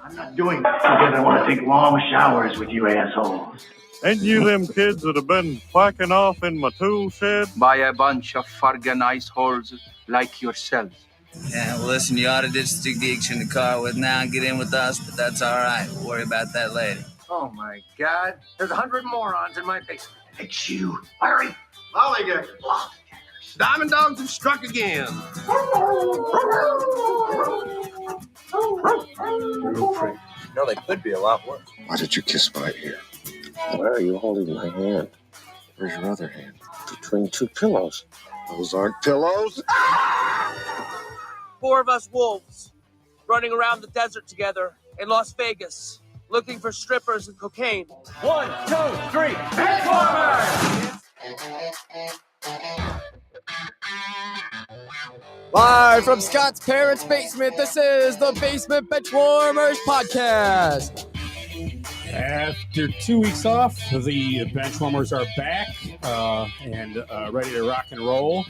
I'm not doing this because I want to take long showers with you assholes. Ain't you them kids that have been whacking off in my tool shed? By a bunch of fucking ice holes like yourselves. Yeah, well, listen, you ought to ditch the geeks in the car with now and get in with us, but that's all right. We'll worry about that later. Oh my God. There's 100 morons in my basement. It's you. Hurry. Lollygaggers. Diamond dogs have struck again. Real pretty. No, they could be a lot worse. Why did you kiss my ear? Why are you holding my hand? Where's your other hand? Between two pillows. Those aren't pillows. 4 of us wolves running around the desert together in Las Vegas, looking for strippers and cocaine. 1, 2, 3, Transformers! Live from Scott's parents' basement, this is the Basement Benchwarmers Podcast. After 2 weeks off, the Benchwarmers are back and ready to rock and roll.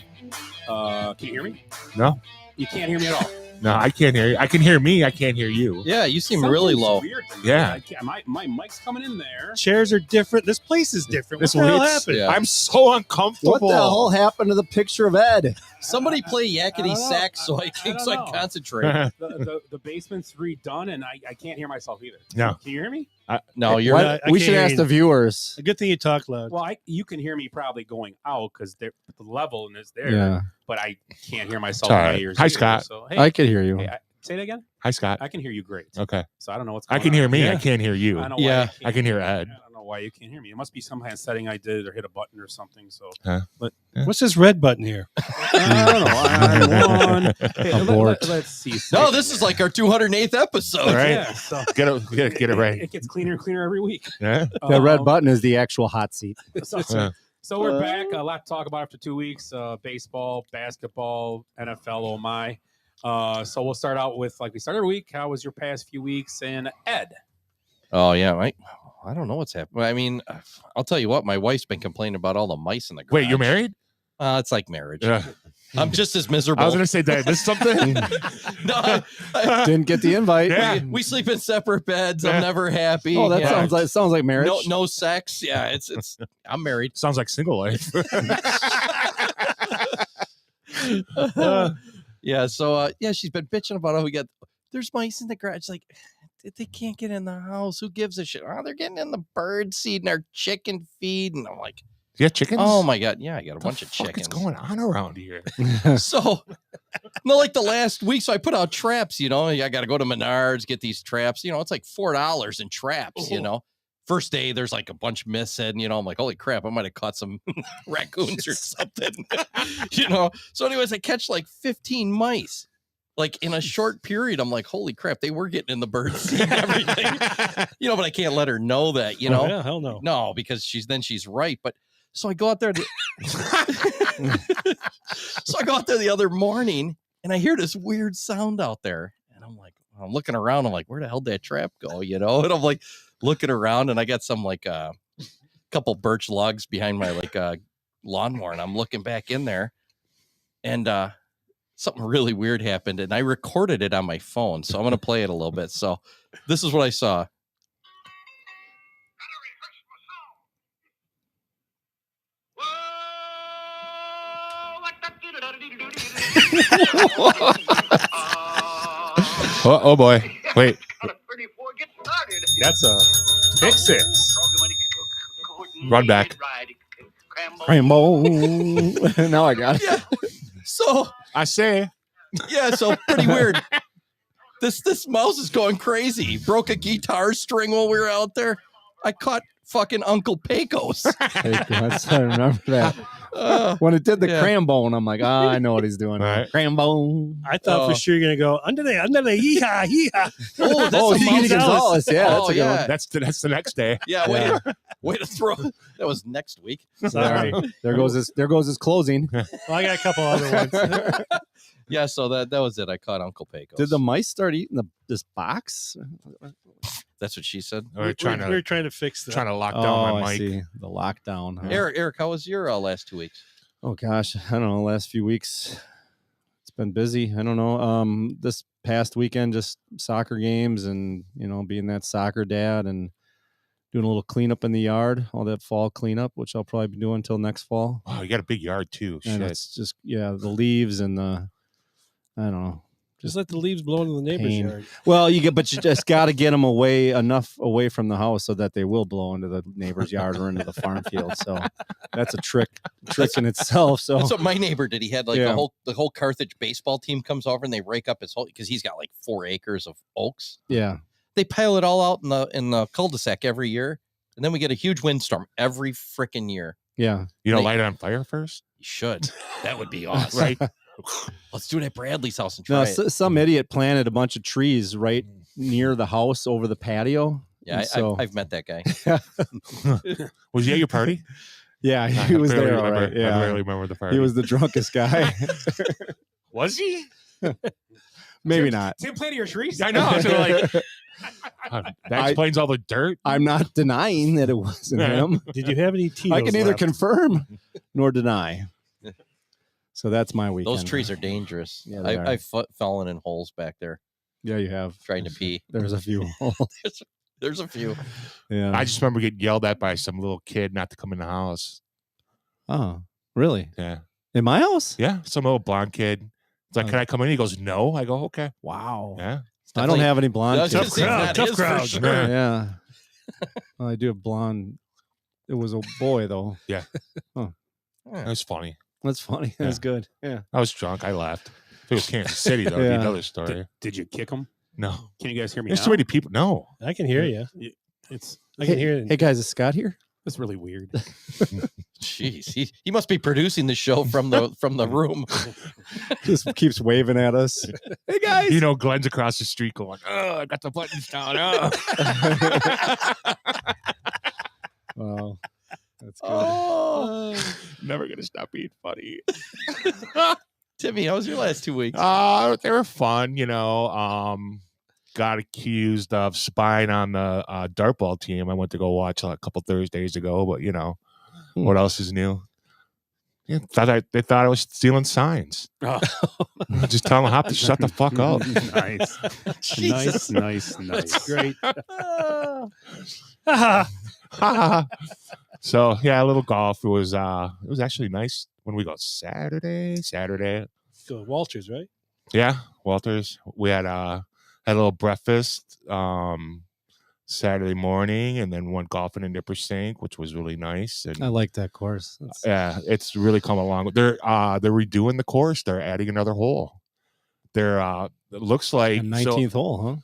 Can you hear me? No. You can't hear me at all. No, I can't hear you. I can hear me. I can't hear you. Yeah, you seem really low. Weird. Yeah. My mic's coming in there. Chairs are different. This place is different. What the hell happened? Yeah. I'm so uncomfortable. What the hell happened to the picture of Ed? Somebody play yakety sax so I can concentrate. The basement's redone, and I can't hear myself either. No. Can you hear me? No, you're not. We should ask the viewers. A good thing you talk loud. Well, you can hear me probably going out because the level is there. Yeah. But I can't hear myself All in my right. ears. Hi, either, Scott. So, hey, I could hear you. hey, say that again? Hi, Scott. I can hear you great. Okay. So I don't know what's I going can on. hear me. Yeah. I can't hear you. I don't know Yeah. why I can hear Ed. I don't know why you can't hear me. It must be some kind of setting I did or hit a button or something. So, But what's this red button here? I don't know. I'm on. Hey, Abort. let's see. No, this is like our 208th episode. All right. Yeah, so Get it right. it gets cleaner and cleaner every week. Yeah. The red button is the actual hot seat. So we're back. A lot to talk about after 2 weeks. Baseball, basketball, NFL, oh my. So we'll start out with, like we start every week, how was your past few weeks? And Ed. Oh, yeah. I don't know what's happening. I mean, I'll tell you what. My wife's been complaining about all the mice in the garage. Wait, you're married? It's like marriage. Yeah. I'm just as miserable. I was going to say, did I miss something? No, Didn't get the invite. Yeah. we sleep in separate beds. I'm never happy. Oh, that Yeah. sounds like marriage. No sex. Yeah, it's. I'm married. Sounds like single life. Yeah. So she's been bitching about there's mice in the garage. Like they can't get in the house. Who gives a shit? Oh, they're getting in the bird seed and our chicken feed. And I'm like, Yeah, chickens? oh my God. Yeah, I got a bunch of What's chickens. going on around here? So, no, like the last week. So I put out traps, I got to go to Menards, get these traps. It's like $4 in traps, First day, there's like a bunch missing, I'm like, holy crap, I might have caught some raccoons or something, So anyways, I catch like 15 mice. Like in a short period, I'm like, holy crap, they were getting in the birds and everything, but I can't let her know that, Oh, yeah, hell no. No, because she's right. But so I go out there. So I go out there the other morning and I hear this weird sound out there. And I'm like, I'm looking around. I'm like, where the hell did that trap go? And I'm like looking around and I got some like couple birch logs behind my lawnmower. And I'm looking back in there and something really weird happened. And I recorded it on my phone. So I'm going to play it a little bit. So this is what I saw. Oh boy. Wait. That's a pick six. Run back. Rainbow. Now I got it. Yeah. So I say. Yeah, so pretty weird. This mouse is going crazy. Broke a guitar string while we were out there. I caught fucking Uncle Pecos. I remember that. When it did the cram bone, I'm like, I know what he's doing. Right. Cram bone. I thought for sure you're gonna go under the yeehaw yeehaw. Oh, that's Speedy Gonzalez. Yeah, that's a good one. That's the next day. Yeah, way to throw. That was next week. Sorry. There goes his closing. Well, I got a couple other ones. Yeah, so that was it. I caught Uncle Pecos. Did the mice start eating this box? That's what she said. We're trying to fix that. Trying to lock down my mic. I see. The lockdown. Huh? Eric, how was your last 2 weeks? Oh gosh, I don't know. Last few weeks, it's been busy. I don't know. This past weekend, just soccer games and, being that soccer dad and doing a little cleanup in the yard, all that fall cleanup, which I'll probably be doing until next fall. Oh, you got a big yard too. And Shit. it's just, the leaves and I don't know. Just let the leaves blow into the neighbor's Pain. yard. Well, you just got to get them enough away from the house so that they will blow into the neighbor's yard or into the farm field. So that's a trick in itself. So that's what my neighbor did. He had like Yeah. the whole Carthage baseball team comes over and they rake up his whole, because he's got like 4 acres of oaks. yeah. They pile it all out in the cul-de-sac every year, and then we get a huge windstorm every freaking year. Yeah. You don't light it on fire first? You should. That would be awesome. Right. Let's do it at Bradley's house and try No, it. some idiot planted a bunch of trees right near the house over the patio. Yeah, And I've met that guy. Was he at your party? Yeah, he was barely there. All remember- right. Yeah. I barely remember the party. He was the drunkest guy. Was he? Maybe not. Tim planting your trees? I know. I was like, that explains all the dirt. I'm not denying that it wasn't him. Did you have any Tito's I can neither left? confirm nor deny. So that's my weekend. Those trees are dangerous. Yeah, they are. I've fallen in holes back there Yeah, you have. trying to pee. There's a few. There's a few. Yeah. I just remember getting yelled at by some little kid not to come in the house. Oh, really? Yeah. In my house? Yeah. Some little blonde kid. It's like, Oh. can I come in? He goes, no. I go, okay. Wow. Yeah. I don't have any blonde. I was gonna kids. say, that Tough is for crowd. sure. Yeah. Well, I do have blonde. It was a boy though. Yeah. Oh, It was funny. that's funny. Yeah. That's good. Yeah. I was drunk. I laughed. If it was Kansas City, that would be Yeah. another story. Did you kick him? No. Can you guys hear me There's now? too many people. No. I can hear you. It's I can hear it. Hey guys, is Scott here? It's really weird. Jeez, he must be producing the show from the room. Just keeps waving at us. Hey guys. You know, Glenn's across the street going, oh, I got the buttons down. Oh. Wow. That's good. Oh, Never going to stop being funny. Timmy, how was your last 2 weeks? They were fun, got accused of spying on the dartball team. I went to go watch a couple Thursdays ago, but what else is new? Yeah, they thought I was stealing signs. Oh. Just tell them to shut the fuck up. Nice. Jesus. Nice. Great. So yeah, a little golf. It was actually nice when we go Saturday. Go Walters, right? Yeah, Walters. We had a little breakfast Saturday morning, and then went golfing in Nipper Sink, which was really nice. And I like that course. That's- yeah, it's really come along. They're redoing the course. They're adding another hole. They're it looks like a 19th hole, huh?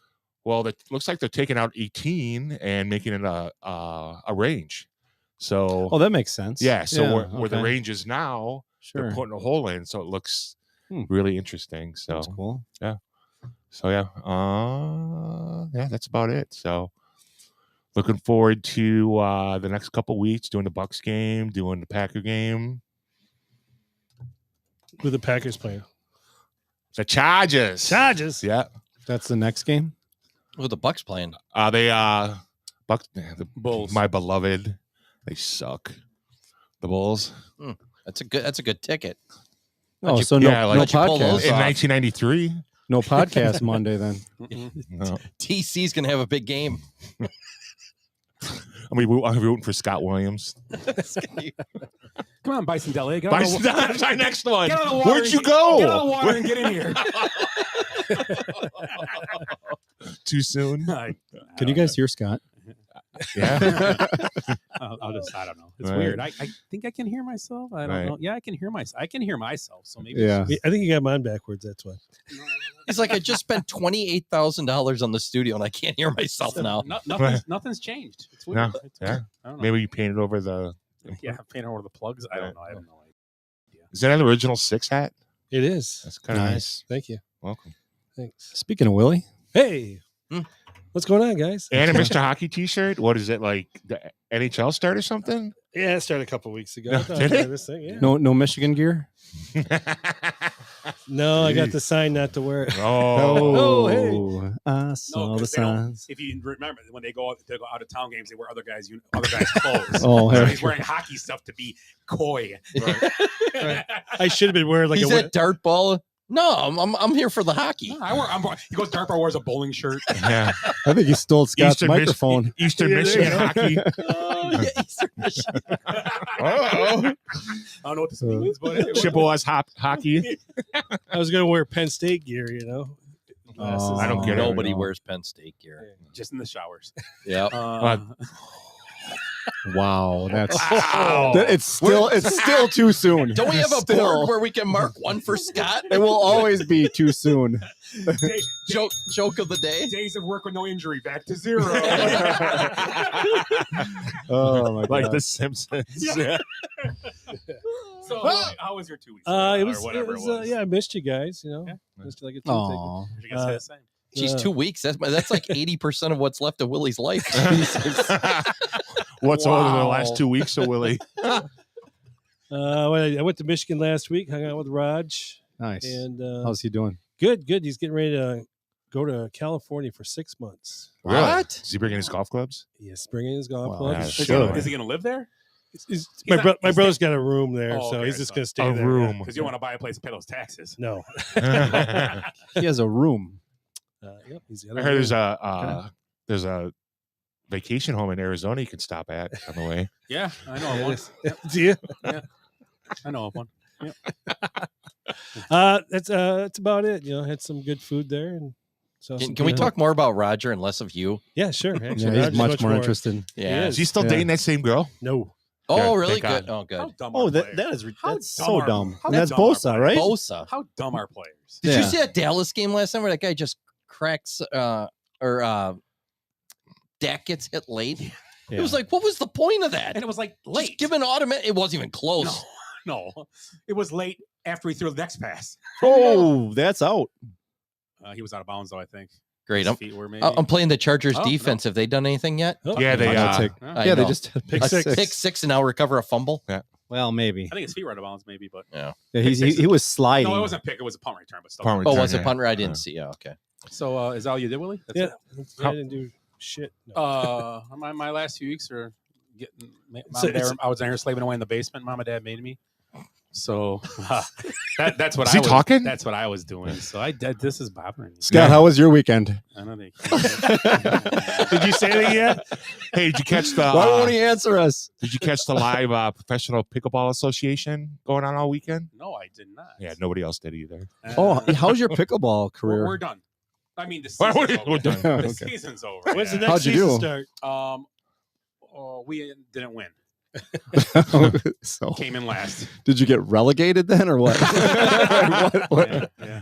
Well, it looks like they're taking out 18 and making it a range. So Oh, that makes sense. yeah, so Yeah, where the okay. range is now, Sure. they're putting a hole in, so it looks Hmm. really interesting. So That's cool. so yeah, that's about it. So looking forward to the next couple weeks, doing the Bucks game, doing the Packer game, With the Packers playing. the Chargers. Chargers. Yeah, That's the next game. With the Bucks playing. they Bucks, the Bulls. my beloved, they suck. The Bulls. That's a good ticket. Oh, you- so yeah, no, like- no How'd you pull podcast. those In off? 1993. No podcast Monday then. No. TC's gonna have a big game. I'm rooting for Scott Williams. Come on, Bison Dele. Get By on the, that's my next one. get on the water Where'd and you get- go? Get on the water and get in here. Too soon? Can you guys hear Scott? Yeah. I'll just, I don't know. It's Right. weird. I think I can hear myself. I don't Right. know. Yeah, I can hear myself. I can hear myself. So maybe Yeah. I think you got mine backwards. That's why. He's like, I just spent $28,000 on the studio and I can't hear myself now. nothing's changed. It's weird. No, It's yeah. weird. I don't know. Maybe you painted over the. Yeah, paint over the plugs. I don't know. I have no idea. Is that an original Six hat? It is. That's kind of Nice. nice. Thank you. Welcome. Thanks. Speaking of Willie, Hey. Hmm. What's going on, guys? And a Mr. Hockey T-shirt. What is it, like the NHL start or something? Yeah, it started a couple weeks ago. No, I thought did I tried it? This thing. Yeah. no Michigan gear. No, I got the sign not to wear it. Oh, hey. I saw the 'cause they don't- signs. if you remember, when they go out of town games, they wear other guys' clothes. Oh, So hey. he's wearing hockey stuff to be coy. I should have been wearing like He's a at dart ball No, I'm here for the hockey. No, he goes Darpa wears a bowling shirt. Yeah. I think he stole Scott's Eastern microphone. Eastern Michigan hockey. Oh, yeah, Eastern Michigan. I don't know what this means, but Chippewas hockey. I was going to wear Penn State gear, I don't get it. Nobody wears Penn State gear. Just in the showers. Yeah. Wow, that's it's still too soon. Don't we have a board where we can mark one for Scott? It will always be too soon. Joke of the day. Days of work with no injury back to 0. Oh my god! Like The Simpsons. Yeah. So, how was your 2 weeks? It was, or whatever it was. yeah, I missed you guys. Missed you like a Tuesday. Aw. You guys say the same. Geez, 2 weeks. That's like 80% of what's left of Willie's life. What's over the last 2 weeks of Willie? I went to Michigan last week, hung out with Raj. Nice. And how's he doing? Good. He's getting ready to go to California for 6 months. Really? What? Is he bringing his golf clubs? Yes, bringing his golf Wow, clubs. yeah, Is he going to live there? My brother's got a room there, so he's just going to stay there. Room. Because you don't want to buy a place and pay those taxes. No. He has a room. Yep, he's I heard there's a vacation home in Arizona you can stop at on the way. Yeah, I know of one. Yep. Do you? Yeah, I know of one. Yep. That's about it. Had some good food there, and so Can we talk more about Roger and less of you? Yeah, sure. Actually, Yeah, he's Roger's much more interested. Yeah. Is he still dating that same girl? No. Oh, Good, really? thank Good. Oh, good. How dumb Oh, are players? that's How so dumb are- dumb. how And that's dumb are Bosa, players? right? Bosa. How dumb are players? Did you Yeah. see that Dallas game last time where that guy just cracks Dak gets hit late? Yeah. It was like, what was the point of that? And it was like Just late. give an automatic. It wasn't even close. No, it was late after he threw the next pass. Oh, that's out. He was out of bounds, though. I think. Great. His feet were maybe. I'm playing the Chargers Oh, defense. Have they done anything yet? Oh, Yeah, they I they know. just Pick A six. pick six and now recover a fumble. well, maybe. I think his feet were out of bounds, maybe, but Yeah. Yeah, he was sliding. no, it wasn't a pick. It was a punt return, but still. Punt Oh, return, was it yeah. punter? I didn't Yeah. see. Yeah. Okay. So, is that all you did, Willie? That's Yeah, I didn't do shit. No. My last few weeks are getting. Mom So and Dad, it's- I was in here slaving away in the basement. Mom and Dad made me. So that's what Is I he was. talking? That's what I was doing. So I did. This is bothering me. Scott, how was your weekend? I know they can't. Did you say anything yet? Hey, did you catch the? Why won't he answer us? Did you catch the live Professional Pickleball Association going on all weekend? No, I did not. Yeah, nobody else did either. Oh, how's your pickleball career? We're done. I mean, the Why season's would over. we- done. The Okay. season's over. When's the yeah. next How'd you season do? start? We didn't win. So, Came in last. did you get relegated then, or what? Yeah, yeah.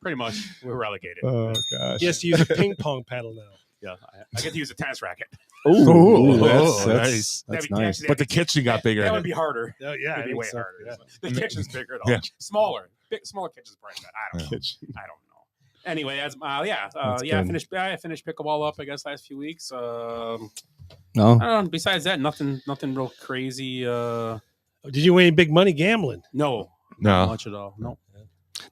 Pretty much. We're relegated. Oh gosh. He has to use a ping pong paddle now. Yeah, I get to use a tennis racket. Ooh, nice. that's That'd be- nice. actually, But the kitchen got bigger. That would be harder. Oh, yeah, It'd I be think way so, harder. yeah. The kitchen's bigger though. Yeah. Smaller. Smaller kitchen's probably better. I don't know. I don't know. Anyway, I finished pickleball up. I guess last few weeks. No. I don't know. Besides that, nothing real crazy. Did you win any big money gambling? No, No. not much at all. No.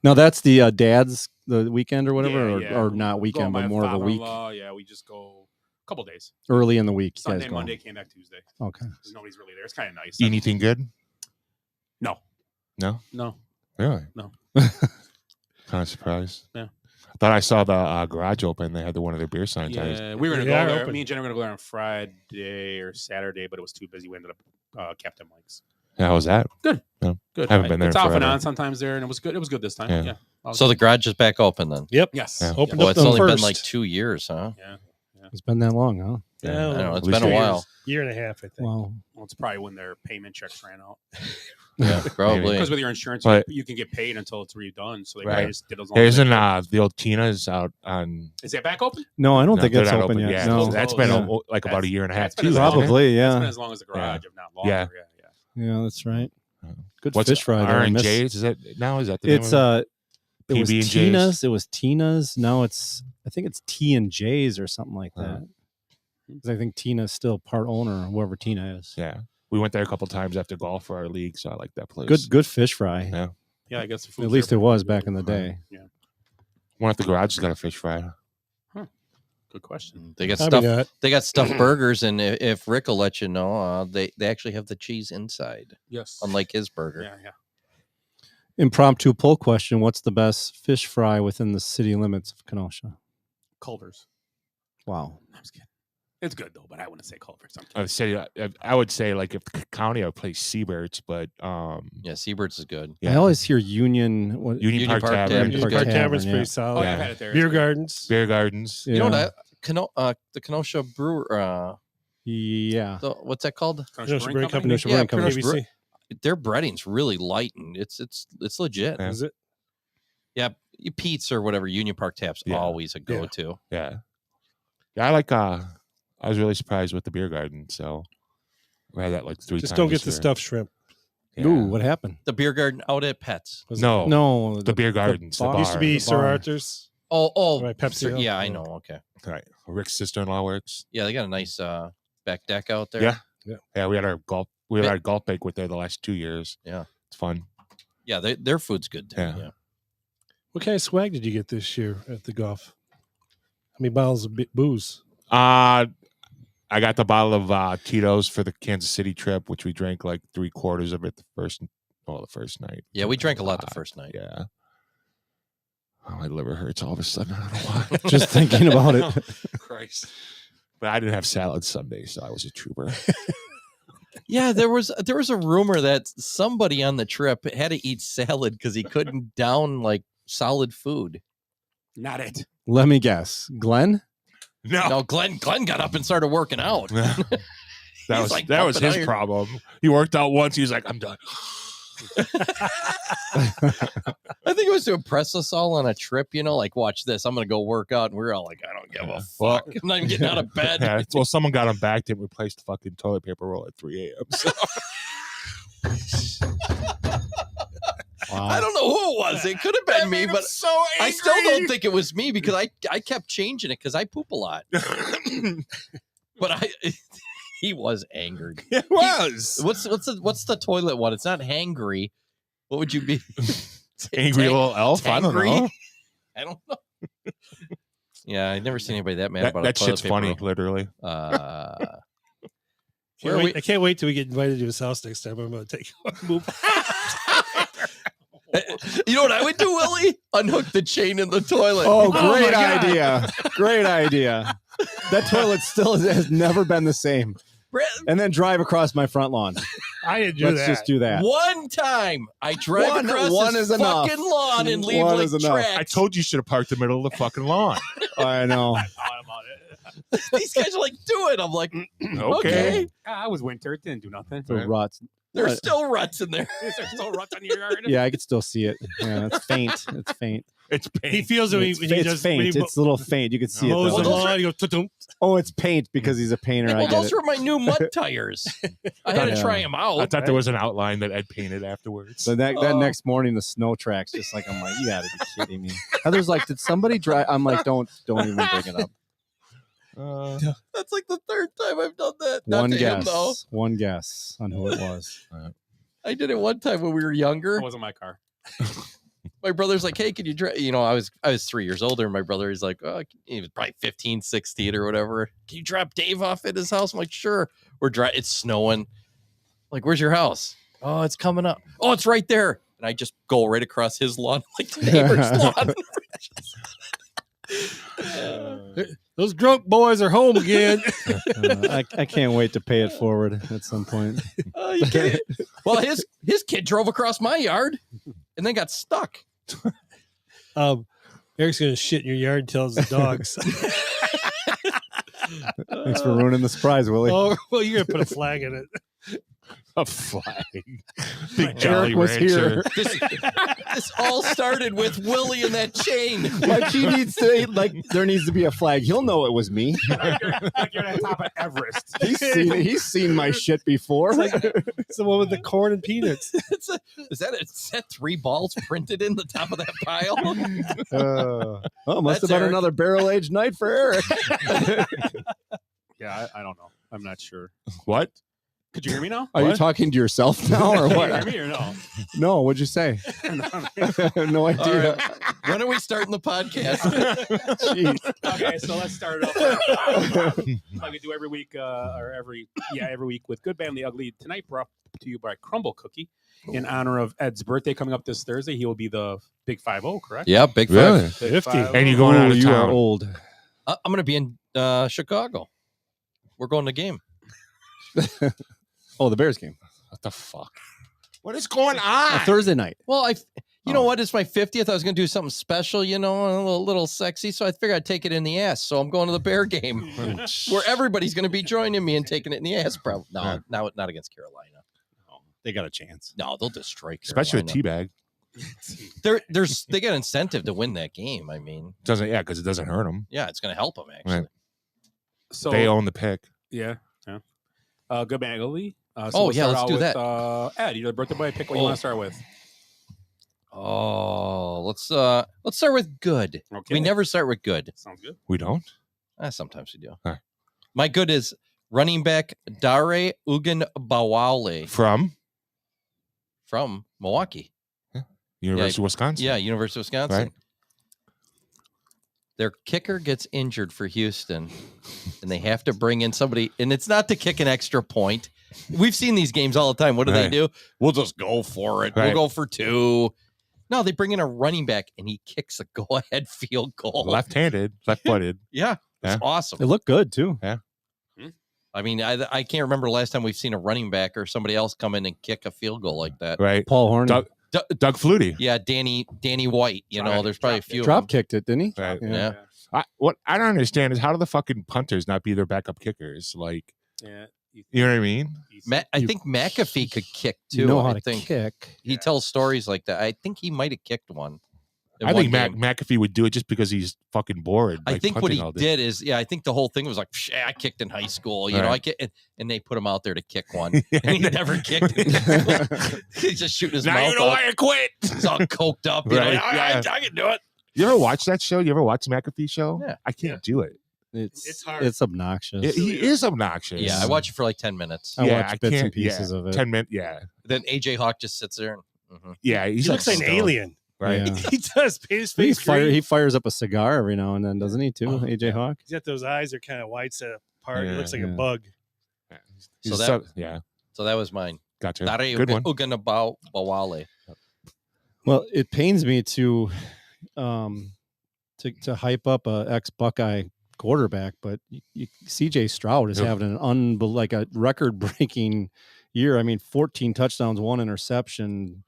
No, that's the dad's the weekend or whatever, Yeah, yeah. or not weekend, Go but with my more of a week, father-in-law. Yeah, we just go a couple days. early in the week. You Sunday, guys go. Monday, came back Tuesday. Okay. 'Cause nobody's really there. It's kind of nice. Anything good? No. No. No. Really? No. Kind of surprised. Yeah. I thought I saw the garage open. They had one of their beer signs. Yeah, we were gonna They go are there. open. Me and Jen were gonna go there on Friday or Saturday, but it was too busy. We ended up Captain Mike's. How was that? Good. No. Good. Haven't been there It's off and forever. on sometimes there, and it was good. It was good this time. Yeah. Yeah. So the garage is back open then. Yep. Yes. Yeah. Opened Well, up it's the only first. been like 2 years, huh? Yeah. It's been that long, huh? Yeah, I know, it's At least been a 2 while. year and a half, I think. Wow. Well, it's probably when their payment checks ran out. Yeah, probably. Because with your insurance, But- you can get paid until it's redone. So they Right. probably just did those. Hey, isn't the old Tina's out on? Is it back open? No, I don't No, think they're it's not open yet. Yeah, No. that's been Yeah. like about a year and a half That's been too. as long- hasn't it? Probably, It's been yeah. as long as the garage, if not longer. Yeah. Yeah, that's right. Good What's fish fry. there. I miss- R&J's? Is that now? Is that the It's name of it was PB&J's? Tina's. It was Tina's. Now I think it's T and J's or something like that. 'Cause I think Tina's still part owner, whoever Tina is. Yeah, we went there a couple times after golf for our league, so I like that place. Good fish fry. Yeah. Yeah, I guess the food's At least there it pretty was good. back in the day. Yeah. One at the garage has got a fish fry. Good question. They got Probably stuff. not. They got stuffed burgers, and if Rick will let you know, they actually have the cheese inside, Yes. unlike his burger. Yeah, yeah. Impromptu poll question. What's the best fish fry within the city limits of Kenosha? Culver's. Wow. I'm just kidding. It's good though, but I wouldn't say Culver's. I would say like if the county, I would play Seabirds, but yeah, Seabirds is good. I always hear Union Union Park Tavern. Union Park Tavern's pretty yeah. solid. Oh, yeah, I've had it there. Beer Gardens. Beer Gardens. You know what? The Kenosha Brewer. Yeah. What's that called? Kenosha Brewing Company. Kenosha Brewing Company. KBC. Their breading's really light and it's legit. Yeah. Is it? Yeah, Pete's or whatever. Union Park Tap's always a go-to. Yeah. I like. I was really surprised with the Beer Garden, so we had that like 3 times. Just don't get this the year. stuffed shrimp. Yeah. Ooh, what happened? The Beer Garden out at Pets. No, the Beer Gardens. The bar. Used to be The Sir bar. Arthur's. Oh, Right, Pepsi Hill. yeah, I know. Okay. Right. Rick's sister-in-law works. Yeah, they got a nice back deck out there. Yeah. We had our golf banquet there the last 2 years. Yeah, it's fun. Yeah, their food's good too. Yeah. What kind of swag did you get this year at the golf? How many bottles of booze? I got the bottle of Tito's for the Kansas City trip, which we drank like 3/4 of it the first night. Yeah, we drank a lot the first night. Yeah. Oh, my liver hurts all of a sudden. I don't know why. Just thinking about it. Christ. But I didn't have salad Sunday, so I was a trooper. Yeah, there was a rumor that somebody on the trip had to eat salad because he couldn't down like solid food. Not it. Let me guess. Glenn? No, Glenn got up and started working out. that was like that was pumping his iron. problem. He worked out once. He was like, I'm done. I think it was to impress us all on a trip, like watch this, I'm gonna go work out, and we were all like, I don't give a fuck. I'm not even getting out of bed. Yeah, well, someone got him back to replace the fucking toilet paper roll at 3 a.m. So. Wow. I don't know who it was. It could have been me, but I still don't think it was me because I kept changing it because I poop a lot. But he was angered. It was. What's the toilet one? It's not hangry. What would you be? Angry little elf? I don't know. I don't know. Yeah, I've never seen anybody that mad about that a toilet shit's paper funny, roll. literally. I can't wait till we get invited to his house next time. I'm going to take move. You know what I would do, Willie? Unhook the chain in the toilet. Oh, great idea. Great idea. That toilet still has never been the same. And then drive across my front lawn. I didn't do Let's that. just do that. One time, I drive across one this is enough. fucking lawn and leave One like is enough. tracks. I told you should have parked the middle of the fucking lawn. I know. I thought about it. These guys are like, do it. I'm like, okay. I was winter. It didn't do nothing. The ruts. There's still ruts in there. Is there still ruts on your yard? Yeah, I could still see it. Yeah, it's faint. It's faint. It's paint. He feels it when It's, he it's does. faint. When he It's a little faint. You can see it. mows though. the lawn, he goes, "Tudum." Oh, it's paint because he's a painter. Well, I get those it. were my new mud tires. I had to Yeah. try them out. I thought there was an outline that Ed painted afterwards. So that next morning, the snow tracks, just like, I'm like, you gotta be kidding me. Heather's like, did somebody drive? I'm like, don't even bring it up. That's like the third time I've done that. One Not to him, though. guess. One guess on who it was. I did it one time when we were younger. It wasn't my car. My brother's like, hey, can you drive? I was 3 years older. My brother is like, oh, he was probably 15, 16 or whatever. Can you drop Dave off at his house? I'm like, sure. We're driving. It's snowing. I'm like, where's your house? Oh, it's coming up. Oh, it's right there. And I just go right across his lawn, like the neighbor's lawn. Those drunk boys are home again. I can't wait to pay it forward at some point. You can't. Well, his kid drove across my yard and then got stuck. Eric's gonna shit in your yard and tells the dogs. Thanks for ruining the surprise, Willie. Oh, well, you're gonna put a flag in it. A flag. Big Jolly Eric was Rancher. This all started with Willie and that chain. Like he needs to, there needs to be a flag. He'll know it was me. like you're at the top of Everest. He's seen my shit before. It's the one with the corn and peanuts. Is that 3 balls printed in the top of that pile? Must have That's been Eric. another barrel-aged night for Eric. Yeah, I don't know. I'm not sure. What? Could you hear me now? Are you talking to yourself now or what? Can you hear me or no? No, what'd you say? No idea. When are we starting the podcast? Jeez. Okay, so let's start it off. Like we do every week, every week with Good, Bad, and the Ugly. Tonight brought to you by Crumble Cookie in honor of Ed's birthday coming up this Thursday. He will be the Big 5-0, correct? Yeah, Big Really? 50. And you're going out of You town. are old. I'm going to be in Chicago. We're going to game. Oh, the Bears game. What the fuck? What is going on? Thursday night. Well, you know what? It's my 50th. I was going to do something special, a little sexy. So I figured I'd take it in the ass. So I'm going to the Bear game where everybody's going to be joining me and taking it in the ass. Probably not against Carolina. They got a chance. No, they'll destroy Carolina. Especially a teabag. They got incentive to win that game. I mean, Because it doesn't hurt them. yeah, it's going to help them actually. Right. So They own the pick. Yeah. Good, Bad, and Ugly. Let's start do out with, that. Ed, you're the birthday boy. Pick what you want to start with. Oh, let's start with good. Okay. We never start with good. Sounds good. We don't? Sometimes we do. All right. My good is running back Dare Ugunbawale from Milwaukee. University of Wisconsin. Yeah, University of Wisconsin. Right. Their kicker gets injured for Houston, and they have to bring in somebody. And it's not to kick an extra point. We've seen these games all the time. What do they do? We'll just go for it. We'll go for 2. No, they bring in a running back, and he kicks a go-ahead field goal. Left-handed, left-footed. Yeah, it's awesome. It looked good, too. Yeah. I mean, I can't remember the last time we've seen a running back or somebody else come in and kick a field goal like that. Right. Paul Horn. Doug Flutie. Yeah, Danny White. There's probably a few. Drop kicked it, didn't he? Right. Yeah. What I don't understand is how do the fucking punters not be their backup kickers? Like, yeah, you know what I mean? I think McAfee could kick too. You know how I to think kick. he tells stories like that. I think he might have kicked one. I think McAfee would do it just because he's fucking bored. I think what he all day. did is, I think the whole thing was like, I kicked in high school. You know, I kicked, and they put him out there to kick one, and he never kicked. He's just shooting his Now mouth. you know why I quit. He's all coked up. You Right. know, I can do it. You ever watch that show? You ever watch the McAfee show? Yeah. I can't do it. It's hard. It's obnoxious. He is obnoxious. Yeah, I watch it for like 10 minutes. I watch bits and pieces of it. 10 minutes. Yeah. Then AJ Hawk just sits there. And, Yeah. He looks like an alien. Right. Yeah. He does. His face. He fires up a cigar every now and then, doesn't he? Too, AJ Hawk. He's got those eyes. They're kind of wide set apart. He looks like a Yeah. bug. So that was mine. Gotcha. Dare Good one. Ugunbawale. Well, it pains me to hype up a ex-Buckeye quarterback, but CJ Stroud is having a record-breaking year. I mean, 14 touchdowns, 1 interception.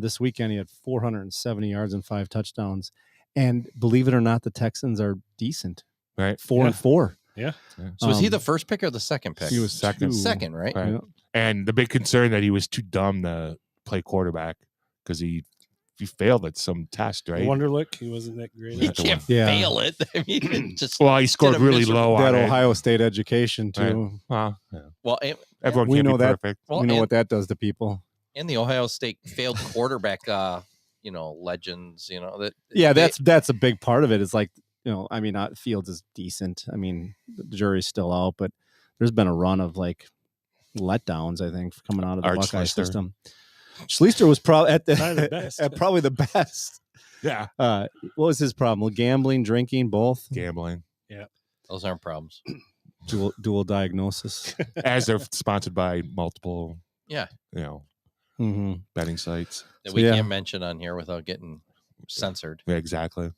This weekend he had 470 yards and 5 touchdowns. And believe it or not, the Texans are decent. Right. 4-4. Yeah. So was he the first pick or the second pick? He was second. Second, right? Right. Yeah. And the big concern that he was too dumb to play quarterback because he failed at some test, right? Wonderlick. He wasn't that great. He can't Yeah. fail it. I mean, just Well, he scored did a really miserable- low That on it. Ohio State education too. Well, yeah. Well, Everyone We can't know be that. perfect. Well, We know and- what that does to people. and the Ohio State failed quarterback, legends. That. Yeah, that's a big part of it. Is like, I mean, Fields is decent. I mean, the jury's still out, but there's been a run of like letdowns, I think, coming out of the Arch Buckeye Schlichter. system. Schlichter was probably Probably the best. probably the best. Yeah. What was his problem? Well, gambling, drinking, both. Gambling. Those aren't problems. Dual diagnosis. As they're sponsored by multiple, Yeah, Mm-hmm. betting sites. that we yeah. can't mention on here without getting censored. Yeah, exactly.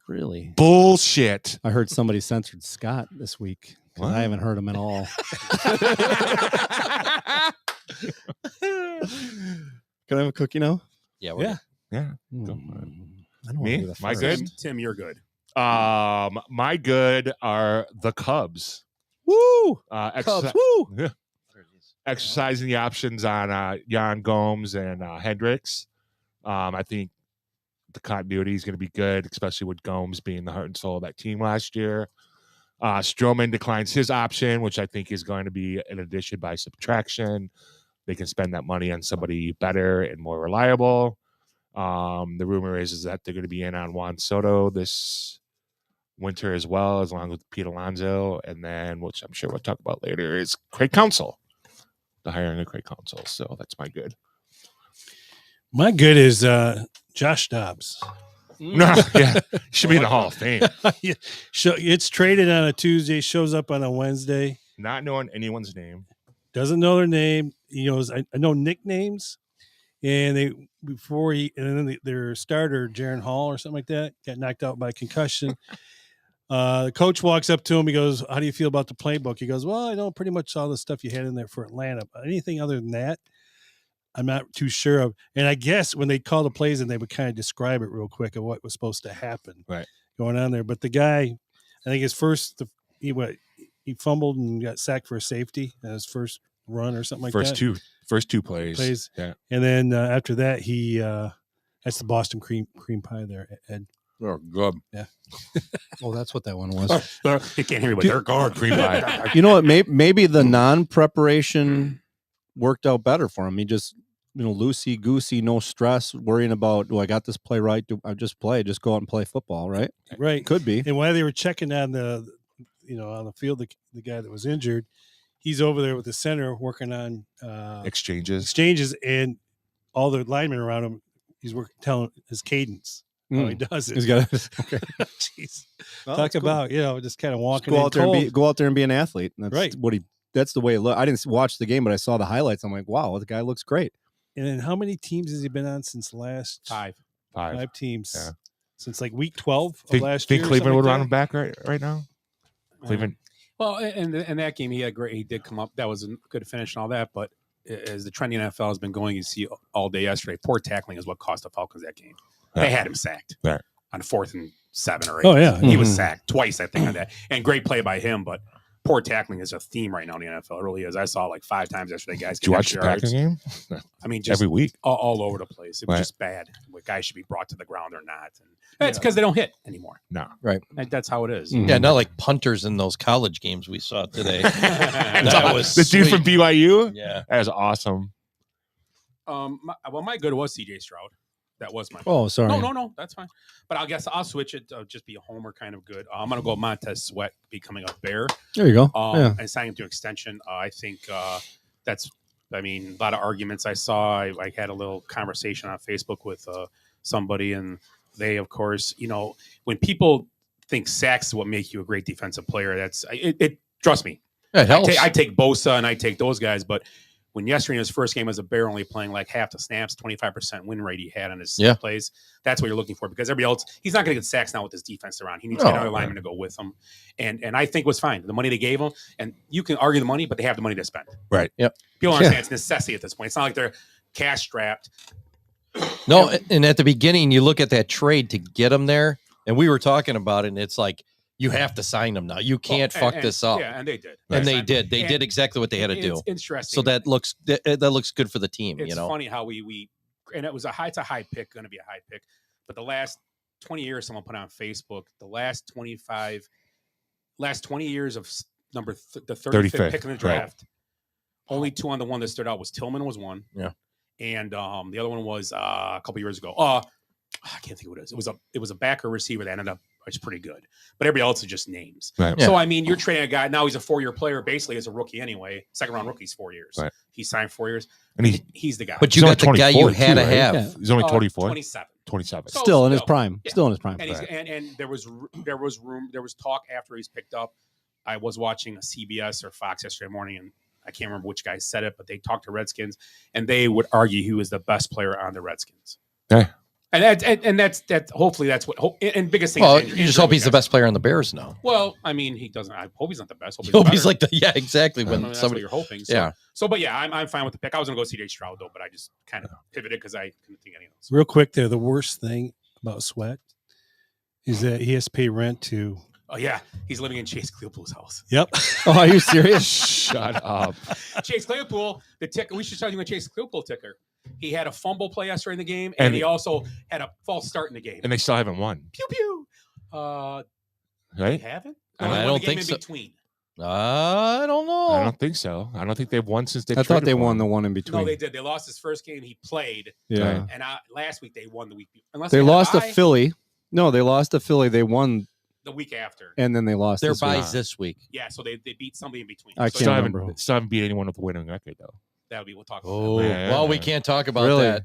Really? Bullshit. I heard somebody censored Scott this week. 'Cause What? I haven't heard him at all. Can I have a cookie now? Yeah, Yeah. Yeah. I don't Me? wanna be the My first. good? Tim, you're good. My good are the Cubs. Woo! Exercise, Cubs. Woo! Yeah. Exercising the options on Jan Gomes and Hendricks. I think the continuity is going to be good, especially with Gomes being the heart and soul of that team last year. Stroman declines his option, which I think is going to be an addition by subtraction. They can spend that money on somebody better and more reliable. The rumor is that they're going to be in on Juan Soto this winter as well, as long with Pete Alonso. And then, which I'm sure we'll talk about later, is Craig Counsell. the hiring of Craig Counsell. So that's my good. My good is Josh Dobbs. No, yeah, should be in the Hall of Fame. Yeah. So it's traded on a Tuesday, shows up on a Wednesday. Not knowing anyone's name. Doesn't know their name. He knows I know nicknames. And their starter, Jaron Hall or something like that, got knocked out by concussion. The coach walks up to him. He goes, "How do you feel about the playbook?" He goes, "Well, I know pretty much all the stuff you had in there for Atlanta. But anything other than that, I'm not too sure of." And I guess when they call the plays and they would kind of describe it real quick of what was supposed to happen going on there. But the guy, I think his first, he fumbled and got sacked for a safety in his first run or something like that. First two plays. Yeah. And then after that, that's the Boston cream pie there, Ed. Oh, good. Yeah. Oh, that's what that one was. You can't hear me, but they're gone. Cream pie. You know what? Maybe the non-preparation worked out better for him. He just, loosey goosey, no stress, worrying about, do I got this play right? Do I just play? Just go out and play football, right? Right. Could be. And while they were checking on on the field, the guy that was injured, he's over there with the center working on exchanges, and all the linemen around him. He's telling his cadence. How he does it. He's got okay. Jeez. Well, Talk about just kind of walking. Go out there and be an athlete. And that's right. That's the way it looked. I didn't watch the game, but I saw the highlights. I'm like, wow, the guy looks great. And then how many teams has he been on since last? Five teams. Yeah. Since like week 12 of last year. Think Cleveland would run him back right now? Cleveland. Well, and in that game, he did come up. That was a good finish and all that. But as the trend in the NFL has been going, you see all day yesterday, poor tackling is what cost the Falcons that game. They had him sacked on 4th and 7 or 8. Oh, yeah. He was sacked twice, I think, on that. And great play by him, but poor tackling is a theme right now in the NFL. It really is. I saw like 5 times yesterday, guys. Did you watch the Packers game? I mean, just every week, all over the place. It was just bad. What guys should be brought to the ground or not. And it's because they don't hit anymore. No, right. That's how it is. Yeah, not like punters in those college games we saw today. That was the dude from BYU. Yeah, that was awesome. My good was CJ Stroud. That was my. Oh, sorry. No, that's fine. But I guess I'll switch it. Just be a homer kind of good. I'm gonna go Montez Sweat becoming a Bear. There you go. And signing him to extension. I think that's. I mean, a lot of arguments I saw. I had a little conversation on Facebook with somebody, and they, of course, when people think sacks is what make you a great defensive player, that's it. Trust me, it helps. I take Bosa and I take those guys, but. When yesterday in his first game as a Bear, only playing like half the snaps, 25% win rate he had on his plays, that's what you're looking for because everybody else, he's not going to get sacks now with his defense around. He needs to get another lineman to go with him. And I think it was fine. The money they gave him, and you can argue the money, but they have the money to spend. Right. Yep. People understand it's necessity at this point. It's not like they're cash strapped. No, and at the beginning, you look at that trade to get him there, and we were talking about it, and it's like, you have to sign them now. You can't fuck this up. Yeah, and they did. And they did. They did exactly what they had to do. It's interesting. So that looks good for the team. It's funny how we and it's a high pick, going to be a high pick. But the last 20 years, someone put on Facebook, the last 20 years of the 35th pick in the draft, only 2 on the one that stood out was Tillman was one. Yeah. And the other one was a couple years ago. I can't think of what it is. It was a backer receiver that ended up it's pretty good, but everybody else is just names. Right. So I mean, you're trading a guy now. He's a 4-year player, basically as a rookie anyway. 2nd round rookie's 4 years. Right. He signed 4 years, and he's the guy. But you got the guy you had to have. Yeah. He's only 24, 27. 27. So Still in his prime. Yeah. Still in his prime. And, and there was talk after he's picked up. I was watching a CBS or Fox yesterday morning, and I can't remember which guy said it, but they talked to Redskins, and they would argue he was the best player on the Redskins. Yeah. And that's hopefully that's what and biggest thing. Well, you just hope he's the best player on the Bears now. Well, I mean, he doesn't. I hope he's not the best. Hope he's like exactly. When When that's somebody what you're hoping. So, but yeah, I'm fine with the pick. I was going to go CJ Stroud though, but I just kind of pivoted because I couldn't think of anything else. Real quick there, the worst thing about Sweat is that he has to pay rent to. Oh yeah, he's living in Chase Claypool's house. Yep. Oh, are you serious? Shut up. Chase Claypool, the ticker. We should start doing a Chase Claypool ticker. He had a fumble play yesterday in the game, and he also had a false start in the game. And they still haven't won. Pew pew. Right? They haven't. I don't think so. Between. I don't know. I don't think so. I don't think they've won since they. I thought they won the one in between. No, they did. They lost his first game. He played. Yeah. And last week they won the week. Unless they lost to Philly. No, they lost to Philly. They won the week after, and then they lost. Their buys this week. Yeah, so they beat somebody in between. I so can't remember. Still haven't beat anyone with a winning record though. That'll be. We'll talk about Oh, that. well, we can't talk about Really? that.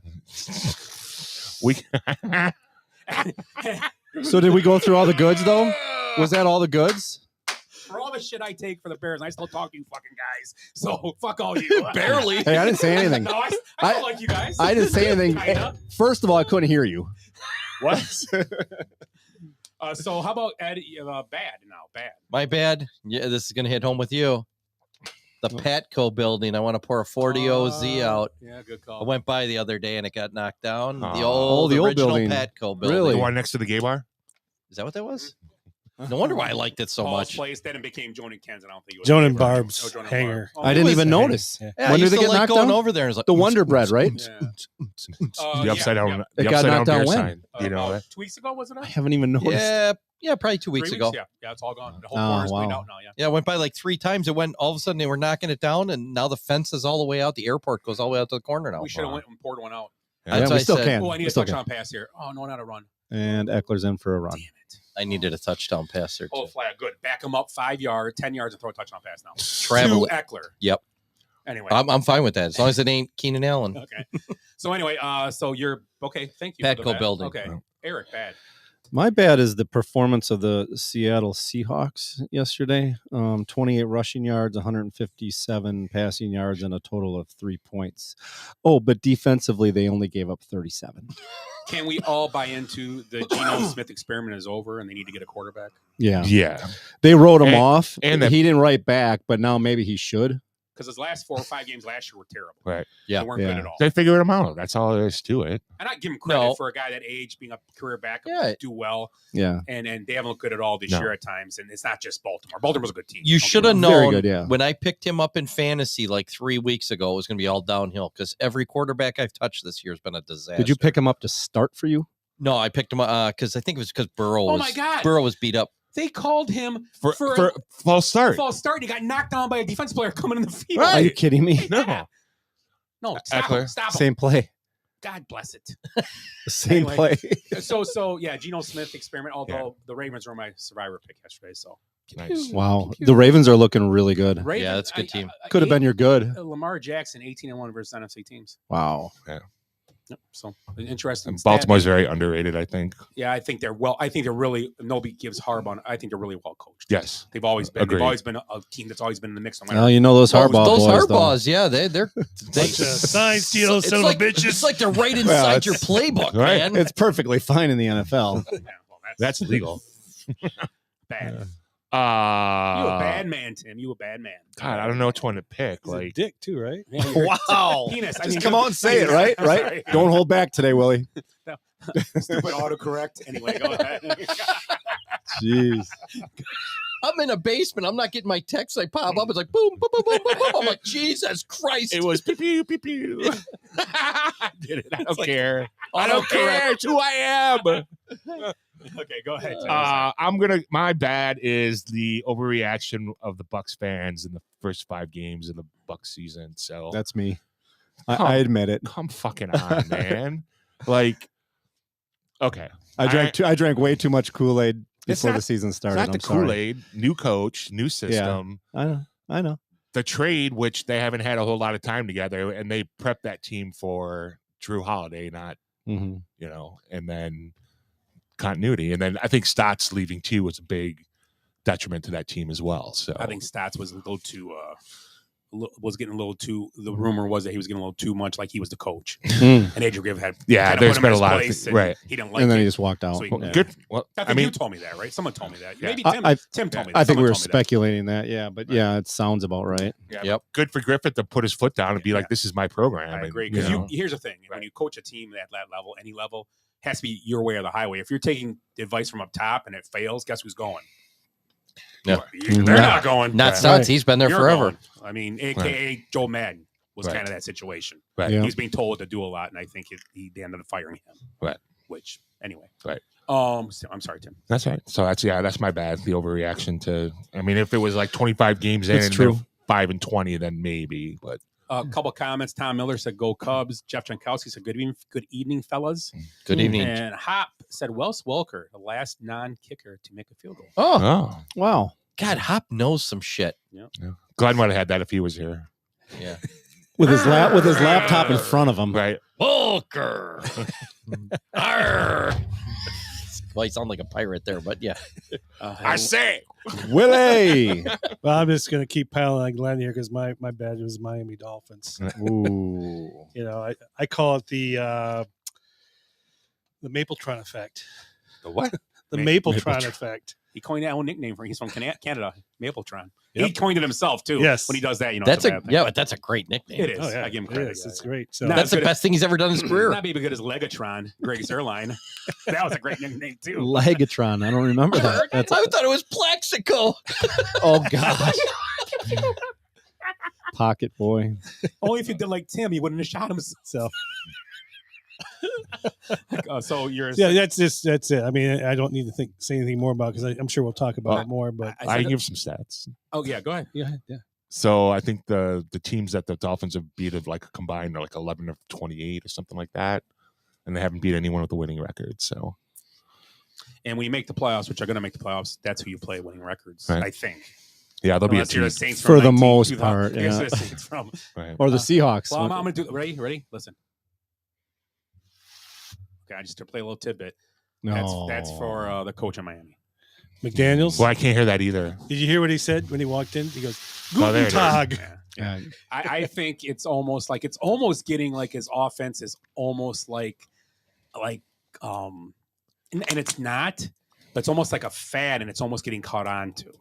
So did we go through all the goods though? Was that all the goods? For all the shit I take for the Bears, I still talk to you fucking guys. So fuck all you. Barely. Hey, I didn't say anything. No, I don't like you guys. I didn't say anything. Kinda. First of all, I couldn't hear you. What? So how about Ed? Bad now. Bad. My bad. Yeah, this is gonna hit home with you. The Patco building. I want to pour a 40 OZ out. Yeah, good call. I went by the other day and it got knocked down. The Oh, old the old original building. Patco building. Really? The one next to the gay bar? Is that what that was? No wonder why I liked it so Paul's much. place then it became Joan and Ken's, and I don't think it was Joan and Barb. Barb's Joan and hanger. Barb. I didn't even hanger. notice. Yeah. Yeah, I When did used it to get like knocked going down? over there and it was like The Wonder Bread, right? Yeah. The upside down. yeah. The It got upside down knocked down beer when? sign. You know that? 2 weeks ago, wasn't I it? haven't even noticed. Yeah, probably 2 3 weeks ago. Yeah, it's all gone. The whole Oh, corner's cleaned wow. out now. Yeah. Yeah, I went by like 3 times. It went all of a sudden they were knocking it down, and now the fence is all the way out. The airport goes all the way out to the corner now. We should have went and poured one out. Yeah, That's we what I still said. can. Oh, I need We a still touchdown can. pass here. Oh, no, not a run. And Eckler's in for a run. Damn it. I needed a touchdown pass there Oh, too. flag. Good. Back him up 5 yards, 10 yards, and throw a touchdown pass now. Travel To Eckler. Yep. Anyway. I'm fine with that as long as it ain't Keenan Allen. Okay. So anyway, so you're okay. Thank you. for the Patco bad. building. Okay. Eric, bad. My bad is the performance of the Seattle Seahawks yesterday. 28 rushing yards, 157 passing yards, and a total of 3 points. Oh, but defensively, they only gave up 37. Can we all buy into the Geno Smith experiment is over and they need to get a quarterback? Yeah. Yeah. They wrote him And- off, and and that- he didn't write back, but now maybe he should. Because his last 4 or 5 games last year were terrible. Right. Yeah. They weren't Yeah. good at all. They figured him out. That's all there is to it. And I give him credit No. for a guy that age, being a career backup, Yeah. do well. Yeah. And they haven't looked good at all this No. year at times. And it's not just Baltimore. Baltimore's a good team. You Don't get should me have wrong. Very known good, yeah. when I picked him up in fantasy like 3 weeks ago, it was going to be all downhill because every quarterback I've touched this year has been a disaster. Did you pick him up to start for you? No, I picked him up because I think it was because Burrow was my God. Burrow was beat up. They called him For a false start. false start. He got knocked down by a defense player coming in the field. Are you kidding me? No. No, stop Eckler. him. Stop him. Same play. God bless it. Same Anyway. play. So yeah, Geno Smith experiment. Although the Ravens were my survivor pick yesterday, so Nice. Wow. The Ravens are looking really good. Ravens, Yeah, that's a good team. Could have been your good. Lamar Jackson 18-1 versus NFC teams. Wow. Yep. So interesting. And stat. Baltimore's very underrated, I think. Yeah, I think they're well. I think they're really. Nobody gives Harbaugh. I think they're really well coached. Yes. They've always been. Agreed. They've always been a team that's always been in the mix. No matter Well, you know those Harbaugh those boys, though. Harbaughs, yeah, they're Bunch of sign stealers, son like, of a bitches. It's like they're right inside Well, your playbook, right. man. It's perfectly fine in the NFL. Yeah, well, That's legal. bad. You a Uh, bad man, Tim. You a bad man. God, I don't know which one to pick. He's a Like, dick too, right? Yeah, you're- Wow. Penis. I Just mean, come out and say it, right? I'm Right? sorry. Don't hold back today, Willie. Stupid autocorrect. Anyway, go ahead. Jeez. I'm in a basement. I'm not getting my texts. I pop up. It's like boom, boom, boom, boom, boom, boom. I'm like, Jesus Christ. it was pew pew pew pew. I did it. I don't care. I don't care. It's who I am. Okay, go ahead. Tim. My bad is the overreaction of the Bucks fans in the first 5 games of the Bucks season. So That's me. I admit it. come fucking on, man. Like, okay. I drank way too much Kool-Aid It's before not- the season It's started. not the I'm sorry. Kool-Aid, new coach, new system. I know. The trade, which they haven't had a whole lot of time together, and they prepped that team for Drew Holiday, not, Mm-hmm. and then continuity. And then I think Stotts leaving too was a big detriment to that team as well. So I think Stats was a little too. Was getting a little too. The rumor was that he was getting a little too much, like he was the coach, and Adrian Griff had. Yeah, kinda there's put him been in a his lot of place, things- and right. He didn't like And then it. he just walked out. So he- Well, good. Well, I think you told me that, right? Someone told me that. Maybe Tim. Tim told me that. I think we Someone were told me that. speculating that. Yeah, but yeah, it sounds about right. Yeah, Yep. good for Griffith to put his foot down and be like, "This is my program." I and, agree. you Because know. here's the thing: when you coach a team at that level, any level, it has to be your way or the highway. If you're taking advice from up top and it fails, guess who's going? Yeah. They're not going. Not Stotts. He's been there You're forever. going. I mean, AKA Joe Madden was Right. kind of that situation. Right. Yeah. He's being told to do a lot, and I think they ended up firing him. Right. Which anyway. Right. So I'm sorry, Tim. That's right. So that's my bad. The overreaction to. I mean, if it was like 25 games in, It's and true. they're 5-20, then maybe. But A couple comments. Tom Miller said, "Go Cubs." Jeff Jankowski said, "Good evening, fellas." Good evening. And Hop said, "Wells Welker, the last non-kicker to make a field goal." Oh, Wow. God, Hop knows some shit. Yeah. Glenn might have had that if he was here. Yeah. with his laptop in front of him. Right. Volker. Arr. Well, he sounded like a pirate there, but yeah. I say, Willie. Well, I'm just gonna keep piling on Glenn here because my bad was Miami Dolphins. Ooh. You know, I call it the Mapletron effect. The what? The Mapletron effect. He coined that own nickname for him. He's from Canada, Mapletron. Yep. He coined it himself too. Yes. When he does that, you know, That's it's a bad thing. yeah, but that's a great nickname. It is. Oh, yeah. I give him It credit. is. It's great. So Not That's the good best thing he's ever done in his career. Not maybe good as Legatron, Greg's airline. That was a great nickname too. Legatron. I don't remember that. I thought it was Plexico. Oh gosh. Pocket boy. Only if you did like Tim, he wouldn't have shot himself. So you're that's it. I mean, I don't need to say anything more about because I'm sure we'll talk about it more. But I can give some stats. Oh yeah, go ahead. Yeah. So I think the teams that the Dolphins have beat have like combined are like 11 of 28 or something like that, and they haven't beat anyone with a winning record. So, and when you make the playoffs, which are going to make the playoffs, that's who you play winning records. Right. I think. Yeah, they'll Unless be a you're team. the Saints For the 19, most 2000. part, Here's yeah. the Saints from. Right. Or the Seahawks. Well, I'm going to do. Ready? Listen. Okay, I just to play a little tidbit. No. That's for the coach of Miami. McDaniels. Well, I can't hear that either. Did you hear what he said when he walked in? He goes, Oh, there it "Guten is. Tag." Yeah. I think it's almost getting like his offense is almost like and it's not, but it's almost like a fad and it's almost getting caught on to.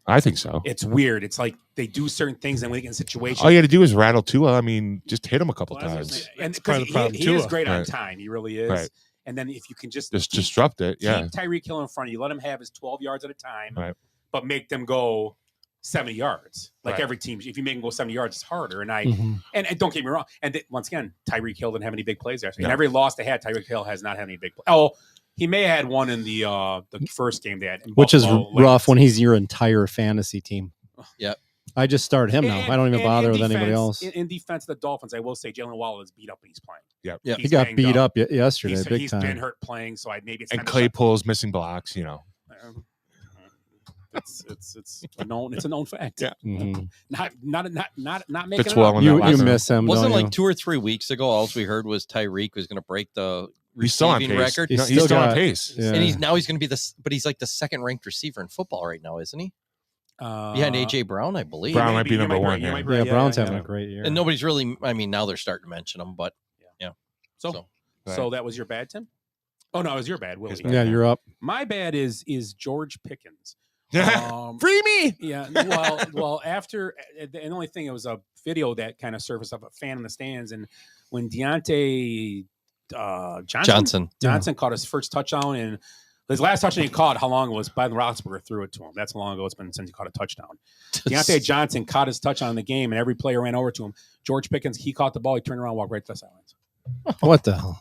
I think so. It's weird. It's like they do certain things and when they get in situations. All you got to do is rattle Tua. I mean, just hit him a couple times. And part of the problem, he is Tua. great on Right. time. He really is. Right. And then if you can just disrupt it, yeah. keep Tyreek Hill in front of you, let him have his 12 yards at a time, Right. but make them go 70 yards. Like Right. every team, if you make them go 70 yards, it's harder. And Mhm. and don't get me wrong. And once again, Tyreek Hill didn't have any big plays there. So No. in every loss they had, Tyreek Hill has not had any big plays. Oh, he may have had one in the first game they had, in Which is Buffalo, rough when he's your entire fantasy team. Yep. I just started him now. I don't even bother with anybody else. In defense, the Dolphins, I will say Jalen Waddle is beat up when he's playing. Yep. Yep. He He's got banged beat up yesterday, He's big been time. hurt playing, so maybe it's And time to Claypool's missing blocks, you know. It's a known fact. Yeah. Mhm. Not making Fits it well up. in You that locker room. miss him. Wasn't don't like you? 2 or 3 weeks ago, all we heard was Tyreek was going to break the He's still on receiving pace. record. He's He's still still on got- pace. Yeah. And he's going to be but he's like the second ranked receiver in football right now, isn't he? Behind AJ Brown, I believe. Brown might be you number might one. be- you Yeah. might be- Yeah, Brown's yeah. having a great year. And nobody's really, I mean, now they're starting to mention him, but So that was your bad, Tim? Oh no, it was your bad, Willie. Yeah, you're up. My bad is George Pickens. Free me. Yeah. Well. After the only thing, it was a video that kind of surfaced of a fan in the stands, and when Deontay Johnson caught his first touchdown, and his last touchdown he caught, how long it was? Ben Roethlisberger threw it to him. That's how long ago it's been since he caught a touchdown. Deontay Johnson caught his touchdown in the game, and every player ran over to him. George Pickens, he caught the ball, he turned around, walked right to the sidelines. What the hell?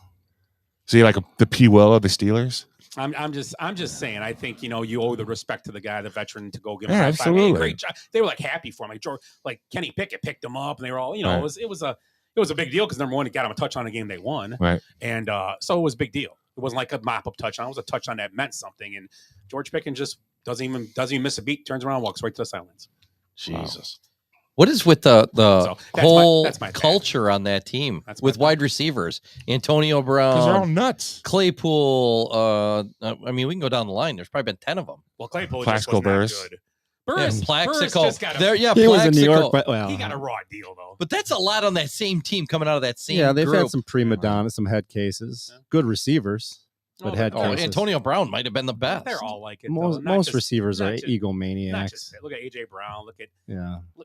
So you like the P. Will of the Steelers? I'm just saying. I think you owe the respect to the guy, the veteran, to go give him Yeah, a high five. Hey, absolutely. great job. They were like happy for him. Like George, like Kenny Pickett picked him up, and they were all Right. it was a big deal because number one, it got him a touchdown in the game they won, Right. and so it was a big deal. It wasn't like a mop up touchdown. It was a touchdown that meant something. And George Pickens just doesn't even miss a beat. Turns around, walks right to the sidelines. Jesus. What is with the that's whole that's my bad. culture on that team That's with my bad. wide receivers? Antonio Because they're all Brown, nuts. Claypool. I mean, we can go down the line. There's probably been 10 of them. Well, Claypool Plaxico just was not Burress. good. Burris Plaxico. just got There, yeah, He was in New Plaxico. York, but well, he got a raw deal though. But that's a lot on that same team coming out of that same yeah, they've group. had some prima donnas, some head cases, good receivers, but head Oh, cases. Antonio Brown might have been the best. They're all like it. though. Most, Not most just- receivers not are just- egomaniacs. Not just look at AJ Brown. Look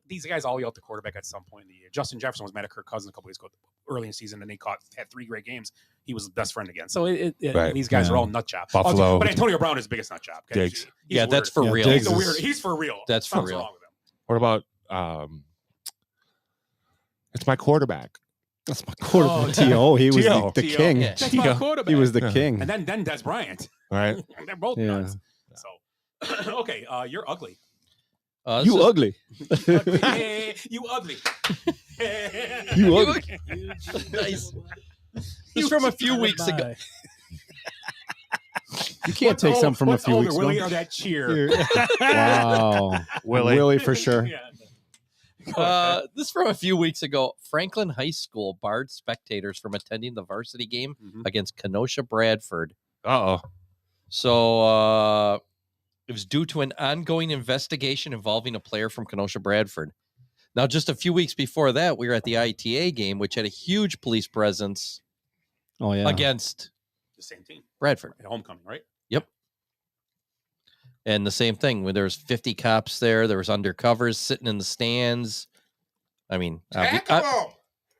these guys all yelled the quarterback at some point in the year. Justin Jefferson was mad at Kirk Cousins a couple weeks ago, early in the season, and they had 3 great games. He was the best friend again. So Right. these guys Yeah. are all nut job. Buffalo. But Antonio Brown is the biggest nut job. Okay? Diggs. He's Yeah, that's weird. for real. Diggs He's, a is- weird, he's for real. That's for Something's real. wrong with him. What about it's my quarterback. That's my quarterback. Oh, T.O. He was T.O. the T.O. king. Yeah. That's my quarterback. He was the Yeah. king. And then Des Bryant. All right. They're both Yeah. nuts. So, okay, you're ugly. This You is- ugly. You ugly. You ugly. Nice. This is from a few weeks ago. You can't take something from a few weeks Willie ago. or that cheer? Wow. Willie. Willie for sure. Yeah. This from a few weeks ago. Franklin High School barred spectators from attending the varsity game against Kenosha Bradford. Uh-oh. So it was due to an ongoing investigation involving a player from Kenosha Bradford. Now, just a few weeks before that, we were at the ITA game, which had a huge police presence against the same team. Bradford. At homecoming, right? Yep. And the same thing, when there was 50 cops there, there was undercovers sitting in the stands. I mean,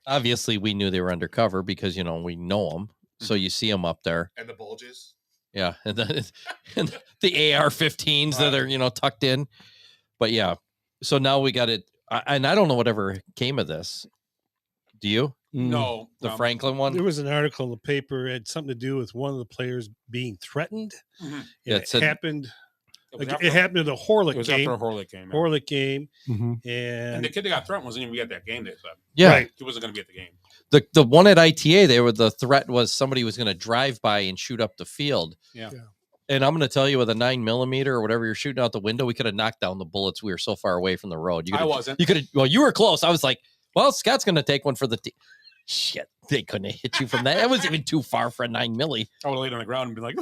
obviously we knew they were undercover because, we know them. So you see them up there. And the bulges. Yeah. And the AR-15s that are, tucked in. But yeah. So now we got it. And I don't know whatever came of this. Do you? No. The Franklin one? There was an article in the paper. It had something to do with one of the players being threatened. Mm-hmm. Yeah, it happened. It happened at the Horlick game. It was after a Horlick game. Yeah. Horlick game. Mm-hmm. And the kid that got threatened wasn't even at that game. They said. Yeah. Right. He wasn't going to be at the game. The one at ITA, the threat was somebody was going to drive by and shoot up the field. Yeah. And I'm going to tell you, with a 9mm or whatever you're shooting out the window, we could have knocked down the bullets. We were so far away from the road. I wasn't. You could have. Well, you were close. I was like, well, Scott's going to take one for the team. Shit, they couldn't have hit you from that. That wasn't even too far for a 9mm. I would have laid on the ground and been like,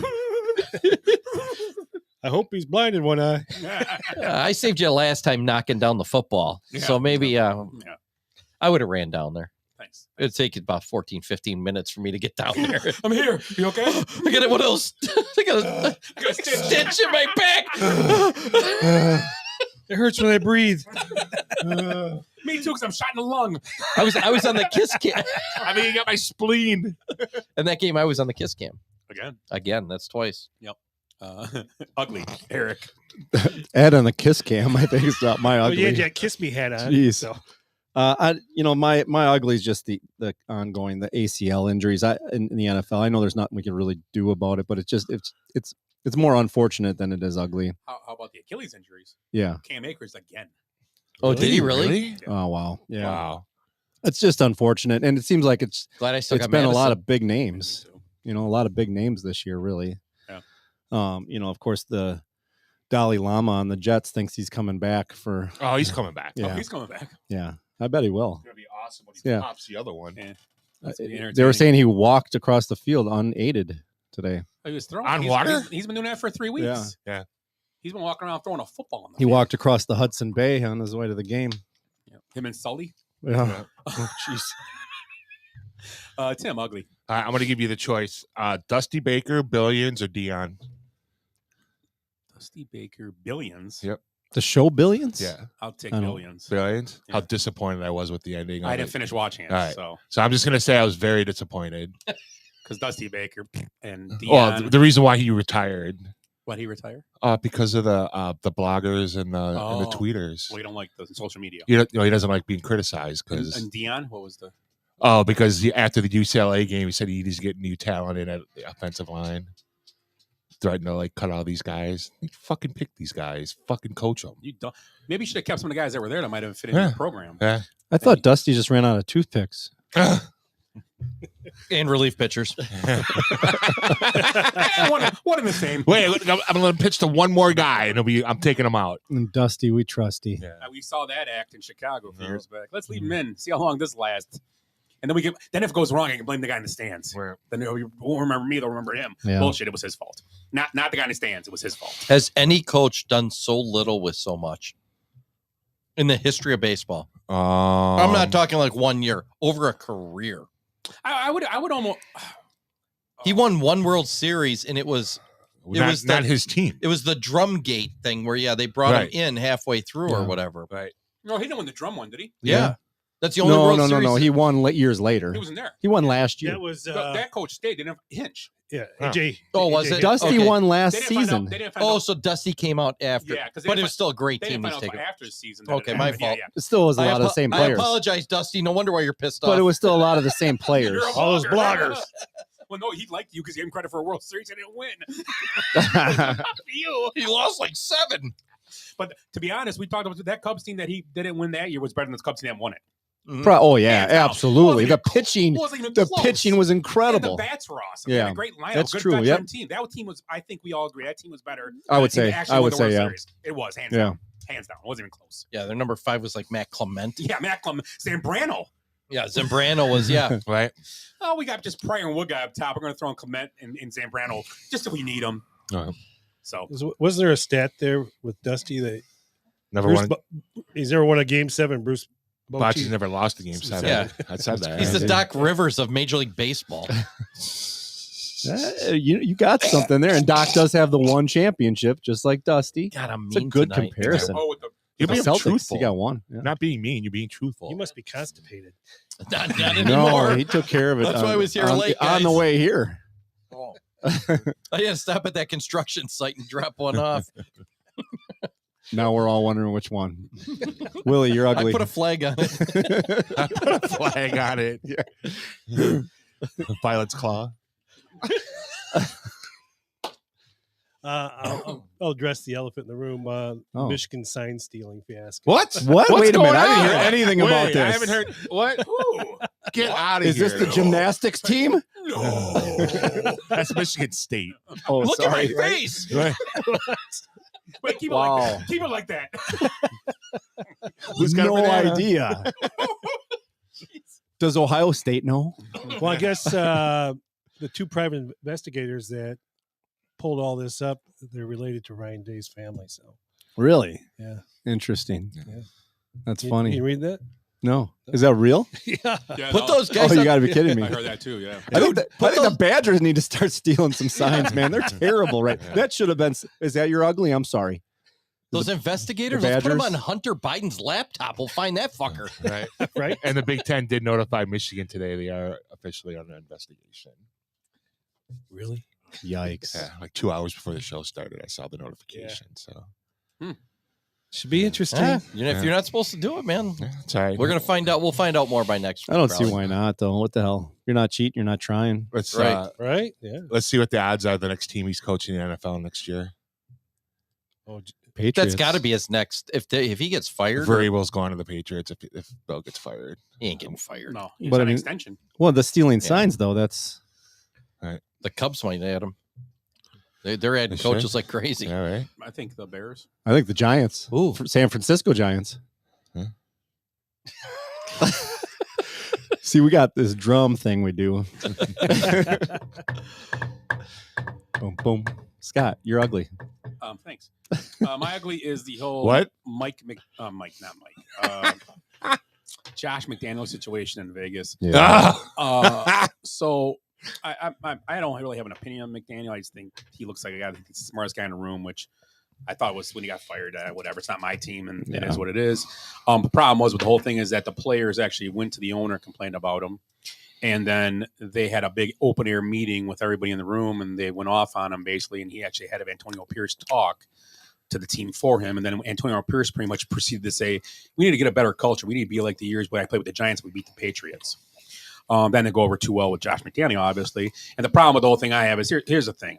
I hope he's blind in one eye. I saved you last time knocking down the football. Yeah. So maybe I would have ran down there. Thanks. It'd take about 15 minutes for me to get down there. I'm here. You okay? I got one of those. I got a stitch in my back. It hurts when I breathe. Me too, because I'm shot in the lung. I was on the kiss cam. I mean, you got my spleen. In that game, I was on the kiss cam. Again, that's twice. Yep. Ugly, Eric. Ed on the kiss cam, I think it's not my ugly. Well, you had that kiss me hat on. Jeez. So. My ugly is just the ongoing the ACL injuries. In the NFL, I know there's nothing we can really do about it, but it's more unfortunate than it is ugly. How about the Achilles injuries? Yeah. Cam Akers again. Oh, did he really? Yeah. Oh wow. Yeah. Wow. It's just unfortunate, and it seems like it's got been a lot Madison. of big names. A lot of big names this year, really. Yeah. Of course, the Dalai Lama on the Jets thinks he's coming back for. Oh, he's coming back. Yeah. Oh, he's coming back. Yeah, I bet he will. It's gonna be awesome when he pops the other one. Yeah. They were saying he walked across the field unaided today. He was throwing on water. He's been doing that for 3 weeks. Yeah. He's been walking around throwing a football. He walked across the Hudson Bay on his way to the game. Yeah. Him and Sully. Yeah. Oh, jeez. Tim, ugly. I'm going to give you the choice: Dusty Baker, Billions, or Dion. Dusty Baker, Billions. Yep. The show Billions. Yeah. I'll take I know. Billions. Billions. Yeah. How disappointed I was with the ending. I didn't finish watching it, All right. so I'm just going to say I was very disappointed. because Dusty Baker and Dion. Well, the reason why he retired. Why'd he retire? Because of the bloggers and the Oh. tweeters. Well, you don't like the social media. He doesn't like being criticized because. And Dion, what was the? Oh, because after the UCLA game, he said he needs to get new talent in at the offensive line. Threatened to cut all these guys. You fucking pick these guys. Fucking coach them. You don't. Maybe you should have kept some of the guys that were there that might have fit into Yeah. the program. Yeah. I thought Dusty just ran out of toothpicks. And relief pitchers. One in the same. Wait, I'm going to pitch to one more guy, and I'm taking him out. And Dusty, we trusty. Yeah. We saw that act in Chicago a few years back. Let's leave him in. See how long this lasts. And then then if it goes wrong, I can blame the guy in the stands. Right. Then you won't remember me; they'll remember him. Yeah. Bullshit! It was his fault. Not the guy in the stands. It was his fault. Has any coach done so little with so much in the history of baseball? I'm not talking like 1 year, over a career. I would almost. He won one World Series, and it was not his team. It was the Drumgate thing where they brought Right. him in halfway through or whatever. Right. No, he didn't win the drum one, did he? Yeah. That's the only World Series. No. He won years later. He wasn't there. He won last year. That was that coach stayed. Didn't have Hinch. yeah. Huh. AJ. Oh, was AJ. it? Dusty Okay. won last They didn't find out- season. they didn't find Oh, out- so Dusty came out after. Yeah, 'cause they but didn't it was still a great they team didn't he's find out taking. till after the season. Okay, my fault. It still was a lot of the same I players, apologize, Dusty. No wonder why you're pissed off. but it was still a lot of the same players. You're a All those blogger. bloggers. Well, no, he liked you because he gave him credit for a World Series and didn't win. You. He lost like 7. But to be honest, we talked about that Cubs team that he didn't win that year was better than the Cubs team that won it. Oh yeah, Hands down. absolutely. The Wasn't even pitching, wasn't even the close. pitching was And incredible. the bats were awesome. Yeah, Yeah, a great lineup. that's good true. veteran Yep. team. That team was. I think we all agree that team was better. I would than the team say. that actually I won would the say, World yeah. Series. It was hands down. Hands down. It wasn't even close. Yeah, their number 5 was like Matt Clement. Yeah, Matt Clement, Zambrano. Yeah, Zambrano was right. Oh, we got just Pryor and Wood guy up top. We're going to throw in Clement and Zambrano just if we need them. So wasn't there a stat there with Dusty that Never Bruce won. he's never won a Game 7? Bruce Bochy's never lost a Game 7. Yeah. I said that. He's the Doc Rivers of Major League Baseball. You got something there, and Doc does have the one championship, just like Dusty. God, I'm It's a mean good tonight. comparison. You're The being Celtics, truthful. he got one. Yeah. Not being mean. You're being truthful. You must be constipated. Not anymore. No, he took care of it. That's why I was here late, on the guys. way here. Oh. I had to stop at that construction site and drop one off. Now we're all wondering which one. Willie, you're ugly. I put a flag on it. I put a flag on it. Yeah. Violet's claw. I'll address the elephant in the room. Michigan sign stealing fiasco. What? What? What's Wait a minute. going I didn't on? hear anything about Wait, this. I haven't heard. What? Get out of Is here. this the gymnastics team? No. That's Michigan State. Oh, Look sorry. at my face. Right. Wait, keep Wow. keep it like that. Who's got a No banana? idea. Does Ohio State know? Well, I guess the two private investigators that pulled all this up, they're related to Ryan Day's family. So Really? yeah, Interesting. yeah. That's You funny. read that? No. Is that real? Yeah. Put those guys Oh, you on- got to be kidding me. I heard that too. Yeah. I think the Badgers need to start stealing some signs, man. They're terrible, right? That should have been. Is that your ugly? I'm sorry. Those investigators, the let's put them on Badgers? Hunter Biden's laptop. We'll find that fucker. Right. Right. And the Big Ten did notify Michigan today they are officially under investigation. Really? Yikes. Yeah, like 2 hours before the show started, I saw the notification. So Should be interesting. Yeah, if you're not supposed to do it, man, it's all right. we're gonna find out. We'll find out more by next week. I don't see probably. why not, though. What the hell? You're not cheating. You're not trying. Let's Right. Right? Yeah. let's see what the odds are. The next team he's coaching in the NFL next year. Oh, Patriots. That's got to be his next. If he gets fired, Very well's going to the Patriots if Bill gets fired. he ain't getting fired. No, he's But I on mean- extension. Well, the stealing Yeah. signs, though. That's The Cubs might add him. They're adding They should. coaches like crazy. All right. I think the Bears. I think the Giants. Ooh. San Francisco Giants. Huh? See, we got this drum thing we do. Boom, boom. Scott, you're ugly. Thanks. My ugly is the whole What? Josh McDaniels situation in Vegas. Ah! So I don't really have an opinion on McDaniel. I just think he looks like a guy. He's the smartest guy in the room, which I thought was when he got fired. Whatever, it's not my team, and it is what it is. The problem was with the whole thing is that the players actually went to the owner, complained about him, and then they had a big open air meeting with everybody in the room, and they went off on him basically. And he actually had Antonio Pierce talk to the team for him, and then Antonio Pierce pretty much proceeded to say, "We need to get a better culture. We need to be like the years when I played with the Giants. We beat the Patriots." Then they go over too well with Josh McDaniel, obviously. And the problem with the whole thing I have is here's the thing.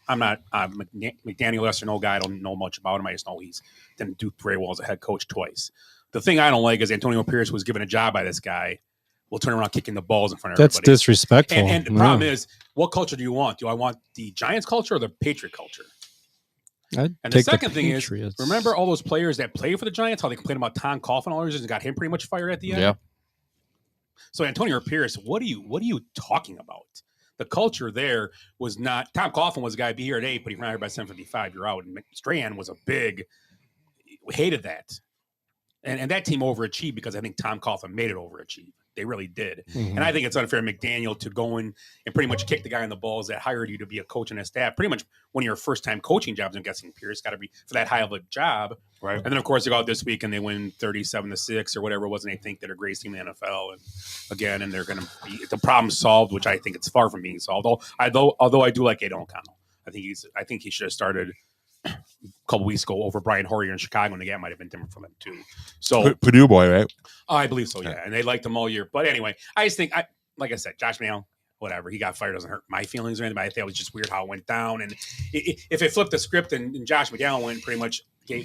I'm not McDaniel yes or no guy. I don't know much about him. I just know he's didn't do very well as a head coach twice. The thing I don't like is Antonio Pierce was given a job by this guy. Will turn around kicking the balls in front of That's everybody. disrespectful. And the problem is, what culture do you want? Do I want the Giants culture or the Patriot culture? I'd And the take second thing is, Patriots. remember all those players that played for the Giants, how they complained about Tom Coughlin all those years and got him pretty much fired at the end? Yeah. So Antonio Pierce, what are you talking about? The culture there was not. Tom Coughlin was a guy be here at 8, but he ran here by 7:55. You're out. And Strahan was hated that, and that team overachieved because I think Tom Coughlin made it overachieve. They really did. Mhm. And I think it's unfair McDaniel to go in and pretty much kick the guy in the balls that hired you to be a coach on his staff. Pretty much one of your first time coaching jobs, I'm guessing Pierce got to be for that high of a job. Right. And then of course they go out this week and they win 37-6 or whatever it was, and they think they're a great team in the NFL. And again, and they're going to be the problem solved, which I think it's far from being solved. Although I do like Aidan O'Connell. I think he should have started a couple weeks ago over Brian Hoyer in Chicago, and the game might have been different for them too. So Purdue boy, right? I believe so, yeah. And they liked him all year. But anyway, I just think, like I said, Josh McDaniel, whatever, he got fired doesn't hurt my feelings or anything. But I think it was just weird how it went down. And if it flipped the script and Josh McDaniel went pretty much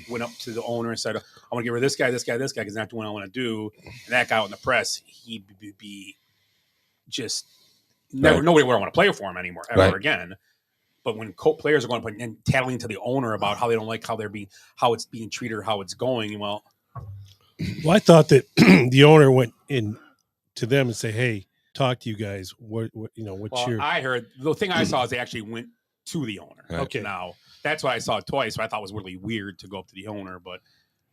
went up to the owner and said, "I want to get rid of this guy, this guy, this guy, because not doing what I want to do," and that guy out in the press, he'd be just never nobody would want to play for him anymore ever again. But when players are going to and tattling to the owner about how they don't like how it's being treated or how it's going, well, I thought that the owner went in to them and say, "Hey, talk to you guys. What's your?" I heard the thing I saw is they actually went to the owner. Okay, now that's why I saw it twice. So I thought it was really weird to go up to the owner, but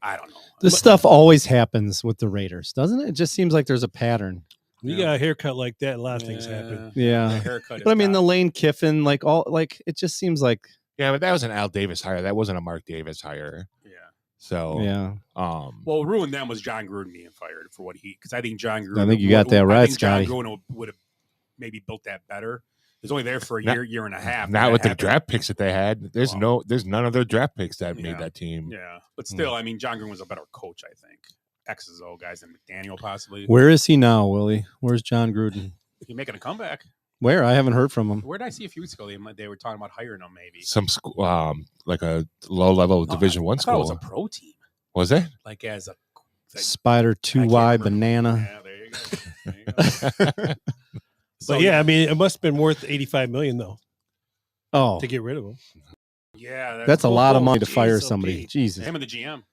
I don't know. This stuff always happens with the Raiders, doesn't it? It just seems like there's a pattern. You got a haircut like that, a lot of things happen. Yeah, haircut. But I mean, the Lane Kiffin, it just seems like. Yeah, but that was an Al Davis hire. That wasn't a Mark Davis hire. Yeah. So yeah. What ruined them was John Gruden being fired for what because I think John Gruden. I think you got that right, I think Scotty. John Gruden would have maybe built that better. He was only there for a year and a half. Not with the draft picks that they had. There's none of their draft picks that made that team. Yeah, but still, I mean, John Gruden was a better coach, I think. X's O guys than McDaniel possibly. Where is he now, Willie? Where's John Gruden? He's making a comeback. Where? I haven't heard from him. Where did I see a few weeks ago? They were talking about hiring him, maybe Some school, like a low level Division One school. It was a pro team. Was it? Like as a Spider 2Y banana. Yeah, there you go. There you go. But yeah, I mean, it must have been worth $85 million though. Oh, to get rid of him. Yeah, that's a lot of money to fire somebody. Jesus. Him and the GM.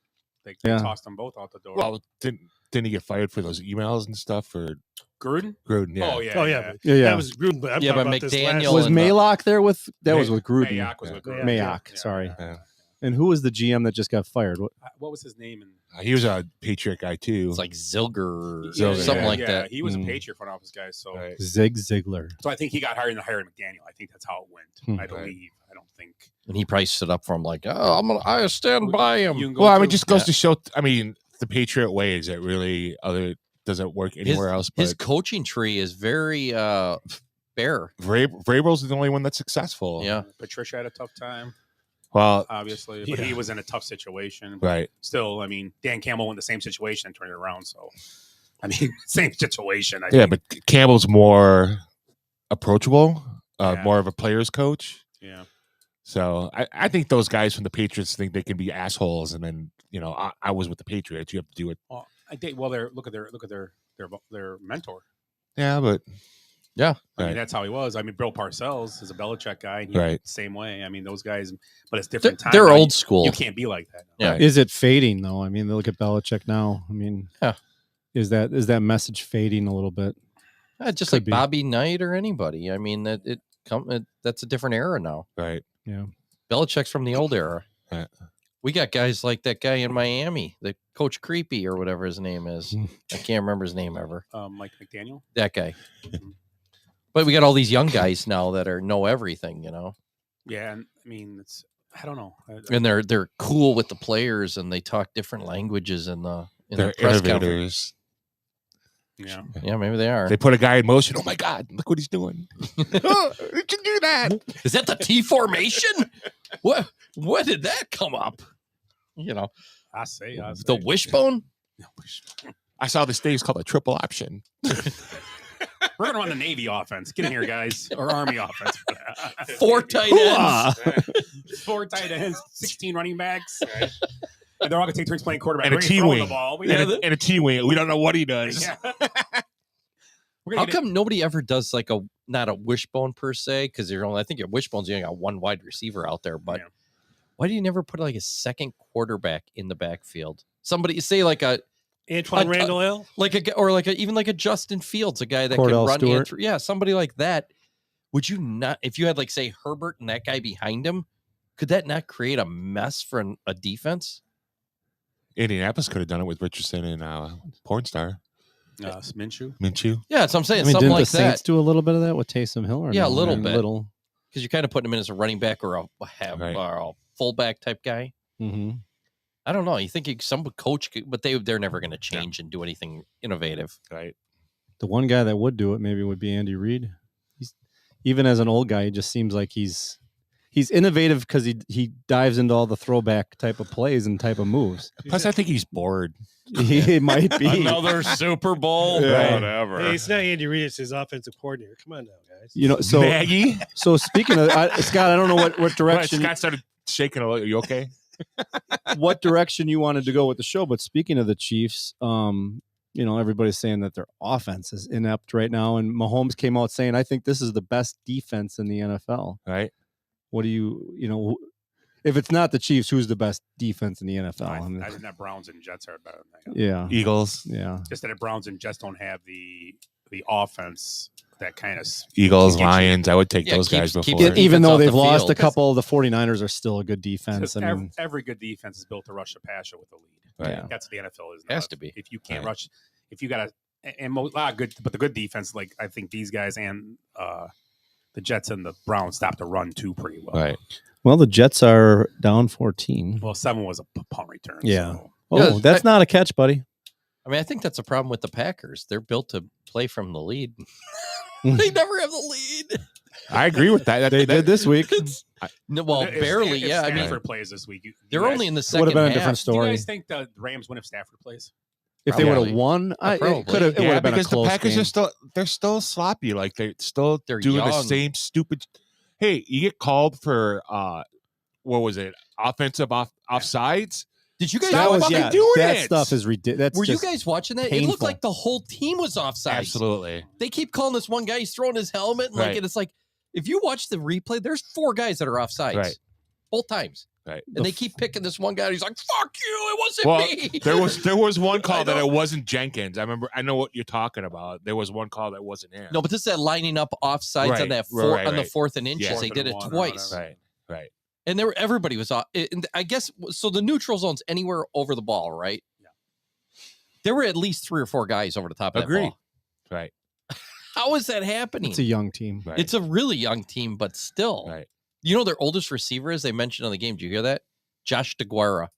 They tossed them both out the door. Well, didn't he get fired for those emails and stuff? Or Gruden? Gruden, yeah. Oh yeah. That was Gruden. But I'm talking about McDaniel was Maylock there with that was with Gruden. Mayock was with Gruden. Mayock, sorry. Yeah. And who was the GM that just got fired? What was his name? He was a Patriot guy too. It's like Zilger or Zilger, something like that. He was a Patriot front office guy. So Zig Ziglar. So I think he got hired and hired McDaniel. I think that's how it went. I believe. I don't think. And he probably stood up for him like, "Oh, I stand by him." Well, I mean, just goes to show. I mean, the Patriot way is it really doesn't work anywhere else. But his coaching tree is very bare. Vrabel's the only one that's successful. Yeah, Patricia had a tough time. Well, obviously, but he was in a tough situation. Right. Still, I mean, Dan Campbell went the same situation and turned it around. So, I mean, same situation. I think. But Campbell's more approachable, more of a player's coach. Yeah. So I think those guys from the Patriots think they can be assholes, and then I was with the Patriots. You have to do it. Well, I think. Well, look at their mentor. Yeah, but I mean, that's how he was. I mean, Bill Parcells is a Belichick guy, and he's the same way. I mean, those guys, but it's different times. They're old school. You can't be like that. Yeah. Is it fading though? I mean, look at Belichick now. I mean, is that message fading a little bit? Just like Bobby Knight or anybody. I mean, that's a different era now. Right. Yeah. Belichick's from the old era. Right. We got guys like that guy in Miami, the Coach Creepy or whatever his name is. I can't remember his name ever. Mike McDaniel. That guy. But we got all these young guys now that know everything, Yeah, and I mean, I don't know. And they're cool with the players, and they talk different languages in the press conference. Yeah, maybe they are. They put a guy in motion. Oh my God! Look what he's doing. Oh, you can do that. Is that the T formation? What? When did that come up? I say the wishbone. I saw this thing is called a triple option. We're gonna run the Navy offense. Get in here, guys, or Army offense. 4 tight ends. 4 tight ends, 16 running backs. And they're all gonna take turns playing quarterback. And a T-wing. The ball. And a T-wing. We don't know what he does. Yeah. How come nobody ever does like not a wishbone per se? Because I think your wishbones, you only got one wide receiver out there. But why do you never put like a second quarterback in the backfield? Somebody say like Antoine Randall L, even like a Justin Fields, a guy that Cordell can run Stewart. somebody like that. Would you not, if you had like say Herbert and that guy behind him, could that not create a mess for a defense? Indianapolis could have done it with Richardson and Pornstar. Minshew. Yeah, that's what I'm saying. I mean, something didn't like the Saints that. do a little bit of that with Taysom Hill? Or Yeah, no? a little I mean, bit. Because you're kind of putting him in as a running back or a fullback type guy. Mm-hmm. I don't know. You think some coach could, but they're never going to change and do anything innovative. Right. The one guy that would do it maybe would be Andy Reid. Even as an old guy, he just seems like he's innovative because he dives into all the throwback type of plays and type of moves. Plus, I think he's bored. He might be. Another Super Bowl. Yeah. Whatever. Hey, it's not Andy Reid; it's his offensive coordinator. Come on now, guys. So Maggie. So speaking of Scott, I don't know what direction. Scott started shaking a little. Are you okay? what direction you wanted to go with the show. But speaking of the Chiefs, everybody's saying that their offense is inept right now, and Mahomes came out saying, "I think this is the best defense in the NFL." Right? What do you if it's not the Chiefs, who's the best defense in the NFL? I think that Browns and Jets are better than that. Yeah, Eagles. Yeah, Just that the Browns and Jets don't have the offense that kind of Eagles, Lions. I would take those guys before. Even though they've lost a couple, the 49ers are still a good defense. Every good defense is built to rush the passer with the lead. Right. Yeah. That's what the NFL is. Has to be. If you can't rush, if you got a lot of good, but the good defense, like I think these guys and the Jets and the Browns stopped the run too pretty well. Right. Well, the Jets are down 14. Well, 7 was a punt return. Yeah. So. Oh, that's not a catch, buddy. I mean, I think that's a problem with the Packers. They're built to play from the lead. They never have the lead. I agree with that. They did this week. Barely. If Yeah, I Stafford mean, plays this week. they're only in the second would have been a half. different Do you story. guys think the Rams win if Stafford plays? If they would have won, it would have been a because close the Packers game. they're still sloppy. Like they're doing young. the same stupid. Hey, you get called for what was it? Offensive offsides. Did you guys that stuff is ridiculous. Were you guys watching that? It looked painful. like the whole team was offside. Absolutely. They keep calling this one guy. He's throwing his helmet, and Right. and it's like if you watch the replay, there's 4 guys that are offsides, Right. both times, Right. and they keep picking this one guy. He's like, "Fuck you! It wasn't Well, me." there was one call that it wasn't Jenkins. I know what you're talking about. There was one call that wasn't him. No, but this is that lining up offsides Right, on that right, on the right. 4th and inches. Yeah. They did it 4th and 1 or twice, whatever. Right. and everybody was off. And I guess so. The neutral zone's anywhere over the ball, right? Yeah. There were at least 3 or 4 guys over the top of that Agreed. ball. Right. How is that happening? It's a young team. Right. It's a really young team, but still. Right. You know their oldest receiver is they mentioned on the game. Did you hear that? Josh DeGuara.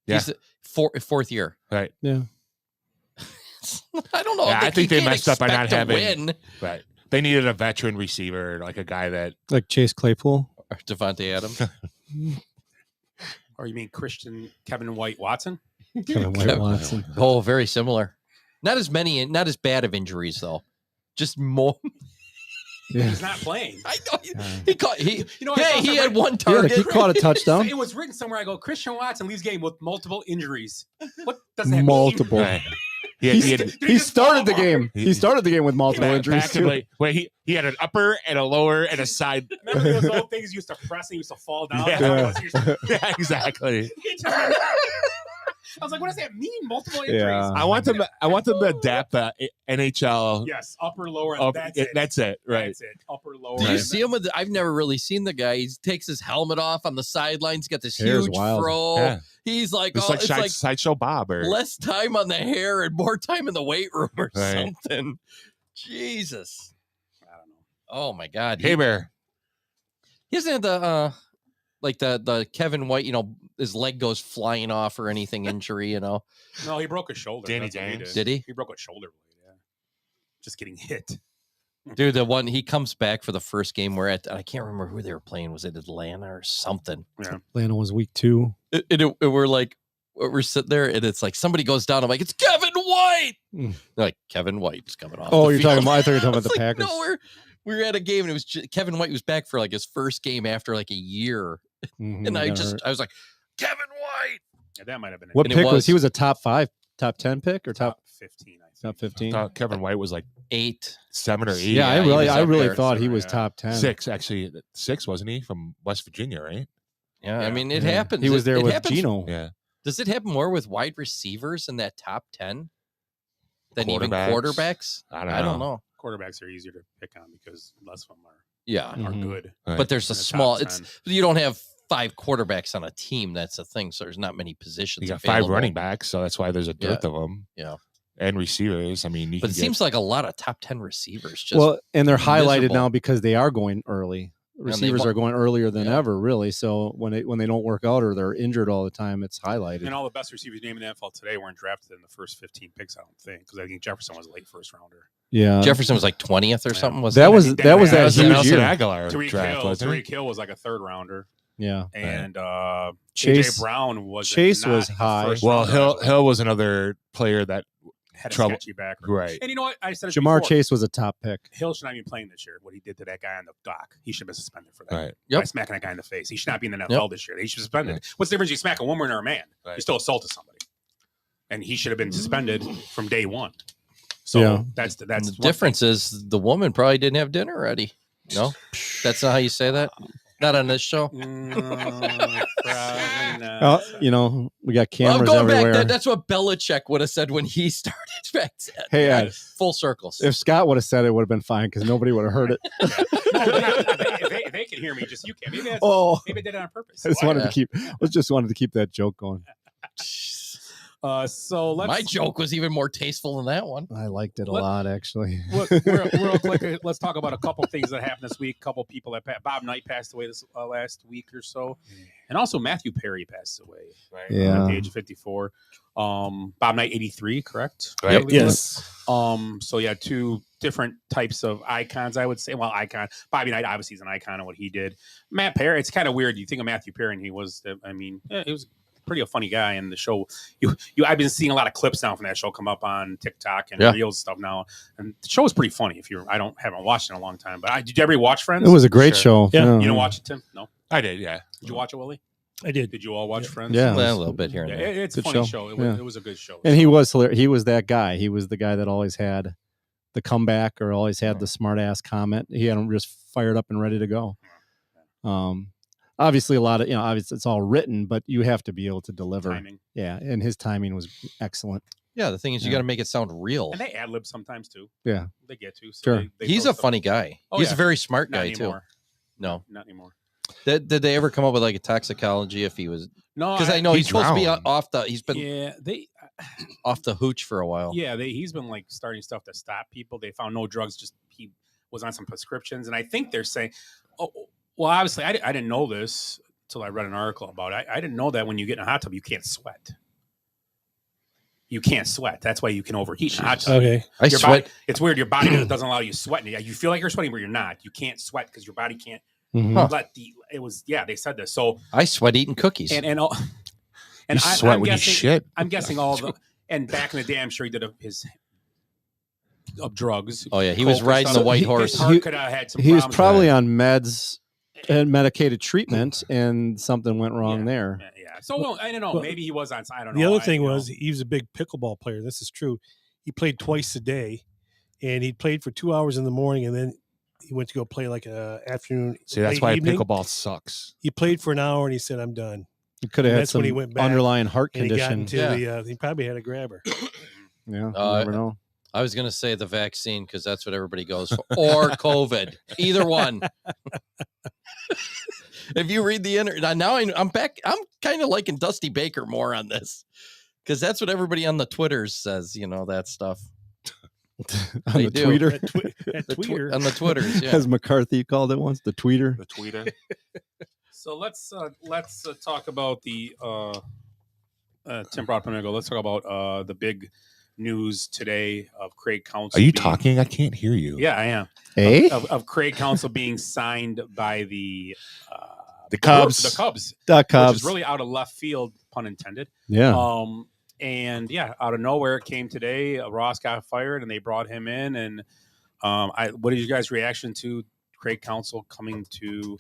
Yeah. He's the 4th year. Right. Yeah. I don't know. Yeah, I think they messed up by not having. Win. Right. They needed a veteran receiver, like a guy that. Like Chase Claypool. Or Devontae Adams. Or you mean Kevin White Watson? Kevin White Watson. Oh, very similar. Not as many, not as bad of injuries though. Just more. Yeah. He's not playing. I know. He caught. He. You know, I saw He somewhere- had one Yeah, target. he caught a touchdown. It was written somewhere. I go, Christian Watson leaves game with multiple injuries. What does that Multiple. Right. He He started the game. He started the game with multiple injuries too. Wait, he had an upper and a lower and a side. Remember those old things you used to press and you used to fall down? Yeah. Yeah. Yeah, exactly. I was like, what does that mean? Multiple injuries? Yeah. I want them to adapt the NHL. Yes, upper, lower. Up- That's it. That's it. Right. That's it. Upper, lower. Do you Right. see him with? I've never really seen the guy. He takes his helmet off on the sidelines. He's got this Hair's huge wild. fro. Yeah. He's like, It's like Sideshow Bob or less time on the hair and more time in the weight room or Right. something. Jesus. I don't know. Oh my God. Hey Bear. He hasn't had the like the Kevin White, his leg goes flying off or anything injury, No, he broke his shoulder. Danny That's what he James. Did he? He broke a shoulder blade, yeah. Just getting hit. Dude, the one he comes back for the first game we're at, I can't remember who they were playing. Was it Atlanta or something? Yeah. Atlanta was week 2. We're sitting there and it's like somebody goes down. I'm like, it's Kevin White. Mm. They're like, Kevin White's coming off. Oh, the you're field. talking about. I thought you were talking about the It's like, Packers. No, we were at a game and it was Kevin White was back for like his first game after like a year, and I was like, Kevin White. Yeah, that might have been it. What And it pick was was- he? Was a top 5, top 10 pick or top 15, I think. top 15? I thought Kevin White was like 8. 7 or 8. Yeah, he was I up really there. thought he was Yeah. top 10. 6 actually. 6 wasn't he from West Virginia, right? Yeah, I Yeah. mean, it Yeah. happens. He was there It with happens- Gino. Yeah. Does it happen more with wide receivers in that top 10 than even Quarterbacks? quarterbacks? I don't know. Quarterbacks are easier to pick on because less of them are Yeah, Mhm. good. Right. but there's a In the top small. 10. You don't have 5 quarterbacks on a team. That's the thing. So there's not many positions. You got available. 5 running backs, so that's why there's a dearth of them. Yeah. And receivers. I mean, you But can it seems like a lot of top 10 receivers. Just Well, and they're highlighted miserable. now because they are going early. Receivers are going earlier than Yeah. ever, really. So when they don't work out or they're injured all the time, it's highlighted. And all the best receivers named in the NFL today weren't drafted in the first 15 picks, I don't think, because I think Jefferson was a late first rounder. Yeah, Jefferson was like 20th or something. Was that was that was huge Nelson year. Aguilar Tariq draft, wasn't he? Hill was like a third rounder, Yeah, and Chase AJ Brown was was high. first Well, rounder. Hill was another player that had a trouble. sketchy background. Right. And you know what? I said it Jamar before. Chase was a top pick. Hill should not be playing this year. What he did to that guy on the dock, he should have been suspended for that. Right. By smacking that guy in the face. He should not be in the NFL this year. He should be suspended. Right. What's the difference? You smack a woman or a man? Right. You still assaulted somebody, and he should have been suspended from day one. So that's the difference is the woman probably didn't have dinner ready. No, that's not how you say that. Not on this show. Probably not. Oh, you know, we got cameras going everywhere. back, that's what Belichick would have said when he started back then. Hey, Ed, full circles. if Scott would have said it, would have been fine because nobody would have heard it. If they can hear me, just you can. Maybe maybe I did it on purpose. I just wanted to keep that joke going. So my joke was even more tasteful than that one. I liked it a lot, actually. Real quick, let's talk about a couple things that happened this week. A couple people that Bob Knight passed away this last week or so, and also Matthew Perry passed away. Right, yeah, at the age of 54. Bob Knight 83, correct? Right. Yes. So yeah, two different types of icons, I would say. Well, icon. Bobby Knight obviously is an icon of what he did. Matt Perry, it's kind of weird. You think of Matthew Perry, and he was. He was pretty a funny guy in the show. I've been seeing a lot of clips now from that show come up on TikTok and Reels stuff now, and the show is pretty funny. Haven't watched it in a long time, but did you ever watch Friends? It was a great show. Yeah, Yeah. you don't watch it, Tim? No, I did. Yeah. Did you watch it, Willie? I did. Did you all watch Friends? Yeah, a little bit here and there. It's a Good funny show. It was a good show. And he was hilarious. He was that guy. He was the guy that always had the comeback or always had the smart ass comment. He had him just fired up and ready to go. Obviously, a lot of obviously it's all written, but you have to be able to deliver. Timing. Yeah, and his timing was excellent. Yeah, the thing is, you got to make it sound real. And they ad lib sometimes too. Yeah, they get to. So sure. He's a funny guy. Oh, He's yeah. a very smart Not guy anymore. too. No, not anymore. Did they ever come up with like a toxicology if he was? No, because I know he's supposed to be drowned. off the. He's been off the hooch for a while. Yeah, he's been like starting stuff to stop people. They found no drugs. Just he was on some prescriptions, and I think they're saying, oh, well, obviously I didn't know this until I read an article about it. I didn't know that when you get in a hot tub, you can't sweat. You can't sweat. That's why you can overheat in a hot tub. Okay. I sweat. It's weird. Your body doesn't allow you to sweat. You feel like you're sweating, but you're not. You can't sweat because your body can't let the. It was they said this. So I sweat eating cookies. And You sweat I'm when guessing, you shit. I'm guessing all the. And back in the day, I'm sure he did his of drugs. Oh yeah, he was coke and riding stuff. the white His horse. heart could have had some. He was problems probably with on meds and medicated treatment, and something went wrong there. it. Yeah. So well, I don't know. Well, Maybe he was on. I don't know. The other thing was he was a big pickleball player. This is true. He played twice a day, and he played for 2 hours in the morning, and then he went to go play like a afternoon. See, that's late why evening. pickleball sucks. He played for an hour, and he said, "I'm done." He could have And had that's when some he went back, underlying heart and he got condition. into the. He probably had a grabber. Yeah, you never know. I was gonna say the vaccine because that's what everybody goes for, or COVID, either one. If you read the internet now, I'm back. I'm kind of liking Dusty Baker more on this because that's what everybody on the Twitters says. You know that stuff On They the do. tweeter, At Twitter. on the Twitters. Yeah. as McCarthy called it once, the tweeter. The tweeter. So let's talk about the Tim brought up a minute ago. Let's talk about the big news today of Craig Counsell. Are you being- talking? I can't hear you. Yeah, I am. Hey, Of Craig Counsell being signed by the Cubs. The Cubs. the Cubs. Which is really out of left field, pun intended. Yeah. And yeah, out of nowhere it came today. Ross got fired, and they brought him in. And what is your guys' reaction to Craig Counsell coming to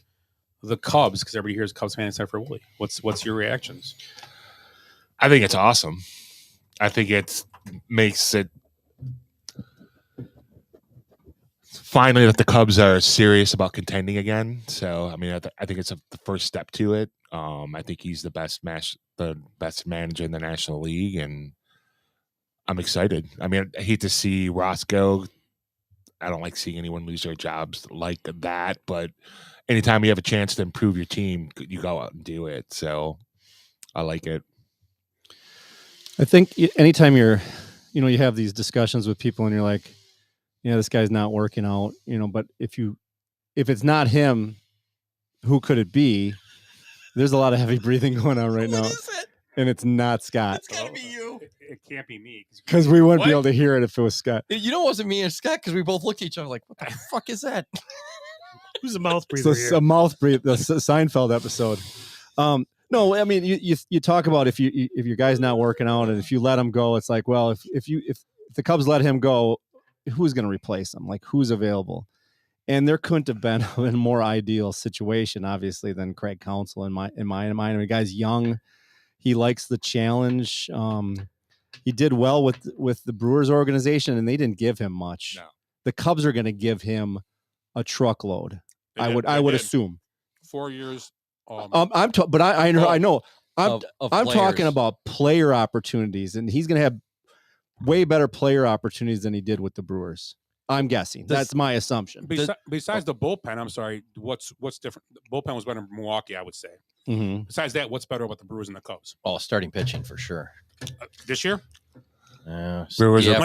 the Cubs? Because everybody here is Cubs fan except for Willie. What's your reactions? I think it's awesome. I think it makes it finally that the Cubs are serious about contending again. So, I mean, I think it's the first step to it. I think he's the best manager in the National League, and I'm excited. I mean, I hate to see Ross go. I don't like seeing anyone lose their jobs like that, but anytime you have a chance to improve your team, you go out and do it. So I like it. I think anytime you have these discussions with people and you're like, this guy's not working out, but if it's not him, who could it be? There's a lot of heavy breathing going on right now. What is it? And it's not Scott. It's gotta be you. It can't be me. Because we wouldn't be What? able to hear it if it was Scott. You know, it wasn't me and Scott because we both looked at each other like, "What the fuck is that?" Who's a mouth So breather it's here? a mouth breathe, the Seinfeld episode. No, I mean you talk about if your guy's not working out and if you let him go, it's like, well, if if the Cubs let him go, who's going to replace him? Like, who's available? And there couldn't have been a more ideal situation, obviously, than Craig Counsell in my mind. I mean, the guy's young. He likes the challenge. He did well with the Brewers organization, and they didn't give him much. No. The Cubs are going to give him a truckload. I would assume 4 years. I know. I'm of talking players. about player opportunities, and he's going to have way better player opportunities than he did with the Brewers. I'm guessing. That's my assumption. Besides the bullpen, I'm sorry. What's different? The bullpen was better in Milwaukee, I would say. Mm-hmm. Besides that, what's better about the Brewers and the Cubs? Oh, starting pitching for sure. This year? Brewers, yeah,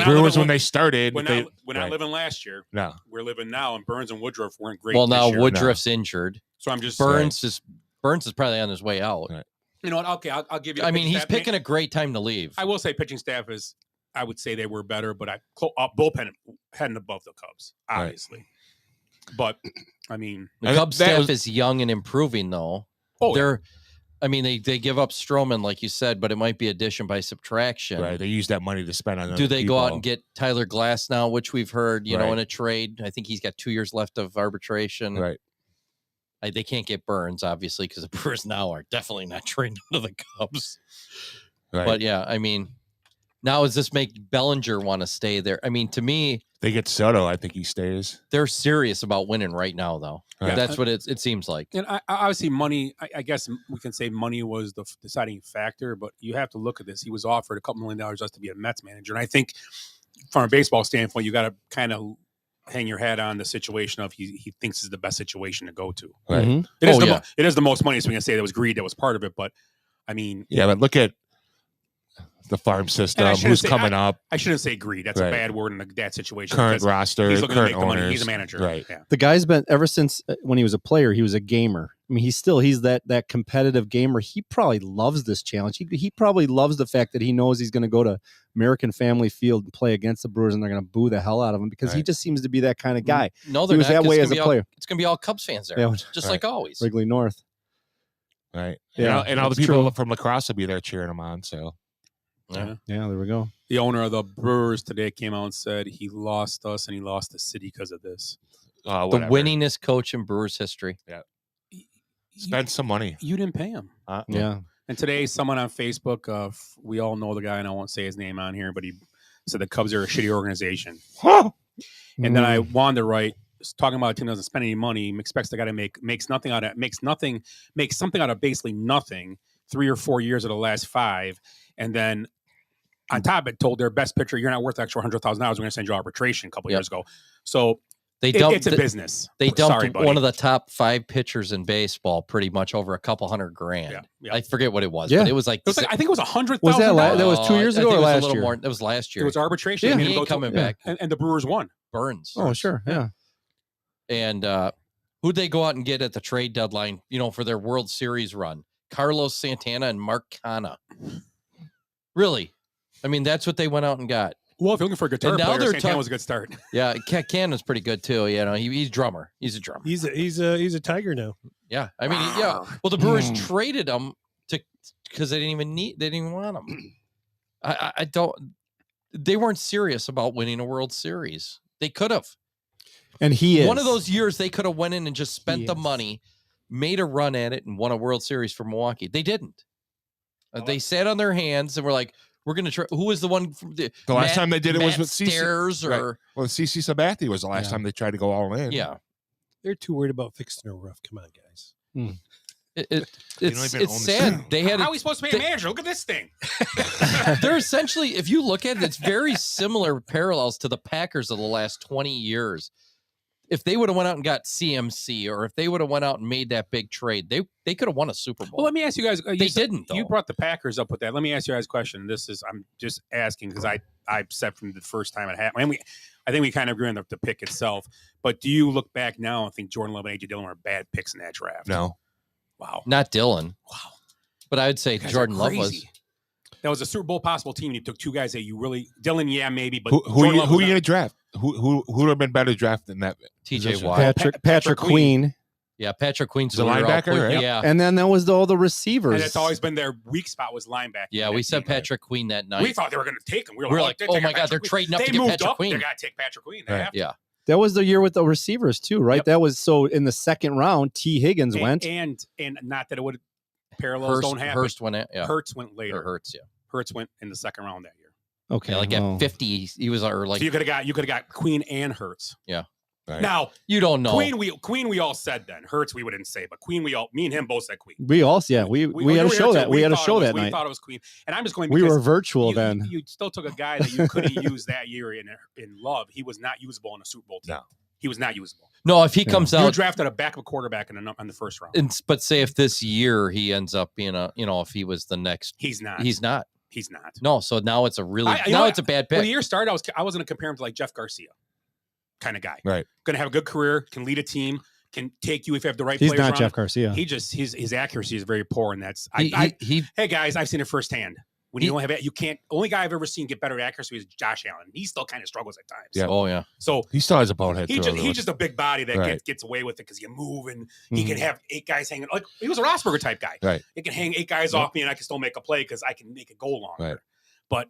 Brewers when they started. We're not living last year. No, we're living now, and Burns and Woodruff weren't great. Well, now this year. Woodruff's injured. So I'm just Burns is probably on his way out. Right. You know what? Okay, I'll give you. I mean, he's picking a great time to leave. I will say, pitching staff is. I would say they were better, but bullpen heading above the Cubs, obviously. Right. But I mean, the Cubs staff is young and improving, though. Oh, they give up Stroman, like you said, but it might be addition by subtraction. Right. They use that money to spend on. Do they go out and get Tyler Glass now, which we've heard, you know, in a trade? I think he's got 2 years left of arbitration. Right. They can't get Burns, obviously, because the Brewers now are definitely not trading to the Cubs. Right. But yeah, I mean. Now, does this make Bellinger want to stay there? I mean, to me, they get Soto. I think he stays. They're serious about winning right now, though. Right. That's what it seems like. And obviously, money. I guess we can say money was the deciding factor, but you have to look at this. He was offered $2 million just to be a Mets manager, and I think from a baseball standpoint, you got to kind of hang your hat on the situation of he thinks is the best situation to go to. Right. Mm-hmm. It is the most money, so we can say that was greed that was part of it. But I mean, yeah, but look at the farm system, who's coming up. I shouldn't say greed. That's a bad word in that situation. Current roster, he's looking current to make the owners. money. He's a manager. Right. Yeah. The guy's been, ever since when he was a player, he was a gamer. I mean, he's that competitive gamer. He probably loves this challenge. He probably loves the fact that he knows he's going to go to American Family Field and play against the Brewers, and they're going to boo the hell out of him because he just seems to be that kind of guy. No, they're he was not, that way as a player. It's going to be all Cubs fans there, just like always. Wrigley North. Right. Yeah, and all the people from lacrosse will be there cheering him on. So. Yeah, there we go. The owner of the Brewers today came out and said he lost us and he lost the city because of this. The winningest coach in Brewers history. Yeah. Spend some money. You didn't pay him. Yeah. And today, someone on Facebook, we all know the guy, and I won't say his name on here, but he said the Cubs are a shitty organization. And then I wanted to write, talking about a team that doesn't spend any money, expects the guy to make something out of basically nothing 3 or 4 years of the last 5, and then on top of it, told their best pitcher, "You're not worth extra $100,000. We're going to send you arbitration." A couple years ago, so it's a business. They dumped one of the top 5 pitchers in baseball, pretty much over $200,000. Yeah. I forget what it was, but it was like I think it was $100,000. Was that was 2 years ago or last year? That was last year. It was arbitration. Yeah, he ain't coming back. And the Brewers won. Burns. Oh, sure, yeah. And who'd they go out and get at the trade deadline? You know, for their World Series run, Carlos Santana and Mark Canha. Really? I mean, that's what they went out and got. Well, if you're looking for a guitar player, Santana was a good start. Yeah, Canha's pretty good too. You know, he's a drummer. He's a drummer. He's a Tiger now. Yeah, I mean, yeah. Well, the Brewers traded him because they didn't even want him. I don't. They weren't serious about winning a World Series. They could have. And he is one of those years they could have went in and just spent the money, made a run at it, and won a World Series for Milwaukee. They didn't. They sat on their hands and were like, "We're going to try." Who was the one from the last time they did it was with Stairs CC, or well, CC Sabathia was the last time they tried to go all in. Yeah, they're too worried about fixing their roof. Come on, guys. It's sad. They had. How are we supposed to be a manager? Look at this thing. They're essentially, if you look at it, it's very similar parallels to the Packers of the last 20 years. If they would have went out and got CMC, or if they would have went out and made that big trade, they could have won a Super Bowl. Well, let me ask you guys. They didn't. Though. You brought the Packers up with that. Let me ask you guys a question. I'm just asking because I said from the first time it happened. I think we kind of agree on the pick itself. But do you look back now and think Jordan Love and A.J. Dillon were bad picks in that draft? No. Wow. Not Dylan. Wow. But I would say Jordan Love was. That was a Super Bowl possible team. You took 2 guys that you really Dylan, yeah, maybe, but who are you going to draft? Who would have been better draft than that? TJ Watt, Patrick Queen. Yeah, Patrick Queen's He's a linebacker, right? Yeah. And then there was all the receivers. And it's always been their weak spot was linebacker. Yeah, we said Patrick Queen that night. We thought they were going to take him. We were like, oh my God, they're trading up to get Patrick Queen. They got to take Patrick Queen. They have to. Yeah. That was the year with the receivers too, right? Yep. That was so in the second round, T. Higgins went. And not that it would parallels don't happen. Hurst went Hurts went later. Or Hurts, yeah. Hurts went in the second round that year. Okay. Yeah, like at 50, he was or like so you could have got Queen and Hurts. Yeah. Right. Now you don't know. Queen we all said then. Hurts we wouldn't say, but Queen me and him both said Queen. We all we had a show that we had a show that night. We thought it was Queen. And I'm just going we were virtual then. You still took a guy that you couldn't use that year in Love. He was not usable in a Super Bowl team. No. He was not usable. No, if he comes out, you drafted a backup quarterback in the first round. But say if this year he ends up being if he was the next, he's not. He's not. He's not. No, so now it's a it's a bad pick. When the year started, I was going to compare him to like Jeff Garcia, kind of guy. Right. Going to have a good career, can lead a team, can take you if you have the right. He's players not around Jeff him. Garcia. He just his accuracy is very poor, and that's hey guys, I've seen it firsthand. When you don't have it, you can't. Only guy I've ever seen get better accuracy is Josh Allen. He still kind of struggles at times. Yeah. Oh yeah. So he still has a bonehead. He's just a big body that gets away with it because you move and he can have 8 guys hanging. Like he was a Rosberger type guy. Right. He can hang 8 guys off me and I can still make a play because I can make it go longer. Right. But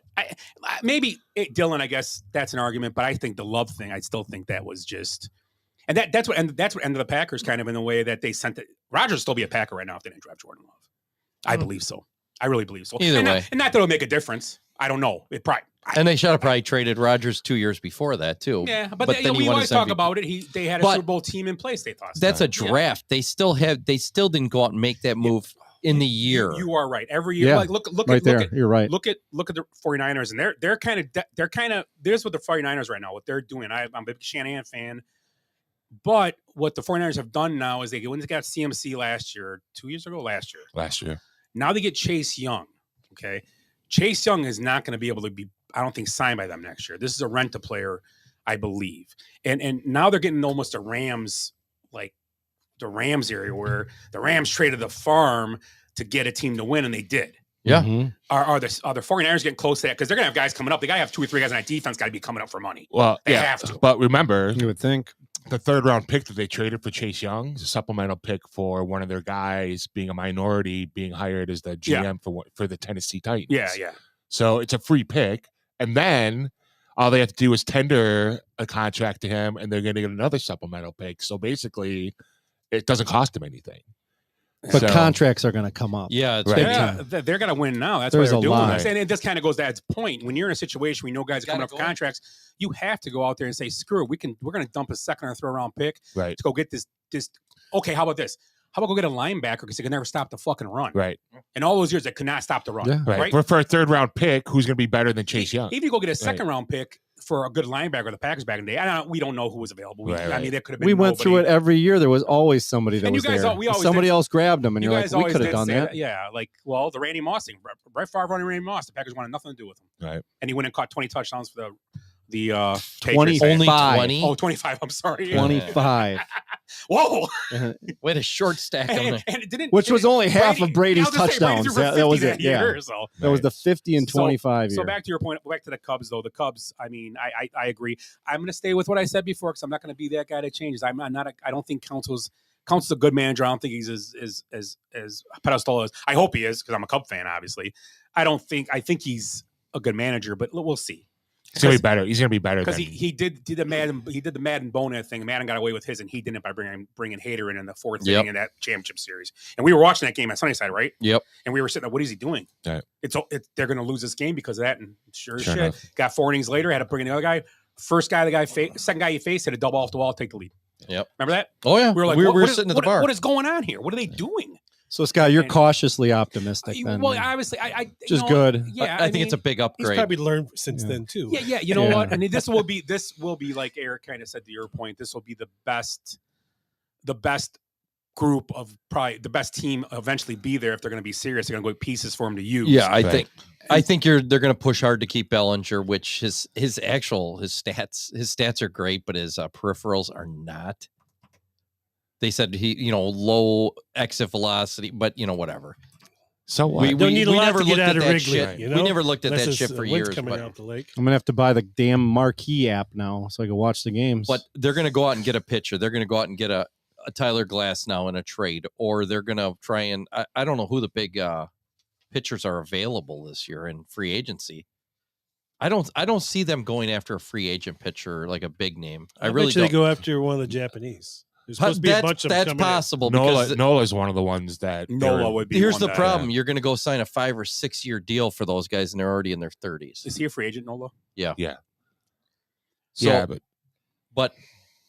maybe Dylan, I guess that's an argument. But I think the Love thing, I still think that was just, and that's what ended the Packers kind of in the way that they sent it. Rodgers will still be a Packer right now if they didn't draft Jordan Love. I believe so. I really believe so. Either way, and not that it'll make a difference. I don't know. It probably. And they should have probably traded Rodgers 2 years before that too. Yeah, but then we always talk about it. They had a Super Bowl team in place. They thought that's a draft. Yeah. They still didn't go out and make that move in the year. You are right. Every year, like look right at there. You're right. Look at the 49ers, and they're kind of there's what the 49ers right now. What they're doing. I'm a big Shanahan fan, but what the 49ers have done now is they got CMC last year, 2 years ago, last year. Now they get Chase Young. Okay. Chase Young is not going to be able to be, I don't think, signed by them next year. This is a rent-a-player, I believe. And now they're getting almost a Rams, like the Rams area where the Rams traded the farm to get a team to win, and they did. Yeah. Mm-hmm. Are the 49ers getting close to that? Because they're going to have guys coming up. They got to have 2 or 3 guys on that defense got to be coming up for money. Well, they have to. But remember, you would think the 3rd round pick that they traded for Chase Young is a supplemental pick for one of their guys being a minority, being hired as the GM for the Tennessee Titans. Yeah. So it's a free pick. And then all they have to do is tender a contract to him, and they're going to get another supplemental pick. So basically, it doesn't cost them anything. But contracts are going to come up. Yeah, it's they're going to win now. That's There's why they're doing line. this. And this kind of goes to Ed's point. When you're in a situation where you know guys are coming up for contracts, you have to go out there and say, screw it. We're going to dump a 2nd or 3rd round pick to go get this. Okay, how about this? How about go get a linebacker because they can never stop the fucking run? Right. In all those years, they could not stop the run. Yeah. Right. For a 3rd round pick, who's going to be better than Chase Young? Even you go get a 2nd round pick for a good linebacker, the Packers back in the day. We don't know who was available. I mean, there could have been. We went through it every year. There was always somebody that and was you guys, there. Somebody else grabbed them, and you're like, we could have done that. Yeah, like the Randy Moss thing. Brett Favre running Randy Moss. The Packers wanted nothing to do with him. Right. And he went and caught 20 touchdowns for the 25. Only 20. Oh, 25. I'm sorry. 25. Whoa. Way to short stack them. Which was only half of Brady's touchdowns. That was it. Year, yeah. So. That was the 50 and 25 year. So back to your point, back to the Cubs, though. The Cubs, I mean, I agree. I'm going to stay with what I said before because I'm not going to be that guy that changes. I don't think Counsell's a good manager. I don't think he's as pedestal as I hope he is because I'm a Cub fan, obviously. I think he's a good manager, but we'll see. He's gonna be better. He's gonna be better because he did the Madden Bona thing. Madden got away with his, and he didn't by bringing Hader in the 4th inning in that championship series. And we were watching that game at Sunnyside, right? Yep. And we were sitting there, what is he doing? Right. They're going to lose this game because of that. And sure as shit, enough. got 4 innings later, had to bring in the other guy. Second guy he faced had a double off the wall, take the lead. Yep. Remember that? Oh yeah. We were like, we were sitting at the bar. What is going on here? What are they doing? So Scott, you're cautiously optimistic then. Well, obviously, which is good. Yeah, I think it's a big upgrade. He's probably learned since then too. Yeah. You know what? I mean, this will be like Eric kind of said to your point. This will be the best group of probably the best team eventually be there if they're going to be serious. They're going to go pieces for him to use. Yeah, I think they're going to push hard to keep Bellinger, which his stats are great, but his peripherals are not. They said he, low exit velocity, but whatever. So what? We never looked at that Wrigley, shit. you know? We never looked at Unless that it's, shit for wind's years. coming But out the lake. I'm gonna have to buy the damn marquee app now so I can watch the games. But they're going to go out and get a pitcher. They're going to go out and get a a Tyler Glass now in a trade, or they're going to try and I don't know who the big pitchers are available this year in free agency. I don't see them going after a free agent pitcher like a big name. I really bet don't. they go after one of the Japanese. There's supposed to be a bunch of them that's coming in. possible. Nola's one of the ones that Nola would be. Here's one the that- problem: you're going to go sign a 5 or 6 year deal for those guys, and they're already in their 30s. Is he a free agent, Nola? Yeah. So, yeah, but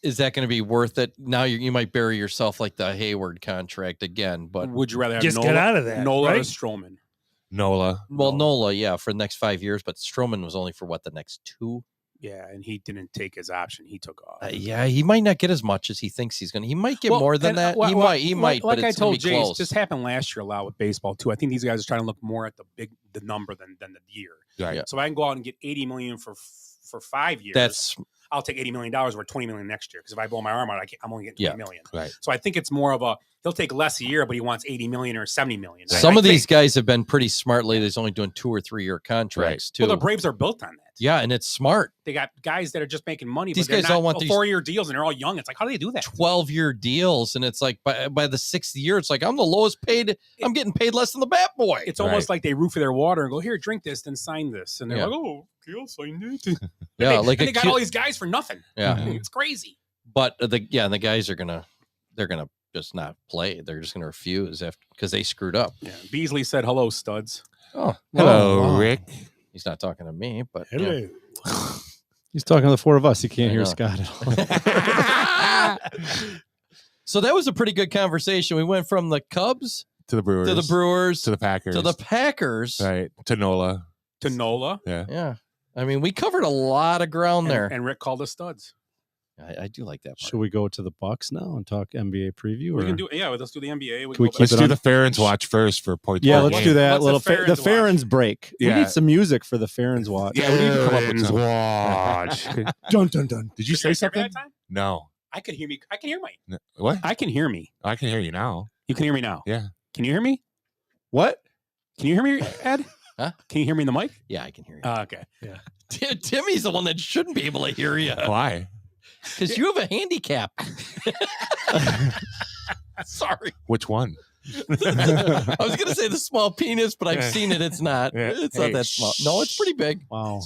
is that going to be worth it? Now you might bury yourself like the Hayward contract again. But would you rather have Just Nola, get out of that, Nola or right? Stroman? Nola. Well, Nola, yeah, for the next 5 years, but Stroman was only for the next 2. Yeah, and he didn't take his option. He took off. Yeah, he might not get as much as he thinks he's going to. He might get more than that. He might. Like but I it's told gonna be Jace, close. this happened last year a lot with baseball too. I think these guys are trying to look more at the number than the year. Right. Yeah. So if I can go out and get $80 million for 5 years, That's I'll take $80 million or $20 million next year because if I blow my arm out, I'm only getting $20 million. Right. So I think it's more of he'll take less a year, but he wants $80 million or $70 million. Some of these guys have been pretty smart lately. He's only doing 2 or 3 year contracts too. Well, the Braves are built on that. Yeah, and it's smart. They got guys that are just making money. These but they're guys not all want these 4-year deals, and they're all young. It's like, how do they do that? 12-year deals, and it's like by the 6th year, it's like I'm the lowest paid. I'm getting paid less than the bat boy. It's almost like they root for their water and go, here, drink this, then sign this. And they're Yeah. like, oh, okay, I'll sign it. Yeah, and like they got all these guys for nothing. Yeah. It's crazy. But the guys are gonna just not play. They're just gonna refuse because they screwed up. Yeah. Beasley said, hello, studs. Oh, Hello, Rick. He's not talking to me, but Hello. yeah. He's talking to the 4 of us. He can't I hear know. Scott at all. So that was a pretty good conversation. We went from the Cubs To the Brewers. to the Brewers To the Packers. to the Packers. Right. To Nola. To Nola. Yeah. Yeah. I mean, we covered a lot of ground there. And Rick called us studs. I do like that part. Should we go to the Bucks now and talk NBA preview? We or? can do let's do the NBA. Can we keep Let's it do on- the Farron's watch first for points. Yeah, per let's game. do that. What's Little the the Farron's Farron's break. We Yeah. need some music for the Farron's watch. Yeah, we need to come up with Farron's something. watch. Dun dun dun. Did you say something? That time? No. I can hear me. I can hear me. No. What? I can hear me. I can hear you now. You can hear me now. Yeah. Can you hear me? What? Can you hear me, Ed? Huh? Can you hear me in the mic? Yeah, I can hear you. Okay. Timmy's the one that shouldn't be able to hear you Why? because you have a handicap. Sorry. Which one? I was going to say the small penis, but I've seen it. It's not. Yeah. It's Hey, not that small. No, it's pretty big. Wow.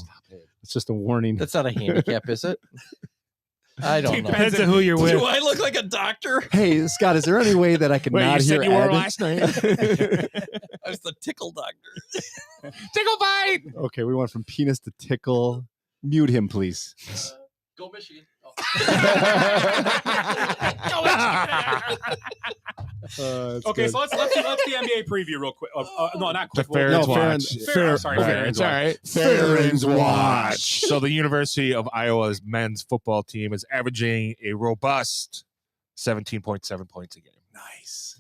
It's just a warning. That's not a handicap, is it? I don't know. Depends on who you're with. Do I look like a doctor? Hey, Scott, is there any way that I can Wait, not you hear said you were Ed? last night. I was the tickle doctor. Tickle bite. Okay, we went from penis to tickle. Mute him, please. Go Michigan. Okay, so let's do the NBA preview real quick. No, not The quick. Farron's No, watch. Farron, sorry, Right, Farron's it's all watch. right. Farron's watch. So the University of Iowa's men's football team is averaging a robust 17.7 points a game. Nice.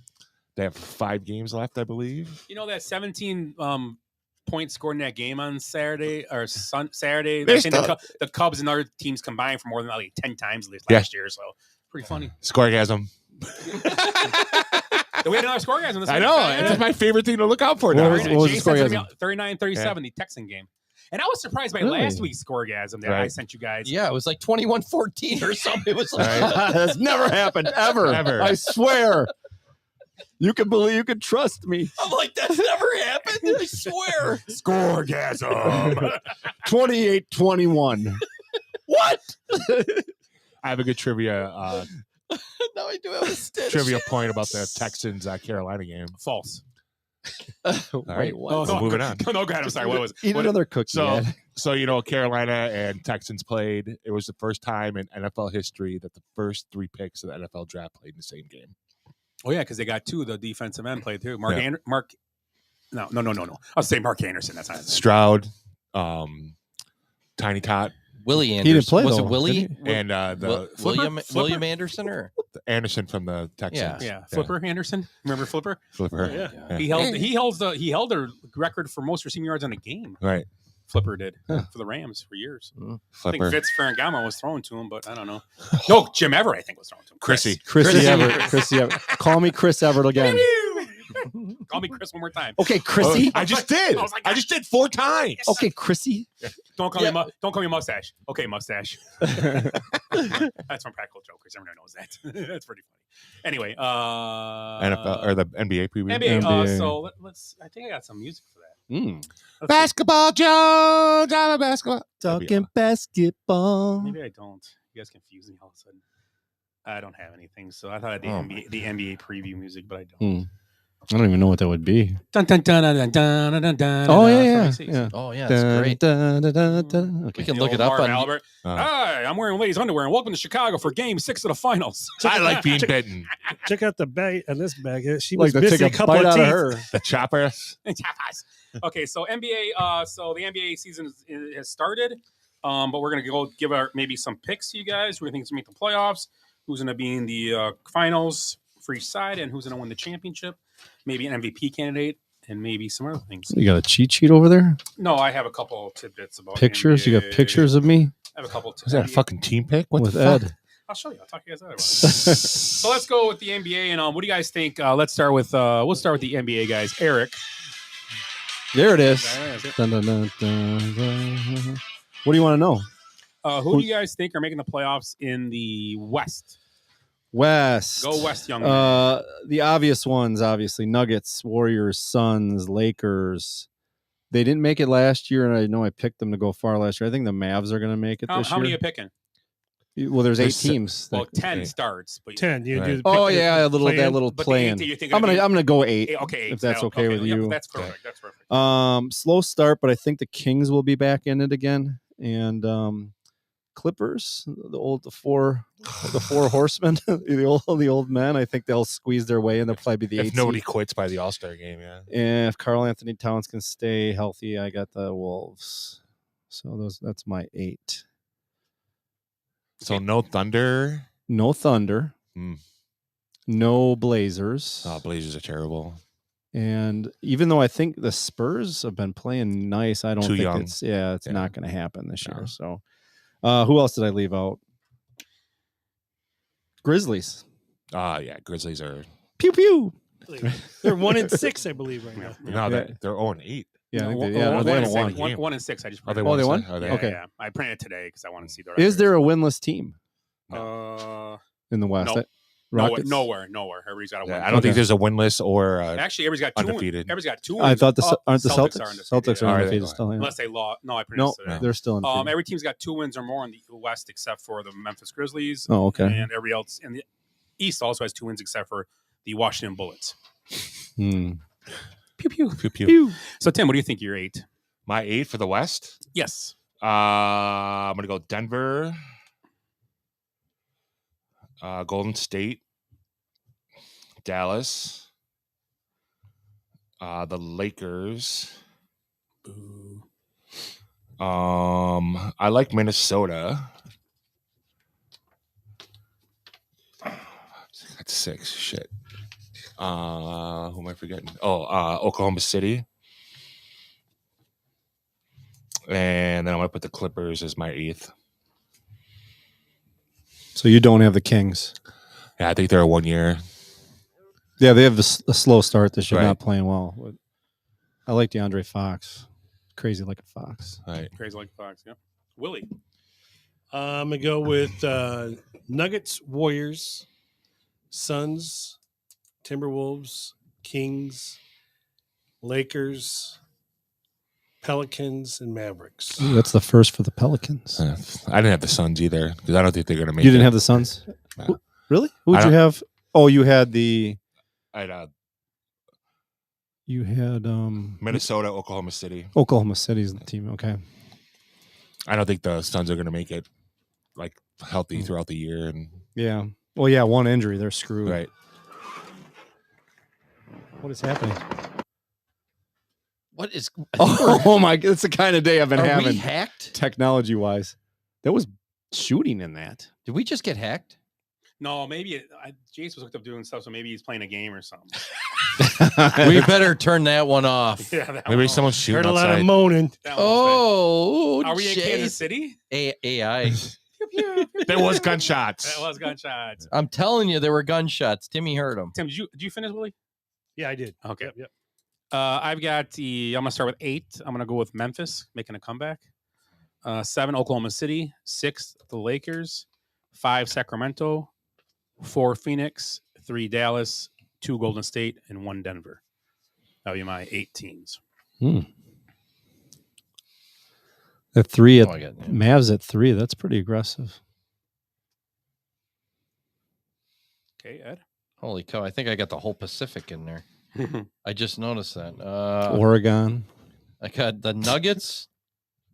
They have 5 games left, I believe. You know that 17 points scored in that game on Saturday or Saturday. They I think still- the Cubs and other teams combined for more than like 10 times Yeah. last year. So pretty funny. Scoregasm. We had another score, guys. On this I week. know. Yeah. It's my favorite thing to look out for What now. was- what was the Jay sent scoregasm? me 39-37, the Texan game. And I was surprised by Really? last week's scoregasm that I Right. sent you guys. Yeah, it was like 21-14 or something. It was like, That's never happened ever. Ever. I swear. You can believe. You can trust me. I'm like, that's never happened. I swear. Scoregasm. 28-21. What? I have a good trivia Now I do have a stitch. trivia point about the Texans Carolina game. False. All right. Wait, what? So moving on. No, go ahead. I'm sorry. What was it? Eat What- another cookie. So, Ed. Carolina and Texans played. It was the first time in NFL history that the first 3 picks of the NFL draft played in the same game. Oh, yeah, because they got 2 of the defensive end played too. Mark. Yeah. No. I'll say Mark Anderson. That's not his name. Stroud, Tiny Tot, Willie He Anderson. didn't play, was though, it Willie? did and the William Flipper? William Anderson or Anderson from the Texans. Yeah, Flipper Anderson. Remember Flipper? Flipper. Yeah. He held the record for most receiving yards in a game. Right. Flipper did for the Rams for years. I think Flipper. Fitz Ferragamo was throwing to him, but I don't know. No, Jim Everett, I think, was throwing to him. Chrissy. Chrissy Everett. Chrissy Everett. Call me Chris Everett again. Call me Chris one more time. Okay, Chrissy. I just did. I just did 4 times. Okay, Chrissy. Don't call me don't call me mustache. Okay, mustache. That's from Practical Jokers. Everyone knows that. That's pretty funny. Anyway, NFL or the NBA preview. NBA. So let's. I think I got some music for that. Basketball Jones, I'm a basketball. Talking basketball. Maybe I don't. You guys confuse me all of a sudden. I don't have anything, so I thought I had the NBA preview music, but I don't. I don't even know what that would be. Dun, dun, dun, dun, dun, dun, dun, dun, Oh dun, yeah. from preseason. Oh yeah, that's great. Okay. We can look it up Marv on. Albert. Hi, I'm wearing ladies' underwear, and welcome to Chicago for Game 6 of the finals. I like being bitten. Check out the bag on this bag. She Like was to missing take a a couple bite of out teeth. of her. The choppers. Okay, so NBA. So the NBA season has started, but we're gonna go give our maybe some picks to you guys. Who we think is gonna make the playoffs? Who's gonna be in the finals for each side, and who's gonna win the championship? Maybe an MVP candidate, and maybe some other things. You got a cheat sheet over there? No, I have a couple tidbits about Pictures? NBA. You got pictures of me? I have a couple. Is that a fucking team pick? What With the fuck? Ed. I'll show you. I'll talk to you guys about it. So let's go with the NBA, and what do you guys think? Let's start with we'll start with the NBA guys. Eric. There it is. There it is. Dun, dun, dun, dun, dun. What do you want to know? Who do you guys think are making the playoffs in the West? West. Go West, young man. The obvious ones, obviously. Nuggets, Warriors, Suns, Lakers. They didn't make it last year, and I know I picked them to go far last year. I think the Mavs are going to make it this How year. many are you picking? Well, there's 8 teams. Well, 10 starts. But 10. You Right. do. Oh yeah, that little But the plan. 8 you think I'm are gonna go 8. Okay, if that's okay with yeah, you. That's perfect. That's perfect. Slow start, but I think the Kings will be back in it again, and Clippers, the four horsemen, the old men. I think they'll squeeze their way in. They'll probably be the If 8 nobody seed. quits by the All-Star game, yeah. And if Karl Anthony Towns can stay healthy, I got the Wolves. So that's my 8. So no Thunder. No Thunder. No Blazers. Oh, Blazers are terrible. And even though I think the Spurs have been playing nice, I don't Too think young. it's not going to happen this year. So, who else did I leave out? Grizzlies. Yeah, Grizzlies are. Pew pew. They're 1-6, I believe, right now. No, they're 0-8. Yeah, I think One- they haven't won. 1-6. I just. Oh, they printed won? They won? Are they? Okay. Yeah, I printed it today because I want to see the. Is there a winless team in the West? No. Rockets? Nowhere. Everybody's got a win. I don't think there's a winless or Actually, everybody's got 2 undefeated. Everybody's got 2 I wins. thought aren't the Celtics Celtics? are undefeated. Celtics are Are they? undefeated still. Yeah. Unless they lost. No, I printed No, it today. they're still undefeated. Every team's got 2 wins or more in the West except for the Memphis Grizzlies. Oh, okay. And every else in the East also has 2 wins except for the Washington Bullets. Hmm. Pew pew. Pew, pew. So Tim, what do you think you're 8? My 8 for the West? Yes. I'm going to go Denver, Golden State, Dallas, the Lakers. Boo. I like Minnesota. That's 6. Shit. Who am I forgetting? Oklahoma City. And then I'm going to put the Clippers as my 8th. So you don't have the Kings. Yeah, I think they're a 1 year. Yeah, they have a slow start this year, Right. not playing well. I like DeAndre Fox. Crazy like a fox. Right. Crazy like Fox. Yeah. Willie. I'm gonna go with Nuggets, Warriors, Suns, Timberwolves, Kings, Lakers, Pelicans, and Mavericks. Ooh, that's the first for the Pelicans. I didn't have the Suns either because I don't think they're going to make it. You didn't have the Suns? No. Really? Who would I you don't- have? Oh, you had the. You had Minnesota, Oklahoma City. Oklahoma City's the team. Okay. I don't think the Suns are going to make it like healthy throughout the year. And Yeah. Well, yeah, one injury, they're screwed. right. What is happening? What is? Oh my! It's the kind of day I've been Are having. we hacked? Technology wise, there was shooting in that. Did we just get hacked? No, maybe Jace was hooked up doing stuff, so maybe he's playing a game or something. We better turn that one off. Yeah, that Maybe one. someone's shooting Heard a lot outside. of moaning. That one's Oh, bad. Are we in Chase. Kansas City? AI. There was gunshots. That was gunshots. I'm telling you, there were gunshots. Timmy heard them. Tim, did you finish, Willie? Yeah, I did. Okay. Yep. I've got I'm going to start with 8. I'm going to go with Memphis making a comeback. 7, Oklahoma City. 6, the Lakers. 5, Sacramento. 4, Phoenix. 3, Dallas. 2, Golden State. And 1, Denver. That'll be my 8 teams. The 3 at Oh, I got it. Mavs at 3. That's pretty aggressive. Okay, Ed. Holy cow! I think I got the whole Pacific in there. I just noticed that. Oregon. I got the Nuggets,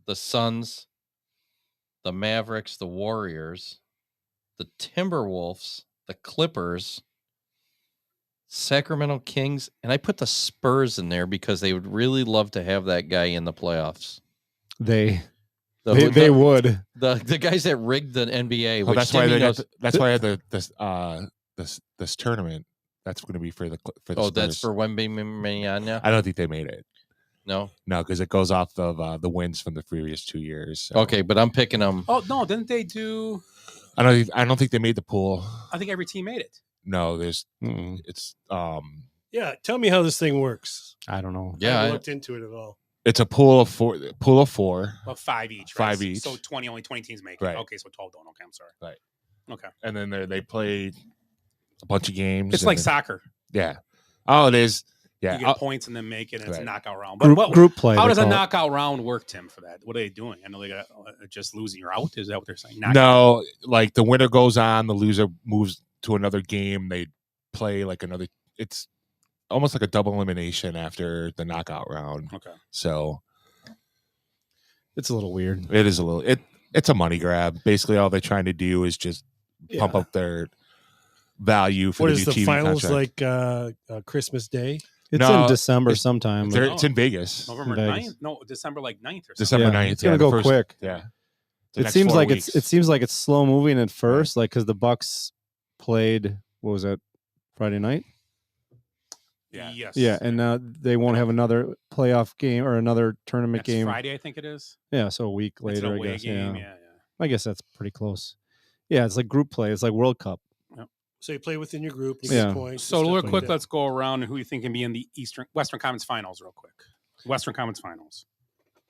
the Suns, the Mavericks, the Warriors, the Timberwolves, the Clippers, Sacramento Kings, and I put the Spurs in there because they would really love to have that guy in the playoffs. They The would. The guys that rigged the NBA. Oh, Which that's why Timmy they knows, got. That's why this tournament. That's going to be for the. oh, that's Spurs. for Wembanyama. I don't think they made it. No, because it goes off of the wins from the previous 2 years. So. Okay, but I'm picking them. Oh, no, didn't they do? I don't think they made the pool. I think every team made it. No, it's Yeah, tell me how this thing works. I don't know. I haven't looked into it at all. It's a pool of 4. Well, 5 each. 5 right? each. So only 20 teams make it. Right. Okay, so 12 don't. Okay, I'm sorry. Right. Okay. And then they play a bunch of games. It's like soccer. Yeah. Oh, it is. Yeah. You get points and then make it, and it's a Right. knockout round. Group play. How they does a call it. knockout round work, Tim, for that? What are they doing? I know they got just losing you're out. Is that what they're saying? No, like the winner goes on, the loser moves to another game. They play like another. It's almost like a double elimination after the knockout round. Okay. So it's a little weird. It is a little. It's a money grab. Basically, all they're trying to do is just pump up their value for What the is new the TV finals contract. like? Christmas Day. It's in December sometime. It's in Vegas. November Vegas. 9th? No, December 9th or something. December 9th. It's gonna the go first- quick. Yeah. The It next seems 4 like weeks. it seems like it's slow moving at first, like because the Bucks played. What was that? Friday night. Yeah. Yes. Yeah, and they won't have another playoff game or another tournament Next game. Friday, I think it is. Yeah, so a week It's later, an I away guess. game. Yeah. Yeah. I guess that's pretty close. Yeah, it's like group play. It's like World Cup. So you play within your group. You Yeah. get points. So and real stuff quick, like that. let's go around and who you think can be in the Western Conference Finals, real quick. Western Conference Finals.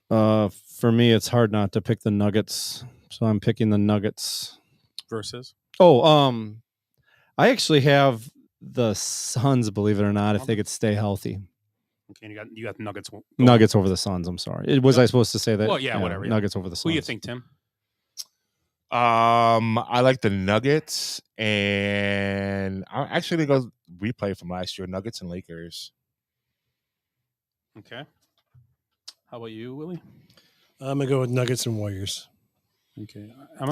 For me, it's hard not to pick the Nuggets, so I'm picking the Nuggets. Versus. Oh, I actually have the Suns. Believe it or not, if they could stay healthy. Okay, and you got the Nuggets. going. Nuggets over the Suns. I'm sorry. Was I supposed to say that? Well, yeah, whatever. Yeah. Nuggets over the Suns. Who do you think, Tim? I like the Nuggets, and I'm actually gonna go replay from last year: Nuggets and Lakers. Okay. How about you, Willie? I'm gonna go with Nuggets and Warriors. Okay. I'm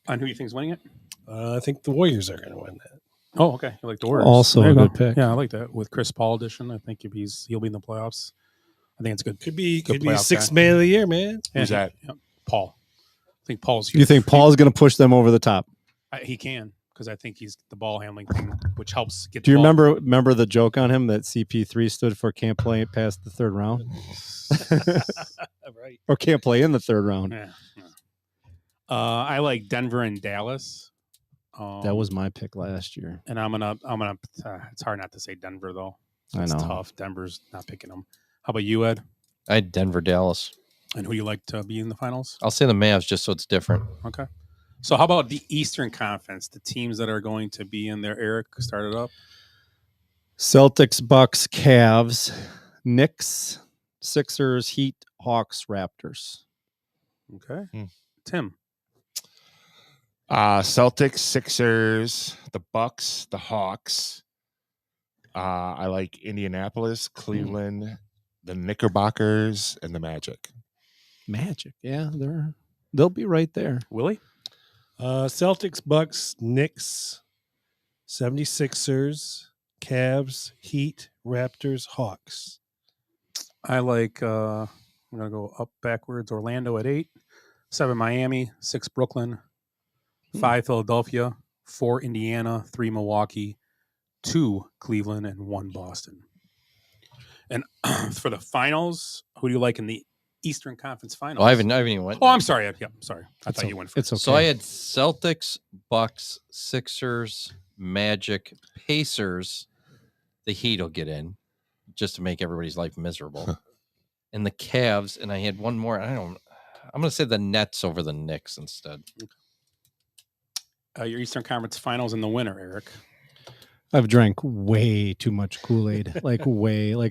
on who you think is winning it? I think the Warriors are gonna win that. Oh, okay. You like the Warriors. Also There a you good go. pick. Yeah, I like that. With Chris Paul addition, I think he'll be in the playoffs. I think it's good. Could be Good could be playoff sixth guy. man of the year, man. Who's that? Yeah, Paul. I think Paul's. You think Paul's going to push them over the top? He can, because I think he's the ball handling thing, which helps get. Do you the ball. remember the joke on him that CP3 stood for can't play past the third round? Right. Or can't play in the third round? Yeah. I like Denver and Dallas. That was my pick last year. And I'm gonna. It's hard not to say Denver though. I It's know. tough. Denver's not picking them. How about you, Ed? I had Denver, Dallas. And who do you like to be in the finals? I'll say the Mavs just so it's different. Okay. So how about the Eastern Conference? The teams that are going to be in there. Eric, start it up. Celtics, Bucks, Cavs, Knicks, Sixers, Heat, Hawks, Raptors. Okay. Tim. Celtics, Sixers, the Bucks, the Hawks. I like Indianapolis, Cleveland, the Knickerbockers, and the Magic. Magic, yeah, they'll be right there. Willie? Celtics, Bucks, Knicks, 76ers, Cavs, Heat, Raptors, Hawks. I like I'm gonna go up backwards. Orlando at 8, 7 Miami, 6 Brooklyn, 5 Philadelphia, 4 Indiana, 3 Milwaukee, 2 Cleveland, and 1 Boston. And for the finals, who do you like in the Eastern Conference Finals? Well, I haven't even went. Oh, I'm sorry. Yeah, sorry. I thought you went first. It's okay. So I had Celtics, Bucks, Sixers, Magic, Pacers. The Heat will get in. just to make everybody's life miserable. And the Cavs, and I had one more. I'm going to say the Nets over the Knicks instead. Your Eastern Conference Finals in the winner, Eric. I've drank way too much Kool-Aid, like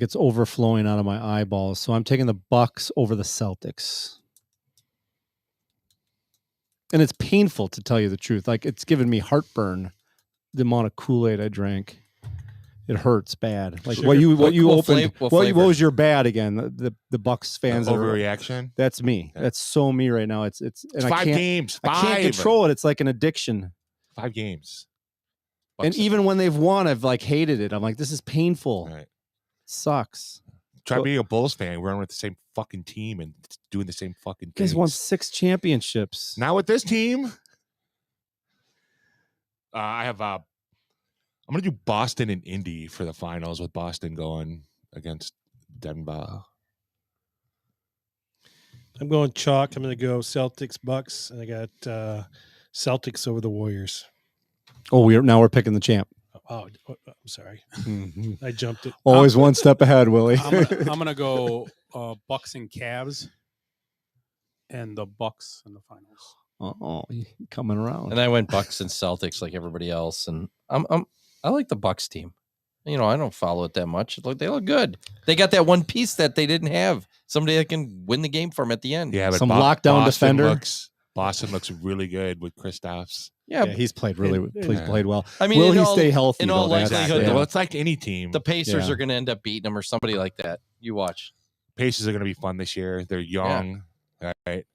it's overflowing out of my eyeballs. So I'm taking the Bucks over the Celtics. And it's painful, to tell you the truth. Like, it's given me heartburn, the amount of Kool-Aid I drank. It hurts bad. Like, what was your bad again? The Bucks fans overreaction. That's me. That's so me right now. It's and I 5 games. I can't control it. It's like an addiction. 5 games. And even when they've won, I've like hated it. I'm like, this is painful. Right. Sucks. Try being a Bulls fan. We're on with the same fucking team and doing the same fucking You guys things. won 6 championships. Not with this team. I have I'm gonna do Boston and Indy for the finals, with Boston going against Denver. I'm going chalk. I'm going to go Celtics, Bucks, and I got Celtics over the Warriors. Oh, we're picking the champ. Oh, I'm sorry. Mm-hmm. I jumped it. Always one step ahead, Willie. I'm gonna go Bucks and Cavs, and the Bucks in the finals. Oh, coming around. And I went Bucks and Celtics like everybody else, and I like the Bucks team. You know, I don't follow it that much. They look good. They got that one piece that they didn't have. Somebody that can win the game for them at the end. Yeah, but some lockdown defender. Boston looks really good with Kristaps. Yeah, he's played played well. I mean, will he stay healthy? In all likelihood, well, it's like any team. The Pacers are going to end up beating them or somebody like that. You watch. Pacers are going to be fun this year. They're young, right?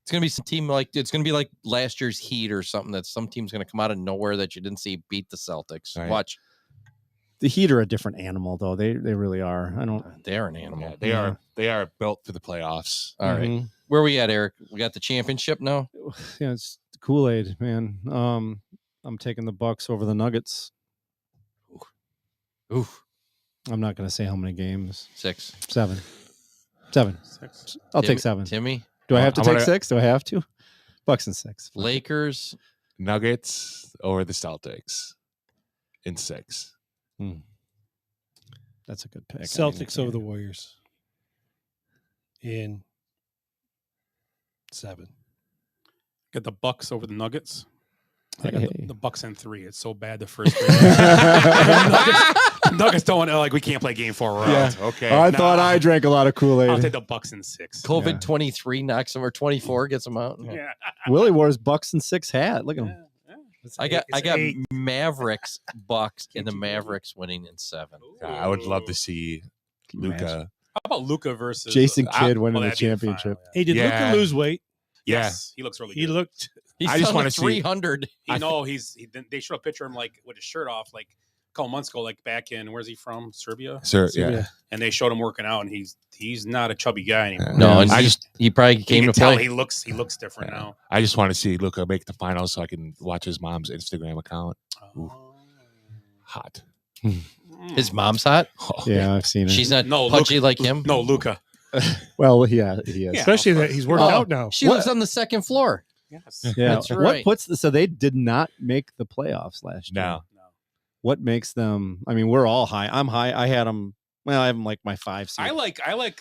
It's going to be some team it's going to be like last year's Heat or something. That some team's going to come out of nowhere that you didn't see beat the Celtics. Right. Watch. The Heat are a different animal, though. They really are. They're an animal. Yeah, they are built for the playoffs. All right. Where we at, Eric? We got the championship now? Yeah, it's Kool-Aid, man. I'm taking the Bucks over the Nuggets. Ooh. I'm not going to say how many games. 6. 7. 7. 6. I'll take 7. Timmy? Do I have to take 6? Do I have to? Bucks and 6. Lakers. Nuggets over the Celtics in 6. That's a good pick. Celtics over the Warriors in 7. Get the Bucks over the Nuggets. I got the Bucks in 3. It's so bad the first 3. Nuggets don't want to, like, we can't play game 4. We're out. Okay. I thought I drank a lot of Kool-Aid. I'll take the Bucks in 6. COVID 23 knocks them, or 24 gets them out. Yeah. Willie wore his Bucks and 6 hat. Look at him. I got Mavericks, Bucks, and the Mavericks winning in 7. I would love to see Luka. How about Luka versus Jason Kidd winning the championship? Hey, did Luka lose weight? Yes, he looks really good. He looked. I just want to see 300. They showed a picture of him like with his shirt off, like a couple months ago, like back in where's he from? Serbia. Yeah. And they showed him working out, and he's not a chubby guy anymore. No, and he probably came to play. He looks different now. I just want to see Luka make the finals so I can watch his mom's Instagram account. Ooh. Hot. His mom's hot? Oh, yeah, I've seen it. She's not pudgy like him? No, Luka. Well, yeah, he is. Yeah, especially that he's working out now. She lives on the second floor. Yes. Yeah. That's right. So they did not make the playoffs last year. No. What makes them? I mean, we're all high. I'm high. I had them. Well, I have them like my 5 seed. I like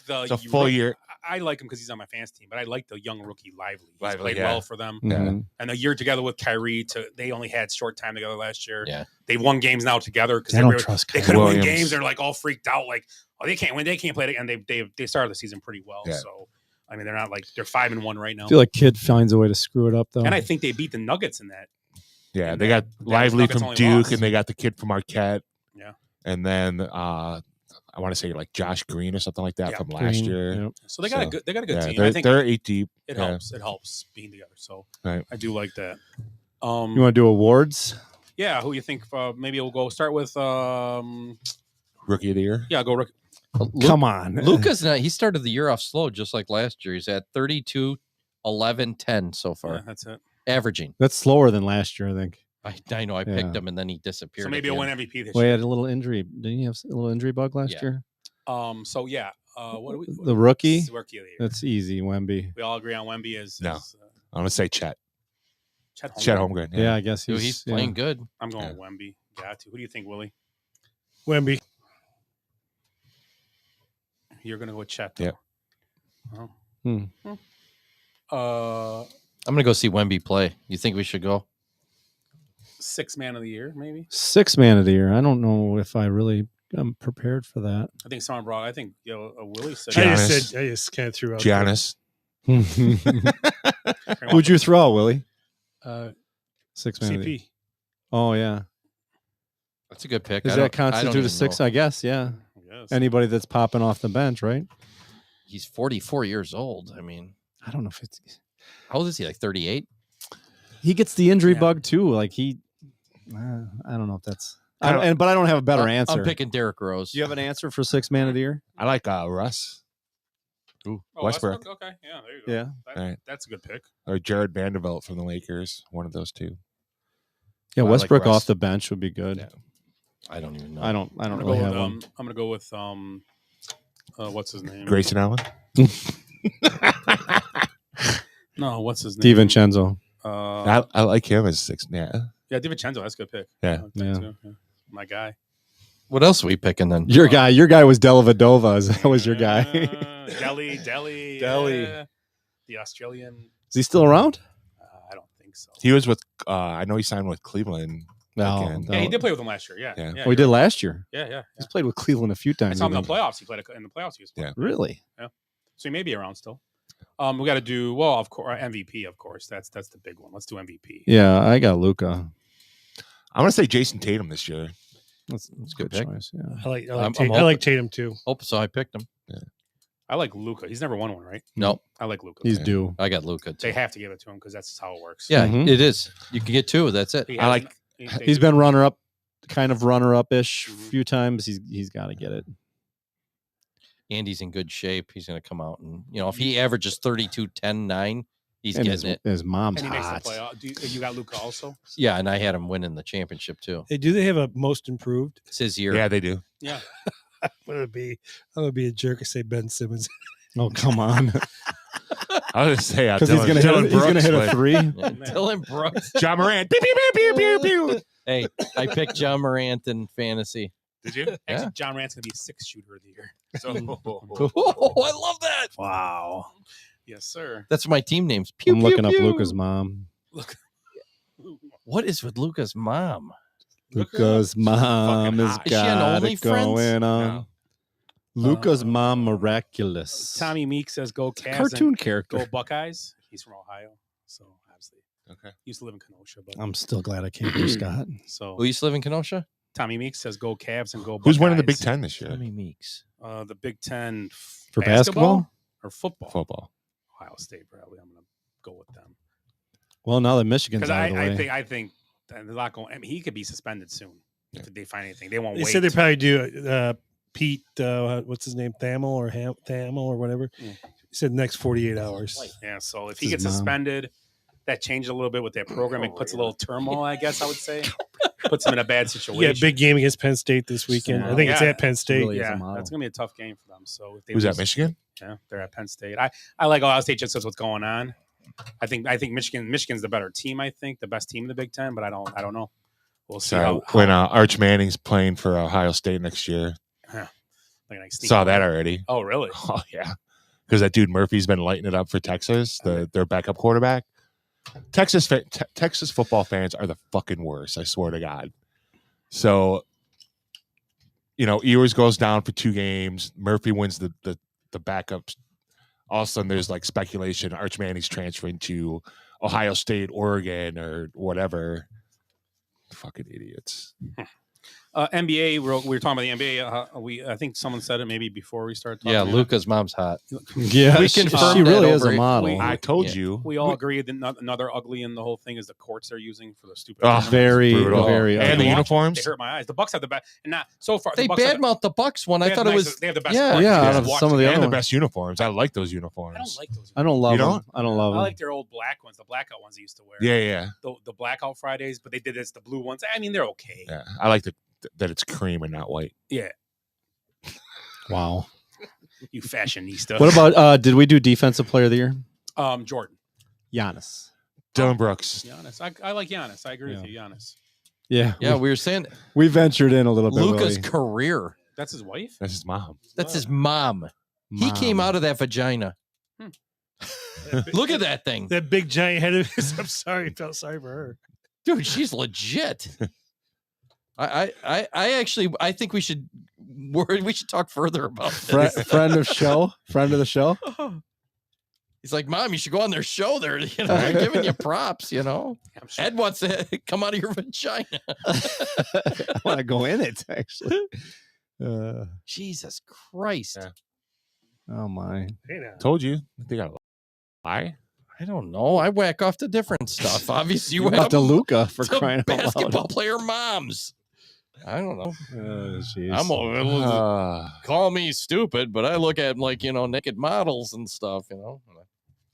the it's a full year. I like him because he's on my fantasy team, but I like the young rookie Lively. He's Lively, played well for them. Mm-hmm. And a year together with Kyrie, they only had short time together last year. Yeah. They won games now together because they couldn't win games. They're like all freaked out, like, oh, they can't win, they can't play it. And they started the season pretty well. Yeah. So I mean, they're not like they're 5-1 right now. I feel like Kidd finds a way to screw it up though. And I think they beat the Nuggets in that. Yeah, they got Lively from Duke, and they got the kid from Marquette. Yeah. And then I want to say like Josh Green or something like that from last year. Yep. So they got a good team. They're, I think they're 8 deep. it helps. It helps being together. So right. I do like that. You want to do awards? Yeah, who you think? Maybe we'll go start with Rookie of the year. Yeah, go rookie. Come on. Luka's not. He started the year off slow, just like last year. He's at 32, 11, 10 so far. Yeah, that's it. Averaging. That's slower than last year, I think. I know. I picked him, and then he disappeared. So maybe he'll win MVP this Well, he year. had a little injury. Didn't he have a little injury bug last year? So yeah. What do we? The rookie? Rookie of the year. That's easy. Wemby. We all agree on Wemby as No. I'm gonna say Chet. Chet Holmgren. Yeah, I guess he's playing good. I'm going with Wemby. Got to. Who do you think, Willie? Wemby. You're going to go with Chet. Yep. Oh. Hmm. I'm gonna go see Wemby play. You think we should go? 6th man of the year, maybe. 6th man of the year. I don't know if I really am prepared for that. I think someone brought. I think Willie said. I just kind of threw out Giannis. Who'd you throw, Willie? 6th man. CP. Oh yeah. That's a good pick. Does that constitute a 6? I guess. Yeah. Yes. Anybody that's popping off the bench, right? He's 44 years old. I mean, I don't know if it's. how old is he? Like 38? He gets the injury bug too. Like I don't know if that's. But I don't have a better answer. I'm picking Derrick Rose. Do you have an answer for 6th man of the year? I like Russ. Oh, Westbrook. Okay, yeah, there you go. Yeah. All right. That's a good pick. Or Jared Vanderbilt from the Lakers. One of those two. Yeah, I like Westbrook Russ. off the bench would be good. Yeah. I don't even know. I don't I'm really have gonna one. I'm gonna go with what's his name? Grayson Allen. No, what's his name? DiVincenzo. I like him as 6. Yeah. Yeah, DiVincenzo. That's a good pick. Yeah. Yeah. My guy. What else are we picking then? Your guy was Dellavedova. That was your guy. Delhi. The Australian. Is he still around? I don't think so. He was with. I know he signed with Cleveland. No, again. Yeah, he did play with them last year. Yeah. Yeah. Oh, he did last year. Yeah. He's played with Cleveland a few I times. saw him I in the think. playoffs. He played in the playoffs. He was playing. Yeah. Really? Yeah. So he may be around still. We got to do of course MVP. Of course, that's the big one. Let's do MVP. Yeah, I got Luca. I'm gonna say Jason Tatum this year. That's a good pick. choice. Yeah. I like Tatum too. Oh, so I picked him. Yeah. I like Luca. He's never won one, right? No, I like Luca. He's due. I got Luca too. They have to give it to him because that's how it works. Yeah, Mhm. it is. You can get 2. That's it. I like. He's been runner-up, kind of runner-up-ish Mhm. a few times. He's got to get it. Andy's in good shape. He's going to come out and if he averages 32, 10, 9, he's And getting it. his mom's And he makes the hot. playoff. You got Luca also. Yeah, and I had him winning the championship too. Hey, do they have a most improved? It's his year. Yeah, they do. Yeah. I'm gonna be a jerk and say Ben Simmons. Oh, come on. I was gonna say Because he's gonna hit a 3. Dylan Brooks. John Morant. Pew, pew, pew, pew, pew, pew. Hey, I picked John Morant in fantasy. Did you? Actually, John Morant's gonna be a 6th shooter of the year. So, Oh, I love that. Wow. yes, sir. That's my team names. Pew, I'm pew, looking up pew. Luca's mom. Look, What is with Luca's mom? Luca's mom has Is she on got it OnlyFriends? going on. No. Luca's mom miraculous. Tommy Meek says, "Go Cavs." Cartoon and character. Go Buckeyes. He's from Ohio, so obviously Okay. used to live in Kenosha. But I'm still glad I came here, Scott. so Who used to live in Kenosha? Tommy Meek says, "Go Cavs and go." Who's winning the Big Buckeyes." Ten this year? Tommy Meeks. The Big Ten For basketball? or football? Football. Ohio State, probably. I'm gonna go with them Well, now that Michigan's because out of the way. I think there's a lot going. I mean, he could be suspended soon if they find anything. They won't They wait. said they probably do Pete, what's his name, Thamel or whatever. Yeah. He said next 48 hours. Yeah, so if It's he his gets mom. suspended, that changes a little bit with that program. It puts a little turmoil, I guess I would say. Puts him in a bad situation. Yeah, big game against Penn State this weekend. I think it's Yeah. at Penn State. Really is a Yeah, model. that's gonna be a tough game for them. So if they Who's lose, that? Michigan. Yeah, they're at Penn State. I like Ohio State just says what's going on. I think Michigan's the better team. I think the best team in the Big Ten, but I don't know. We'll see. So when Arch Manning's playing for Ohio State next year, like sneak saw away. that already. Oh, really? Oh yeah, because that dude Murphy's been lighting it up for Texas, their backup quarterback. Texas football fans are the fucking worst. I swear to God. So, Ewers goes down for 2 games. Murphy wins the backups. All of a sudden, there's like speculation Arch Manning's transferring to Ohio State, Oregon, or whatever. Fucking idiots. NBA. We were talking about the NBA. I think someone said it maybe before we started talking. Yeah, about it. Luca's mom's hot. Yeah, We she confirmed she that really is over a it. model. I told you. We all agree that another ugly in the whole thing is the courts they're using for the stupid. Oh, tournaments. very, brutal. very. And the ugly. uniforms. They hurt my eyes. The Bucks have the best, and not so far. They the Bucks have badmouthed the Bucks one. they I have thought the it was. nicest- They have the best. yeah, courts. yeah, You out just of watch some of the game. And other the best uniforms. I like those uniforms. I don't like those. I don't love You them. don't? I don't love I them. like their old black ones, the blackout ones they used to wear. Yeah. The blackout Fridays, but they did this the blue ones. I mean, they're okay. Yeah. I like that it's cream and not white. Yeah, Wow. you fashionista. What about? Did we do defensive player of the year? Jordan? Giannis. Dylan Brooks. Giannis. I like Giannis. I agree with Yeah. you, Giannis. Yeah. Yeah, we were saying We ventured in a little bit. Luca's Willie. career. That's his wife. That's his mom. That's his mom. He came out of that vagina. Look at that thing. That big giant head of his. I'm sorry. I felt sorry for her. Dude, she's legit. I think we should talk further about this. Friend of the show. He's like, Mom, you should go on their show. They're they're giving you props. Sure. Ed wants to come out of your vagina. I want to go in it actually. Jesus Christ. Yeah. Oh my. Told you. They got a lie. I don't know. I whack off to different stuff. Obviously, you About have the Luca for to crying out loud. basketball player moms. I don't know. I'm call me stupid, but I look at naked models and stuff. I don't know.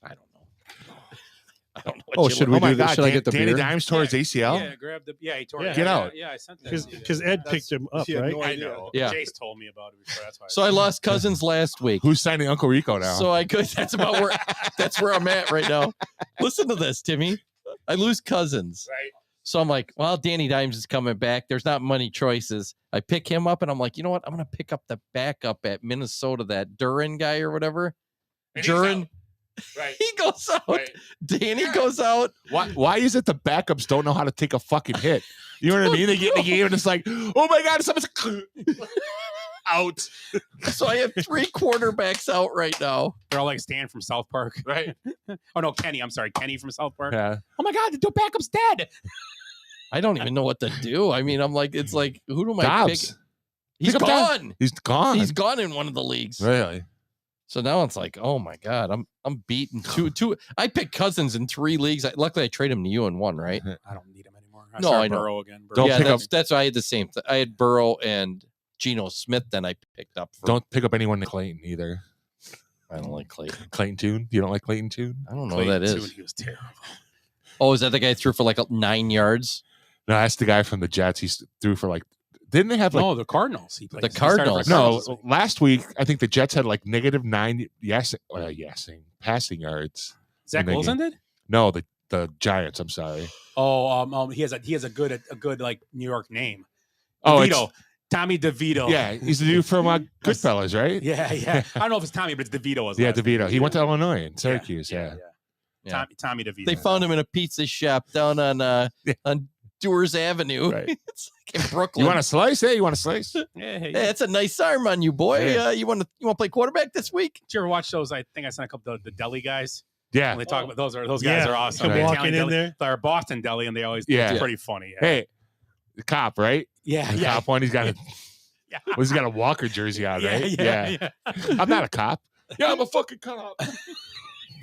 I don't know. What should we do this? Should I get the Danny beer? Dimes tore his ACL? Yeah, grab the. Yeah, he tore. Get out. Yeah, I sent that. Because Ed picked him up, right? I know. Yeah. Jace told me about it before. That's why. So I lost Cousins last week. Who's signing Uncle Rico now? So I could. That's where I'm at right now. Listen to this, Timmy. I lose Cousins. Right. So I'm like, well, Danny Dimes is coming back. There's not many choices. I pick him up, and I'm like, you know what? I'm going to pick up the backup at Minnesota, that Duran guy or whatever. Duran. Right. He goes out. Right. Danny goes out. Why is it the backups don't know how to take a fucking hit? You know what I mean? They get in the game and it's like, oh my God, someone's out. So I have 3 quarterbacks out right now. They're all like Stan from South Park. Right. Oh no, Kenny. I'm sorry, Kenny from South Park. Yeah. Oh my God, the backup's dead. I don't even know what to do. I mean, I'm like, it's like, who do I Dobbs. pick? He's Pick up gone. He's gone. He's gone in one of the leagues. Really? So now it's like, oh my God, I'm beaten two. I picked Cousins in 3 leagues. Luckily, I traded him to you in 1, right? I don't need him anymore. No, I know. Burrow again. Don't yeah, pick up. that's why I had the same. I had Burrow and Geno Smith. Then I picked up. Don't pick up anyone to Clayton either. I don't like Clayton. Clayton Tune? You don't like Clayton Tune? I don't know who that is. He was terrible. Oh, is that the guy who threw for like 9 yards? No, that's the guy from the Jets. He threw for like. Didn't they have like no, the Cardinals? He played. The Cardinals. No, last week I think the Jets had like -9 passing yards. Zach Wilson did? No, the Giants. I'm sorry. Oh, he has a good like New York name. Oh, DeVito. Tommy DeVito. Yeah, he's the dude from Goodfellas, right? Yeah. I don't know if it's Tommy, but it's DeVito. Yeah, DeVito. He went to Illinois and Syracuse. Yeah. Tommy DeVito. They found him in a pizza shop down on Dewars Avenue. Right. It's like in Brooklyn. You want a slice? Hey, you want a slice? Hey, that's a nice arm on you, boy. Yeah. You want to play quarterback this week? Did you ever watch those? I think I sent a couple of the deli guys. Yeah. When they talk about those guys are awesome. Come They're walking Italian in deli. there. They're Boston deli, and they always Yeah. it's pretty funny. Yeah. Hey, the cop, right? Yeah, The cop one. He's got he's got a Walker jersey on, right? Yeah. I'm not a cop. Yeah, I'm a fucking cop.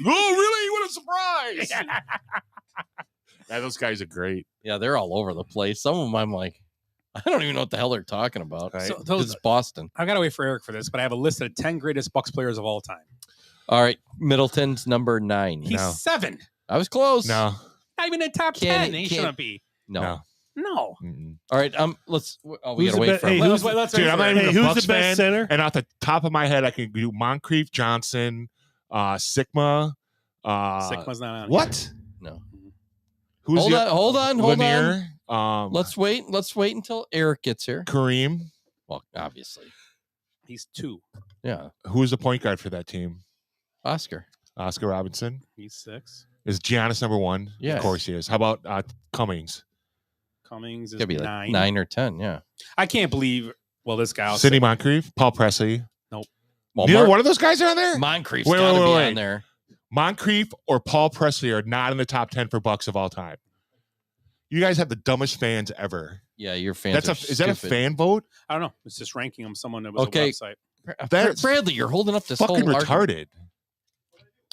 Oh, really? What a surprise! Yeah, those guys are great. Yeah, they're all over the place. Some of them I'm like, I don't even know what the hell they're talking about. Right. So This is Boston. I gotta wait for Eric for this, but I have a list of 10 greatest Bucks players of all time. All right, Middleton's number 9. He's 7. I was close. No. Not even in top 10. He shouldn't be. No. No. Mm-mm. All right, let's. Oh, we Who's gotta the wait for. hey, him. who's- Let's Dude, wait I'm for not Eric. even Hey, a who's Bucks the best fan, center? and off the top of my head, I can do Moncrief, Johnson, Sigma. Sigma's not on. What? No. Who's Hold on. Lanier, Let's wait until Eric gets here. Kareem. Well, obviously. He's 2. Yeah. Who's the point guard for that team? Oscar. Oscar Robinson. He's 6. Is Giannis number 1? Yes. Of course he is. How about Cummings? Cummings is Could be 9. like 9 or 10. Yeah. I can't believe. Well, this guy. Sidney Moncrief, Paul Presley. Nope. Well, Neither one of those guys are on there? Moncrief's Wait, got to wait, be wait. on there. Moncrief or Paul Presley are not in the top 10 for Bucks of all time. You guys have the dumbest fans ever. Yeah, your fans. Is that a fan vote? I don't know. It's just ranking them. Someone that was Okay. a website. That's Bradley, you're holding up this fucking whole argument. retarded.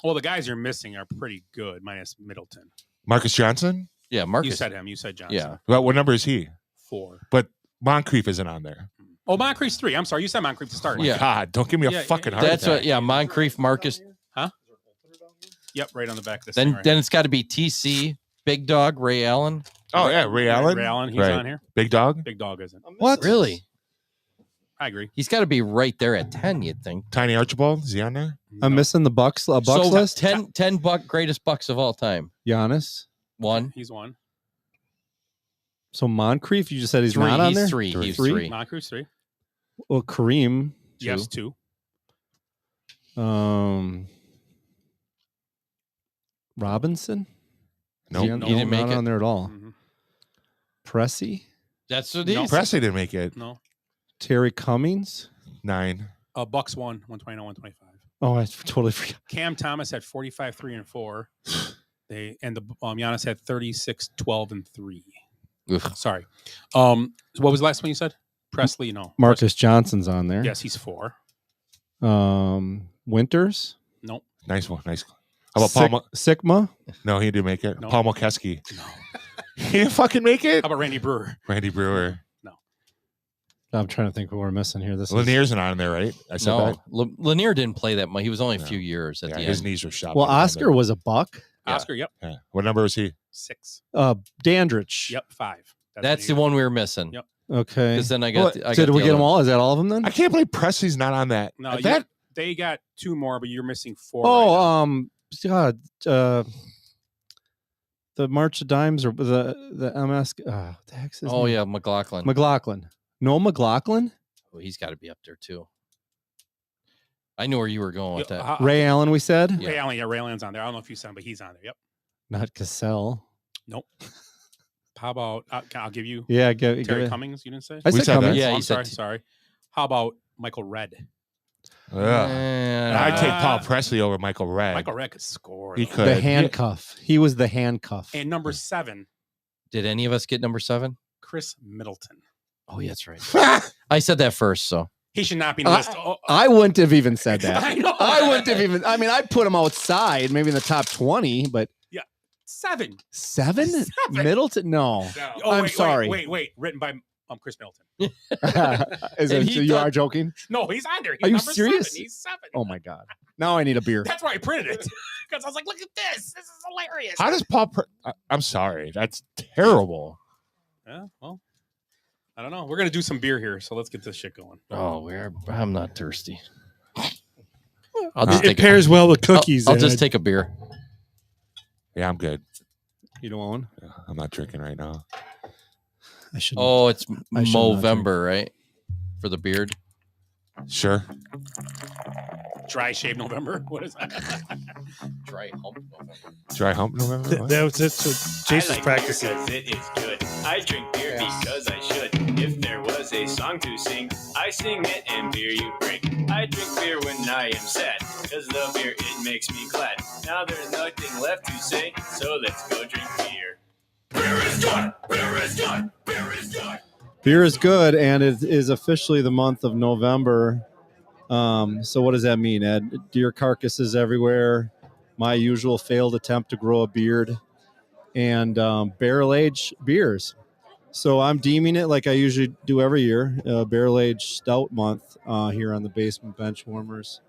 Well, the guys you're missing are pretty good, minus Middleton. Marcus Johnson? Yeah, Marcus. You said him. You said Johnson. Yeah. Well, what number is he? 4. But Moncrief isn't on there. Oh, Moncrief's 3. I'm sorry. You said Moncrief to start. Yeah. God, don't give me a Yeah, fucking heart That's attack. what. Yeah, Moncrief, Marcus. Huh? Yep, right on the back of this. Then it's got to be TC, Big Dog, Ray Allen. Oh, yeah, Ray Allen. Ray Allen, he's Right. on here. Big Dog. Big Dog isn't. What? Really? I agree. He's got to be right there at 10. You'd think. Tiny Archibald. Is he on there? I'm missing the Bucks list. 10 greatest Bucks of all time. Giannis. 1. He's 1. So Moncrief, you just said he's 3. not on He's there. 3. He's 3. Moncrief's 3. Well, Kareem. Yes, 2. Robinson? Nope. He didn't make it on there at all. Mhm. Pressey? That's what No. he's. Presley didn't make it. No. Terry Cummings? 9. Bucks won 129, 125. Oh, I totally forgot. Cam Thomas had 45, 3 and 4. Giannis had 36, 12 and 3. Sorry. What was the last one you said? Presley? No. Marcus Johnson's on there. Yes, he's 4. Winters? Nope. Nice one. Nice. How about Paul? Sigma? No, he didn't make it. No. Paul Molkeski. No. He didn't fucking make it. How about Randy Brewer? Randy Brewer. No. I'm trying to think what we're missing here. Lanier's not on there, right? I said No, that. Lanier didn't play that much. He was only a few years at Yeah, the his end. knees were shot. Well, by the time Oscar was a buck. Oscar, yep. Yeah. What number was he? 6. Dandridge. Yep, 5. That's the one we were missing. Yep. Okay. Because then I got. Did we get them all? Is that all of them then? I can't believe Presley's not on that. No, that they got 2 more, but you're missing 4. Oh, God. The March of Dimes or the MS. What the heck's his name? Yeah, McLaughlin. McLaughlin. No McLaughlin? Oh, he's got to be up there too. I knew where you were going with that. Ray Allen, we said? Ray Allen, Ray Allen's on there. I don't know if you said him, but he's on there. Yep. Not Cassell. Nope. How about I'll give you? Yeah, Terry Cummings. You didn't say? I said Cummings. Yeah, I'm he said sorry. How about Michael Redd? I'd take Paul Presley over Michael Redd. Michael Redd could score. He could. The handcuff. He was the handcuff. And number 7, Did any of us get number 7? Chris Middleton. Oh, yeah, that's right. I said that first, so He should not be in the list. I wouldn't have even said that. I know. I wouldn't have even. I mean, I'd put him outside, maybe in the top 20, but 7. 7? Middleton? No. Oh, I'm wait, sorry. Wait. Written by Chris Middleton. Is it, so you are joking? No, he's on there. He's Are you number serious? 7. He's 7. Oh my God! Now I need a beer. That's why I printed it. Because I was like, look at this. This is hilarious. How does Paul? I'm sorry. That's terrible. Yeah, well, I don't know. We're going to do some beer here, so let's get this shit going. Oh, I'm not thirsty. It pairs well with cookies. I'll just take a beer. Yeah, I'm good. You don't want one? Yeah, I'm not drinking right now. I should. Oh, it's I should not Movember, right? For the beard. Sure. Dry shave November. What is that? Dry hump November. Dry hump November? That's what Jason's practicing. Because it is good. I drink beer because I should. If there was a song to sing, I sing it and beer you bring. I drink beer when I am sad, because the beer, it makes me glad. Now there's nothing left to say, so let's go drink beer. Beer is good! Beer is good! Beer is good! Beer is good, and it is officially the month of November. So what does that mean, Ed? Deer carcasses everywhere. My usual failed attempt to grow a beard, and barrel-aged beers. So I'm deeming it like I usually do every year, barrel-aged stout month here on the Basement Benchwarmers.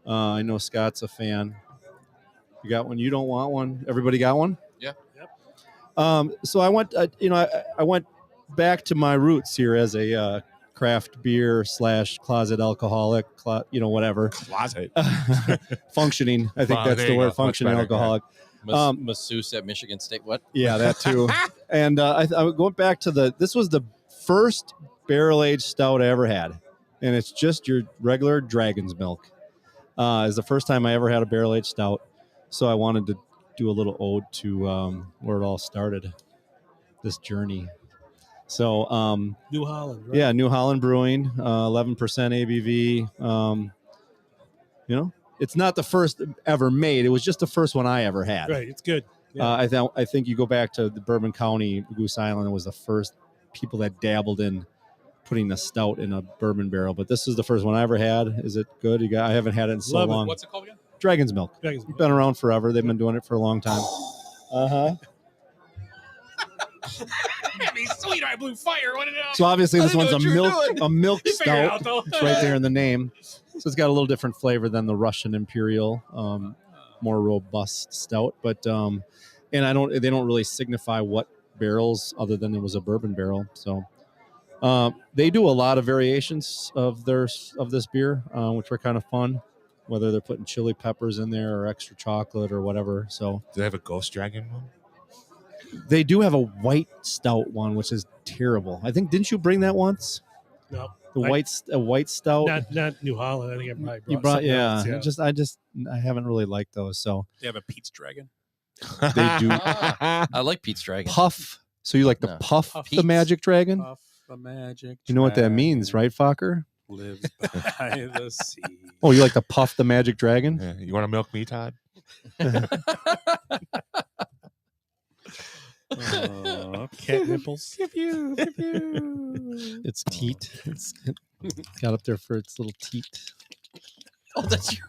I know Scott's a fan. You got one? You don't want one? Everybody got one? Yeah. So I went, I went back to my roots here as a craft beer / closet alcoholic, whatever. Closet. Functioning. I think Wow, that's there the you word, go. functioning Much better, alcoholic. Masseuse at Michigan State. What? Yeah, that too. And I went back to this was the first barrel-aged stout I ever had. And it's just your regular dragon's milk. It's the first time I ever had a barrel-aged stout. So I wanted to do a little ode to where it all started, this journey. So New Holland, right? Yeah, New Holland Brewing, 11% ABV. It's not the first ever made. It was just the first one I ever had. Right, it's good. Yeah. I think you go back to the Bourbon County, Goose Island. It was the first people that dabbled in putting a stout in a bourbon barrel. But this is the first one I ever had. Is it good? I haven't had it in so Love it. long. What's it called again? Dragon's Milk. Dragon's Milk. Been around forever. They've been doing it for a long time. That'd be sweet. I blew fire. What did it? So obviously this one's what you were doing. a milk You figured it stout. out, though. It's right there in the name. So it's got a little different flavor than the Russian Imperial, more robust stout. But and they don't really signify what barrels other than it was a bourbon barrel. So they do a lot of variations of this beer, which are kind of fun. Whether they're putting chili peppers in there or extra chocolate or whatever. So Do they have a Ghost Dragon one? they do have a white stout one, which is terrible. I think, didn't you bring that once? No, A white stout. not New Holland. I think I probably You brought brought, something else, I haven't really liked those. So They have a Pete's Dragon. they do I like Pete's Dragon. puff. So you like the No. puff the Pete's. magic dragon? Puff the magic. You know what that dragon means, right, Fokker? Lives by the sea. Oh, you like to puff the magic dragon? Yeah. You want to milk me, Todd? Cat nipples. It's teat. It's got up there for its little teat. Oh, that's your.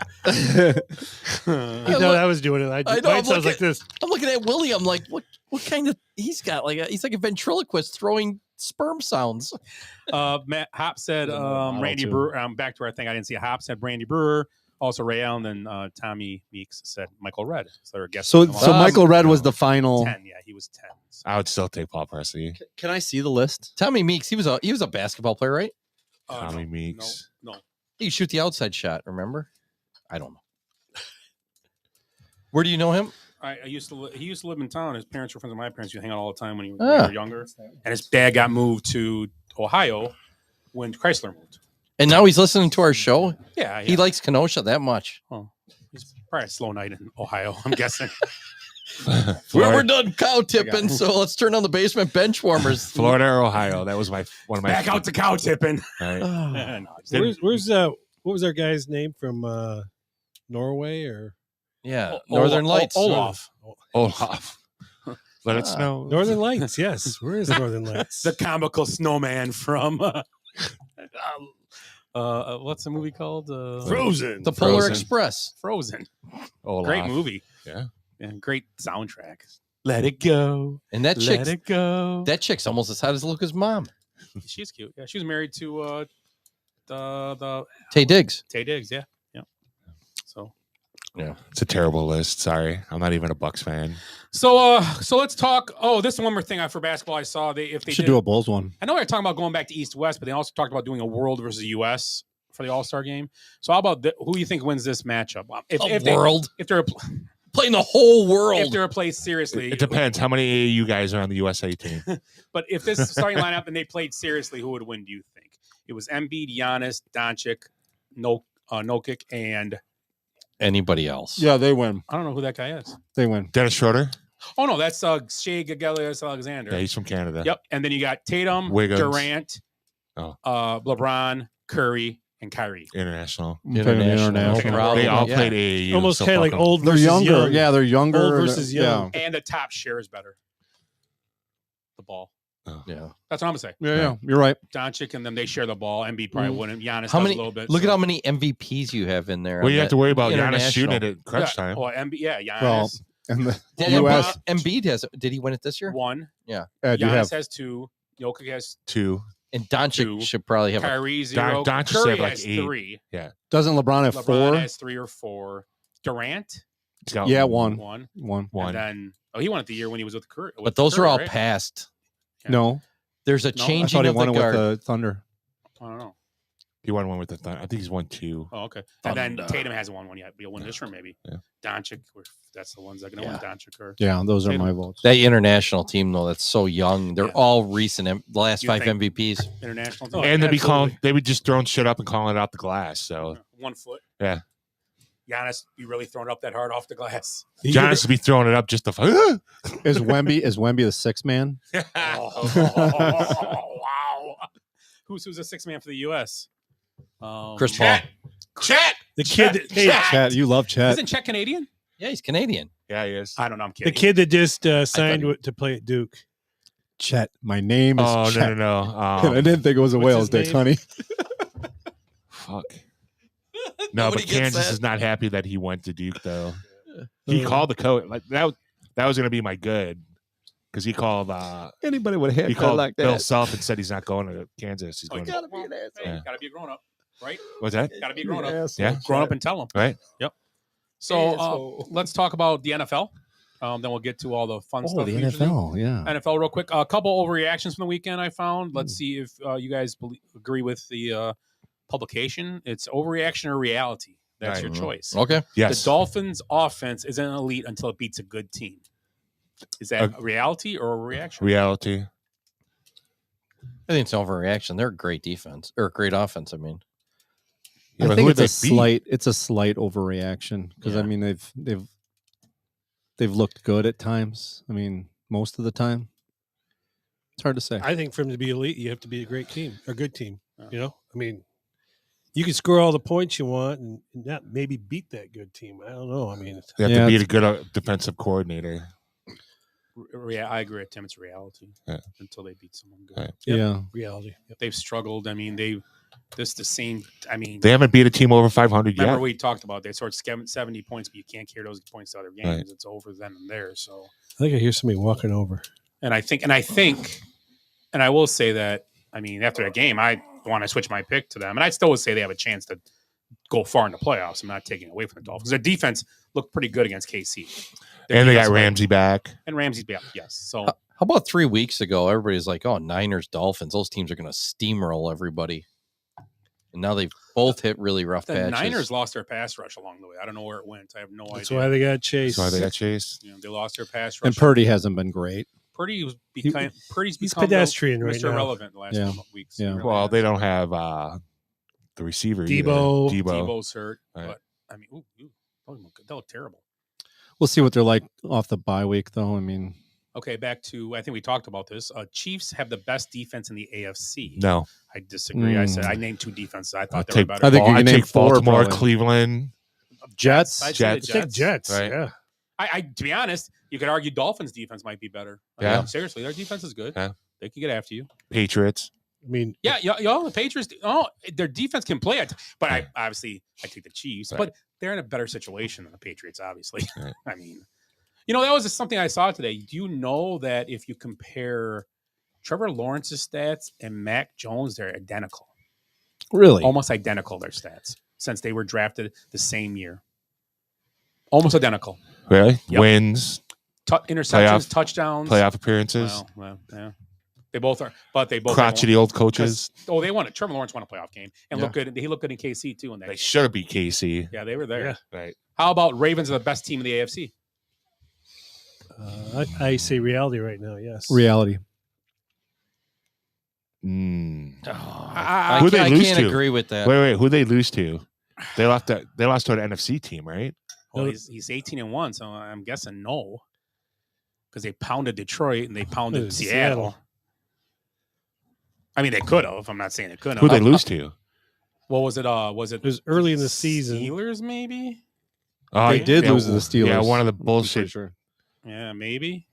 You know, I was doing it. I know. Mine sounds like this. I'm looking at Willie. I'm like, what kind of? He's got he's like a ventriloquist throwing sperm sounds. Matt Hop said model Randy too. Brewer. Back to our thing. I didn't see Hop said Randy Brewer. Also Ray Allen and Tommy Meeks said Michael Red. So they're guessing. So Michael Red was the final. 10. Yeah, he was 10. So. I would still take Paul Pressey. Can I see the list? Tommy Meeks. He was a basketball player, right? Tommy Meeks. No. He shoot the outside shot. Remember? I don't know. Where do you know him? I used to. He used to live in town. His parents were friends with my parents. He would hang out all the time when we Ah. were younger. And his dad got moved to Ohio when Chrysler moved. And now he's listening to our show. Yeah. He likes Kenosha that much. Oh, he's probably a slow night in Ohio. I'm guessing. We're done cow tipping, so let's turn on the basement bench warmers. Florida or Ohio? That was one of my. Back out to cow tipping. Right. No, Where's what was our guy's name from Norway or Northern Lights. Olaf. Olaf. Let it snow. Northern Lights? Yes. Where is Northern Lights? The comical snowman from what's the movie called? Frozen. The Polar Frozen. Express. Frozen. Olaf. Great movie. Yeah. And great soundtrack. Let it go. And that Let it go. That chick's almost as hot as Luca's mom. She's cute. Yeah, she was married to the Tay Diggs. Tay Diggs. Yeah. So. Yeah. It's a terrible list. Sorry. I'm not even a Bucks fan. So let's talk. Oh, this is one more thing for basketball. I saw if they Should did, do a Bulls one. I know they're talking about going back to East West, but they also talked about doing a World versus US for the All-Star game. So how about who do you think wins this matchup? If they're playing the whole world, if they're played seriously, It depends how many AAU guys are on the USA team. But if this starting lineup and they played seriously, who would win? Do you think it was Embiid, Giannis, Doncic, Nokic, and anybody else? Yeah, they win. I don't know who that guy is. They win. Dennis Schroeder. Oh no, that's Shea Gilgeous-Alexander. Yeah, he's from Canada. Yep. And then you got Tatum, Wiggins. Durant, LeBron, Curry, and Kyrie. International. International. They all played AAU. Almost so kind of like fuck 'em. old They're versus younger. young. Yeah, they're younger. Old versus young. And the top share is better. The ball. Yeah. That's what I'm gonna say. Yeah, you're right. Doncic and them, they share the ball. Embiid probably wouldn't. Giannis How does many? a little bit. Look at how many MVPs you have in there. Well, on you have that to worry about Giannis international. shooting it at crunch time. Well, Giannis Well, and the Did U.S. Embiid has? Did he win it this year? one. Yeah. Ed, you Giannis have has 2. Jokic has 2. And Doncic 2. should probably have. Kyrie 0. Doncic Curry had like has 8. 3. Yeah. Doesn't LeBron have LeBron 4? has 3 or 4. Durant. He's got Yeah, one. 1. One. And then he won it the year when he was with Curry. But those are all right? past. No, There's a No, I changing thought he of won the it with guard. the Thunder. I don't know. He won one with the Thunder. I think he's won 2. Oh, okay. And then Thunder. Tatum hasn't won one yet. He'll win this year, maybe. Yeah. Doncic, that's the ones that are going to win. Doncic or Yeah, those are Tatum. my votes. That international team, though, that's so young. They're Yeah. all recent. The last You 5 think- MVPs. international. Oh, And absolutely. they would just throwing shit up and calling it out the glass. So 1 foot. yeah, Giannis, you really throwing it up that hard off the glass? Giannis would be throwing it up just to. Is Wemby the 6th man? Wow. Who's the 6th man for the U.S.? Chris Paul. Chet. The kid. That, hey, Chet, you love Chet. Isn't Chet Canadian? Yeah, he's Canadian. Yeah, he is. I don't know. I'm the kidding. kid that just signed he- to play at Duke. Chet. My name is Oh Chet. no. And I didn't think it was a What's Wales his dick, name? honey. Fuck. No, Nobody but gets Kansas that. is not happy that he went to Duke though. He called the coach like that. That was going to be my good because he called. Anybody would have He haircut called like Bill that. Self and said he's not going to Kansas. He's going. Gotta be an asshole. Yeah. Gotta be a grown up, right? What's that? Gotta be a grown up. Asshole. Yeah. Grown up and tell him. Right. Yep. So Asshole. let's talk about the NFL. Then we'll get to all the fun Oh, stuff. the we usually do. NFL. Yeah. NFL real quick. A couple overreactions from the weekend I found. Let's see if you guys agree with the publication. It's overreaction or reality. That's Right. your choice. Okay. Yes. The Dolphins' offense isn't elite until it beats a good team. Is that a reality or a reaction? Reality. I think it's an overreaction. They're a great defense or great offense. I mean, Yeah, I but think who it's would a they beat? slight overreaction because I Yeah. mean they've looked good at times. I mean, most of the time. It's hard to say. I think for him to be elite, you have to be a great team, a good team. You know, I mean, you can score all the points you want and not maybe beat that good team. I don't know. I mean, They have to beat a good defensive coordinator. I agree with Tim. It's reality until they beat someone good. Right. Yep. Yeah. Reality. Yep. They've struggled. I mean, the same. I mean, They haven't beat a team over 500 remember yet. we talked about they scored 70 points, but you can't carry those points to other games. Right. It's over then and there. So I think I hear somebody walking over. And I think, and I will say that, I mean, after that game, I want to switch my pick to them. And I still would say they have a chance to go far in the playoffs. I'm not taking away from the Dolphins. Their defense looked pretty good against KC. And they got Ramsey back. And Ramsey's back, yes. So how about 3 weeks ago? Everybody's like, oh, Niners, Dolphins. Those teams are going to steamroll everybody. And now they've both hit really rough the patches. Niners lost their pass rush along the way. I don't know where it went. I have no idea. That's why they got chased. That's why they got chased. You know, they lost their pass rush. And Purdy hasn't been great. Purdy's he's become pedestrian right Mr. now. Irrelevant the last couple of weeks. Yeah. He really Well, has. they don't have the receiver Debo. either. Debo's hurt. Right. But, I mean, that looked terrible. We'll see what they're like off the bye week, though. I mean, Okay, back to I think we talked about this. Chiefs have the best defense in the AFC. No. I disagree. I said I named 2 defenses. I thought they were better. I think you I can name take 4 Baltimore, probably. Cleveland. Jets. I'd say the Jets. Take Jets. Right. Yeah. I to be honest, you could argue Dolphins defense might be better. Yeah. Seriously, their defense is good. Yeah. They can get after you. Patriots. I mean, Yeah, y'all, the Patriots. Oh, their defense can play it, but I take the Chiefs. Right. But they're in a better situation than the Patriots, obviously. Right. I mean, that was just something I saw today. Do you know that if you compare Trevor Lawrence's stats and Mac Jones, they're identical, Really? almost identical. Their stats since they were drafted the same year, almost identical. Really? Yep. Wins, Interceptions, touchdowns, playoff appearances. Well, yeah. They both are, but they both Crotchety old coaches. They won it. Trevor Lawrence won a playoff game and looked good. He looked good in KC too. In that They game. should have beat KC. Yeah, they were there. Yeah. Right. How about Ravens are the best team in the AFC? I say reality right now. Yes. Reality. I Who they lose can't to? agree with that. Wait. Who they lose to? They lost to an NFC team, right? Well, he's 18-1, so I'm guessing no, because they pounded Detroit and they pounded Seattle. I mean, they could have. I'm not saying they couldn't. Who they lose to? What was it? Was it? It was early in the season. Steelers, maybe. Oh, They did lose to the Steelers. Yeah, one of the I'm pretty bullshit. Sure. Yeah, maybe.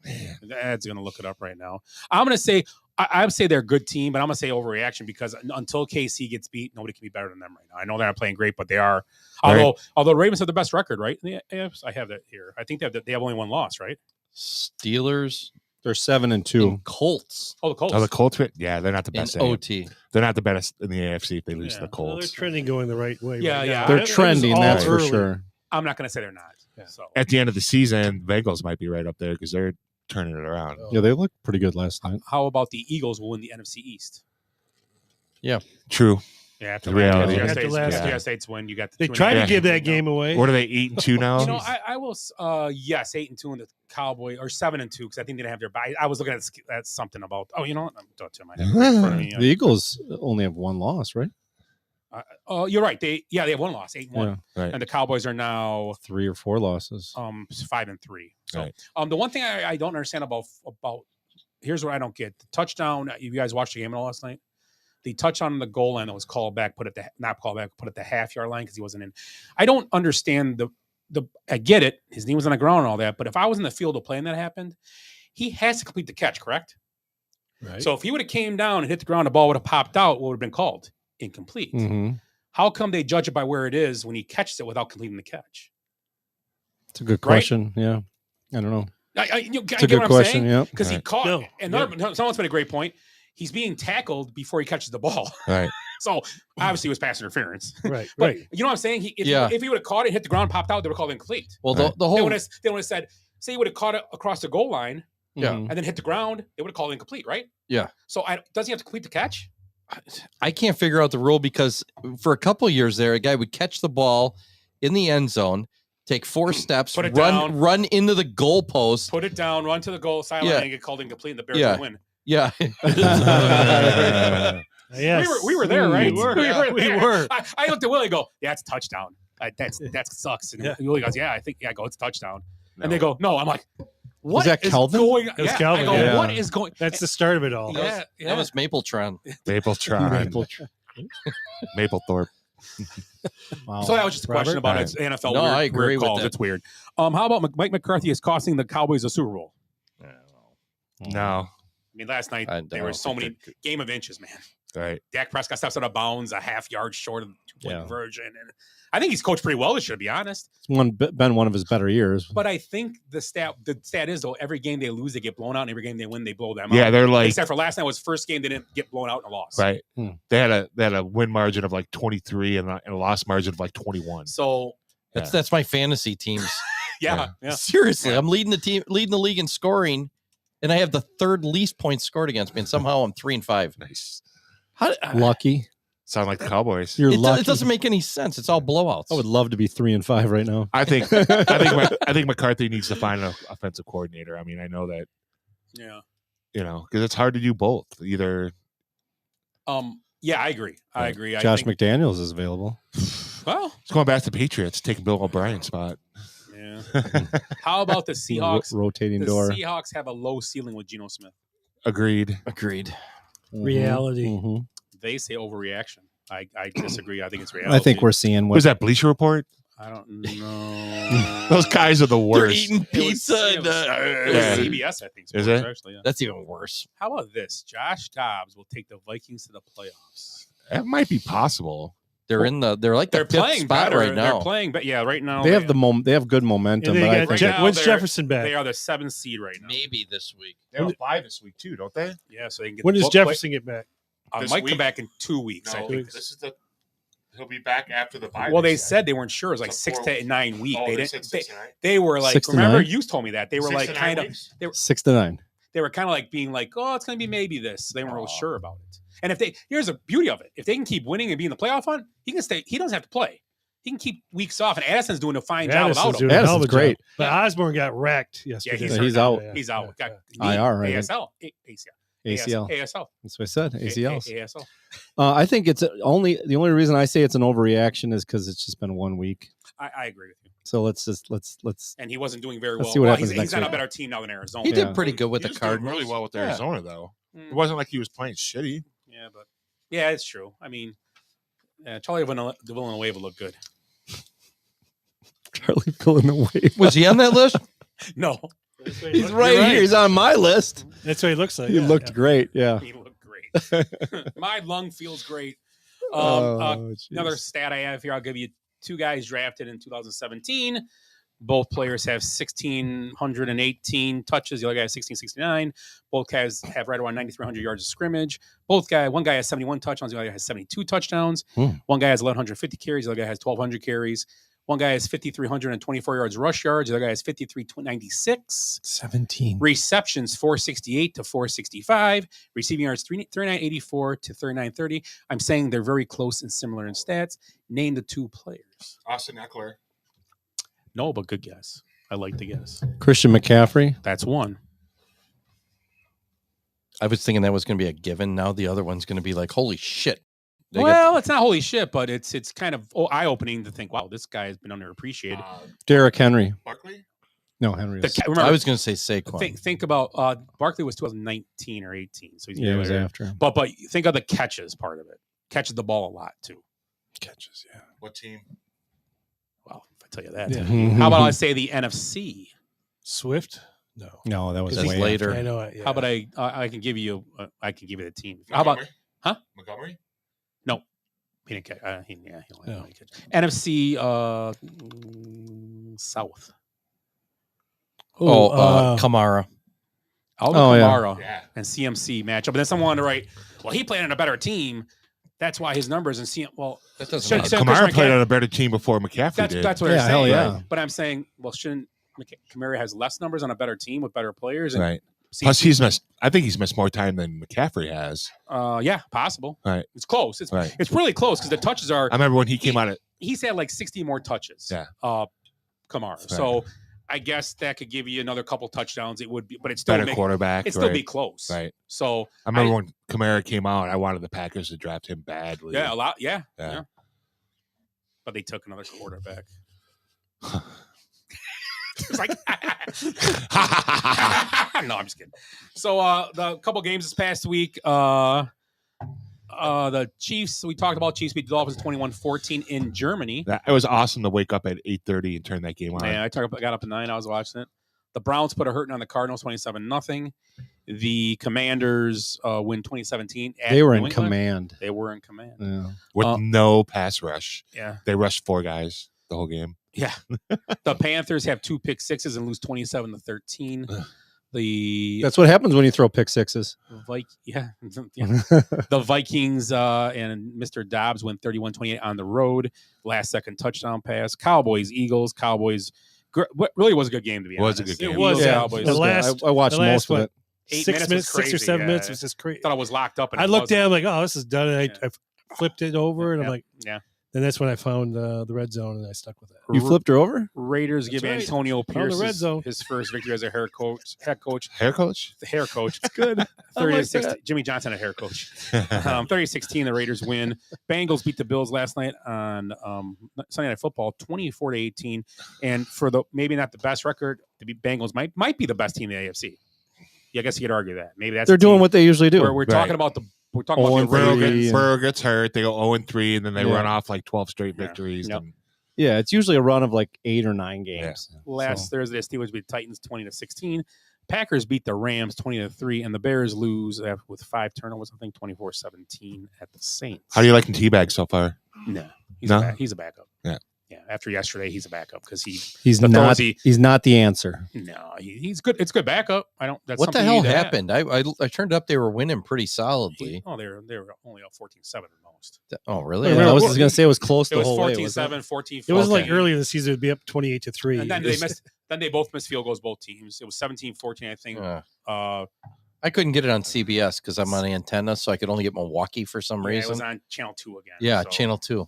Dad's gonna look it up right now. I'm gonna say I would say they're a good team, but I'm gonna say overreaction because until KC gets beat, nobody can be better than them right now. I know they're not playing great, but they are. Although Ravens have the best record, right? Yeah, I have that here. I think they have only one loss, right? Steelers. They're 7-2. And Colts. Oh, the Colts. Oh, the Colts. Yeah, they're not the best. In OT. They're not the best in the AFC if they lose to the Well, they're Colts. trending going the right way. Yeah, right yeah. now. They're It was trending, all that's for early. sure. I'm not gonna say they're not. Yeah. So At the end of the season, Bengals might be right up there because they're turning it around. Yeah, they looked pretty good last night. how about the Eagles will win the NFC East? True. Yeah, after The reality. last After year's last- States win, you got the They 2.5 tried to Yeah. give that you know. game away. What are they 8-2 now? You know, I will. Yes, 8-2 in the Cowboy or 7-2 because I think they didn't have their bye. I was looking at something about. Oh, you know what? I'm talking to my head right in front of me. The Eagles only have one loss, right? Oh, you're right. They have one loss, 8-1, Right. and the Cowboys are now 3 or 4 losses. 5-3. So, Right. the one thing I don't understand about here's what I don't get: the touchdown. You guys watched the game last night. The touchdown on the goal line that was called back, put at the half-yard line because he wasn't in. I don't understand the. I get it. His knee was on the ground and all that, but if I was in the field of play and that happened, he has to complete the catch, correct? Right. So if he would have came down and hit the ground, the ball would have popped out. What would have been called? Incomplete. Mm-hmm. How come they judge it by where it is when he catches it without completing the catch? It's a good question. Yeah. I don't know. It's a good question, yeah. Because he Right. caught. No, And yeah. someone's made a great point. He's being tackled before he catches the ball. Right. So obviously it was pass interference. Right. But Right. you know what I'm saying? If he would have caught it, hit the ground, popped out, they would have called it incomplete. Well, Right. the whole They would have said, say he would have caught it across the goal line Yeah. and then hit the ground, they would have called it incomplete, right? Yeah. So does he have to complete the catch? I can't figure out the rule because for a couple of years there, a guy would catch the ball in the end zone, take 4 steps, Put it down. run into the goalpost. Put it down, run to the goal sideline, Yeah. and get called incomplete, and the Bears Yeah. would win. Yeah. Yes. We were there, right? We were. We We were. were. I looked at Willie and go, yeah, it's a touchdown. That sucks. And Willie goes, yeah, it's a touchdown. And they go, no. I'm like, what that is Kelvin? going It was yeah, Kelvin, I go, yeah. what is going That's the start of it all. Yeah, That was Mapletron. Maplethorpe. Wow. So that was just a question about its NFL No, weird, I agree weird with calls. that. It's weird. How about Mike McCarthy is costing the Cowboys a Super Bowl? No. I mean, last night there were so many game of inches, man. Right. Dak Prescott steps out of bounds a half yard short of the two-point conversion. And I think he's coached pretty well this year, to be honest. It's been one of his better years. But I think the stat is, though, every game they lose, they get blown out. And every game they win, they blow them out. Yeah, they're like- Except for last night was first game they didn't get blown out and a loss. Right. They had a win margin of like 23 and a loss margin of like 21. So that's my fantasy teams. yeah. Seriously, I'm leading the league in scoring, and I have the third least points scored against me, and somehow I'm 3-5. Nice. Lucky. Sound like the Cowboys. You're lucky. It doesn't make any sense. It's all blowouts. I would love to be 3-5 right now. I think McCarthy needs to find an offensive coordinator. I mean, I know that. Yeah. Because it's hard to do both. Either. Yeah, I agree. I agree. Josh I think, McDaniels is available. well, it's going back to the Patriots, taking Bill O'Brien's spot. Yeah. How about the Seahawks? Rotating the door. Seahawks have a low ceiling with Geno Smith. Agreed. Reality. Mm-hmm. They say overreaction. I disagree. I think it's reality. I think we're seeing what Was that Bleacher Report? I don't know. Those guys are the They're worst. eating pizza. It was CBS, I think. Is Sports, it? Actually, yeah. That's even worse. How about this? Josh Dobbs will take the Vikings to the playoffs. That might be possible. They're like the They're fifth playing spot better right now. They're playing, but yeah, right now they have they have good momentum. And But they I got think when's Jefferson back? They are the 7th seed right now. Maybe this week. They have a bye this week too, don't they? Yeah, so they can get. When the does book Jefferson get back? This might week? come back in 2 weeks. I No, think. this is he'll be back after the bye. Well, they said they weren't sure. It was like 6 to 9 weeks. Oh, they they didn't. said 6 to 9? They were like, 6 to remember, 9? you told me that they were 6 like to 9 kind of. weeks? They were 6 to 9. They were kind of like being like, oh, it's going to be maybe this. They weren't real sure about it. And here's the beauty of it: if they can keep winning and be in the playoff hunt, he can stay. He doesn't have to play. He can keep weeks off, and Addison's doing a fine job without him. Addison's great. But Osborne got wrecked yesterday. Yeah, he's out. He's out. Got IR, right? ASL. ACL. ASL. That's what I said. ACLs. ASL. I think it's the only reason I say it's an overreaction is because it's just been 1 week. I agree with you. So let's. And he wasn't doing very Let's well. see what Well, happens he's next on a week. better team now than Arizona. He did pretty good with He the was doing Cardinals. really well with Yeah. Arizona, though. It wasn't like he was playing shitty. Yeah, but yeah, it's true. I mean, Charlie Villanueva looked good. Charlie Villanueva. Was he on that list? No, He's right here. He's on my list. That's what he looks like. He looked great. Yeah. he looked great. My lung feels great. Another stat I have here, I'll give you 2 guys drafted in 2017. Both players have 1,618 touches. The other guy has 1,669. Both guys have right around 9,300 yards of scrimmage. One guy has 71 touchdowns. The other guy has 72 touchdowns. One guy has 1,150 carries. The other guy has 1,200 carries. One guy has 5,324 yards rush yards. The other guy has 5,396. 17 receptions, 468 to 465. Receiving yards, 3984 to 3930. I'm saying they're very close and similar in stats. Name the 2 players. Austin Eckler. No, but good guess. I like the guess. Christian McCaffrey. That's one. I was thinking that was going to be a given. Now the other one's going to be like, holy shit. Well, it's not holy shit, but it's kind of eye-opening to think, wow, this guy has been underappreciated. Derrick Henry. Barkley? No, Henry. Remember, I was going to say Saquon. Think about Barkley was 2019 or 18, so he's Yeah, it was later. after. But think of the catches part of it. Catches the ball a lot too. Catches, yeah. What team? Well, if I tell you that, Yeah. how about I say the NFC? Swift? No, that was That's way later. after. I know it. Yeah. How about I can give you the team? How about Montgomery? no? He didn't catch. He only No. catch. NFC South. Kamara. Alvin Oh, yeah. Kamara Yeah. and CMC matchup. But then someone wanted to write, well, he played on a better team. That's why his numbers and CM. Well, That doesn't should- matter. should Kamara Christian played McCaffrey- on a better team before McCaffrey did. That's what Yeah, I'm hell saying. yeah. But I'm saying, well, shouldn't Kamara has less numbers on a better team with better players? And Right. CMC Plus, he's missed. I think he's missed more time than McCaffrey has. Yeah, possible. Right. It's close. It's Right. it's really close because the touches are. I remember when he came out. He's had like 60 more touches. Yeah. Kamara. So I guess that could give you another couple touchdowns. It would be, but it's still Better quarterback. It'd still be close. Right. So I remember when Kamara came out, I wanted the Packers to draft him badly. Yeah, a lot. Yeah. But they took another quarterback. It's like, no, I'm just kidding. So the couple games this past week, the Chiefs, we talked about Chiefs beat the Dolphins 21-14 in Germany. It was awesome to wake up at 8:30 and turn that game on. Yeah, I got up at 9. I was watching it. The Browns put a hurting on the Cardinals 27-0. The Commanders win 2017. They were in command. They were in command. Yeah. With no pass rush. Yeah. They rushed 4 guys the whole game. Yeah. The Panthers have 2 pick sixes and lose 27-13. That's what happens when you throw pick sixes. The Vikings and Mr. Dobbs win 31-28 on the road. Last second touchdown pass. Cowboys, Eagles. Cowboys. Really was a good game, to be honest. It was a good game. It was. Yeah. Cowboys. I watched most of it. 6 minutes, 6 or 7 minutes was just crazy. Thought it was locked up. I looked at it like, oh, this is done. And I flipped it over, and I'm like, yeah. Then that's when I found the red zone, and I stuck with it. You flipped her over? Raiders give right. Antonio Pierce red zone. his first victory as a head coach. Hair coach? The hair coach. It's good. 30-16. Jimmy Johnson, a hair coach. 30-16, the Raiders win. Bengals beat the Bills last night on Sunday Night Football, 24-18. And for the maybe not the best record, to be Bengals might be the best team in the AFC. Yeah, I guess you could argue that. Maybe that's they're doing what they usually do. We're talking about the Burrow gets hurt. They go 0-3, and then they run off like 12 straight victories. Yep. Yeah, it's usually a run of like 8 or 9 games. Yeah. Last Thursday, Steelers beat the Titans 20-16. Packers beat the Rams 20-3, and the Bears lose with 5 turnovers. I think 24-17 at the Saints. How do you like Teabag so far? No, he's a backup. Yeah. Yeah, after yesterday, he's a backup because he's not the answer. No, he's good. It's good backup. I don't. That's what the hell happened? I turned up. They were winning pretty solidly. They were only up 14-7 at most. Oh, really? Yeah, I was just gonna say it was close the whole way. 14-7, 14-4. It was like earlier in the season, it'd be up 28-3. And then they missed. Then they both missed field goals. Both teams. It was 17-14, I think. I couldn't get it on CBS because I'm on the antenna, so I could only get Milwaukee for some reason. It was on Channel 2 again. Yeah, Channel 2.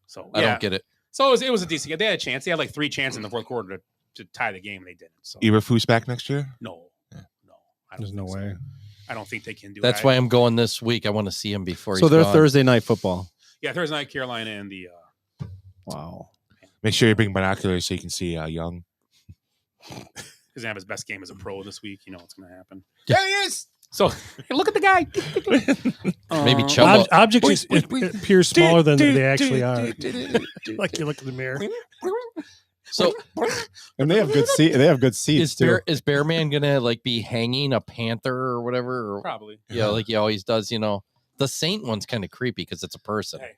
So I don't get it. So it was a decent game. They had a chance. They had like 3 chances in the fourth quarter to tie the game, and they didn't. So Eberflus back next year? No. There's no way. I don't think they can do it. That's why I'm going this week. I want to see him before. So they're Thursday night football. Yeah, Thursday night, Carolina and the. Wow. Make sure you bring binoculars so you can see Young. He's gonna have his best game as a pro this week. You know what's gonna happen. There he is. So look at the guy. Maybe Chuba. Objects appear smaller than they actually are. Like you look in the mirror. So, and they have good seats. They have good seats too. Is Bearman gonna like be hanging a panther or whatever? Or, probably. Yeah, like he always does. You know, the Saint one's kind of creepy because it's a person. Hey.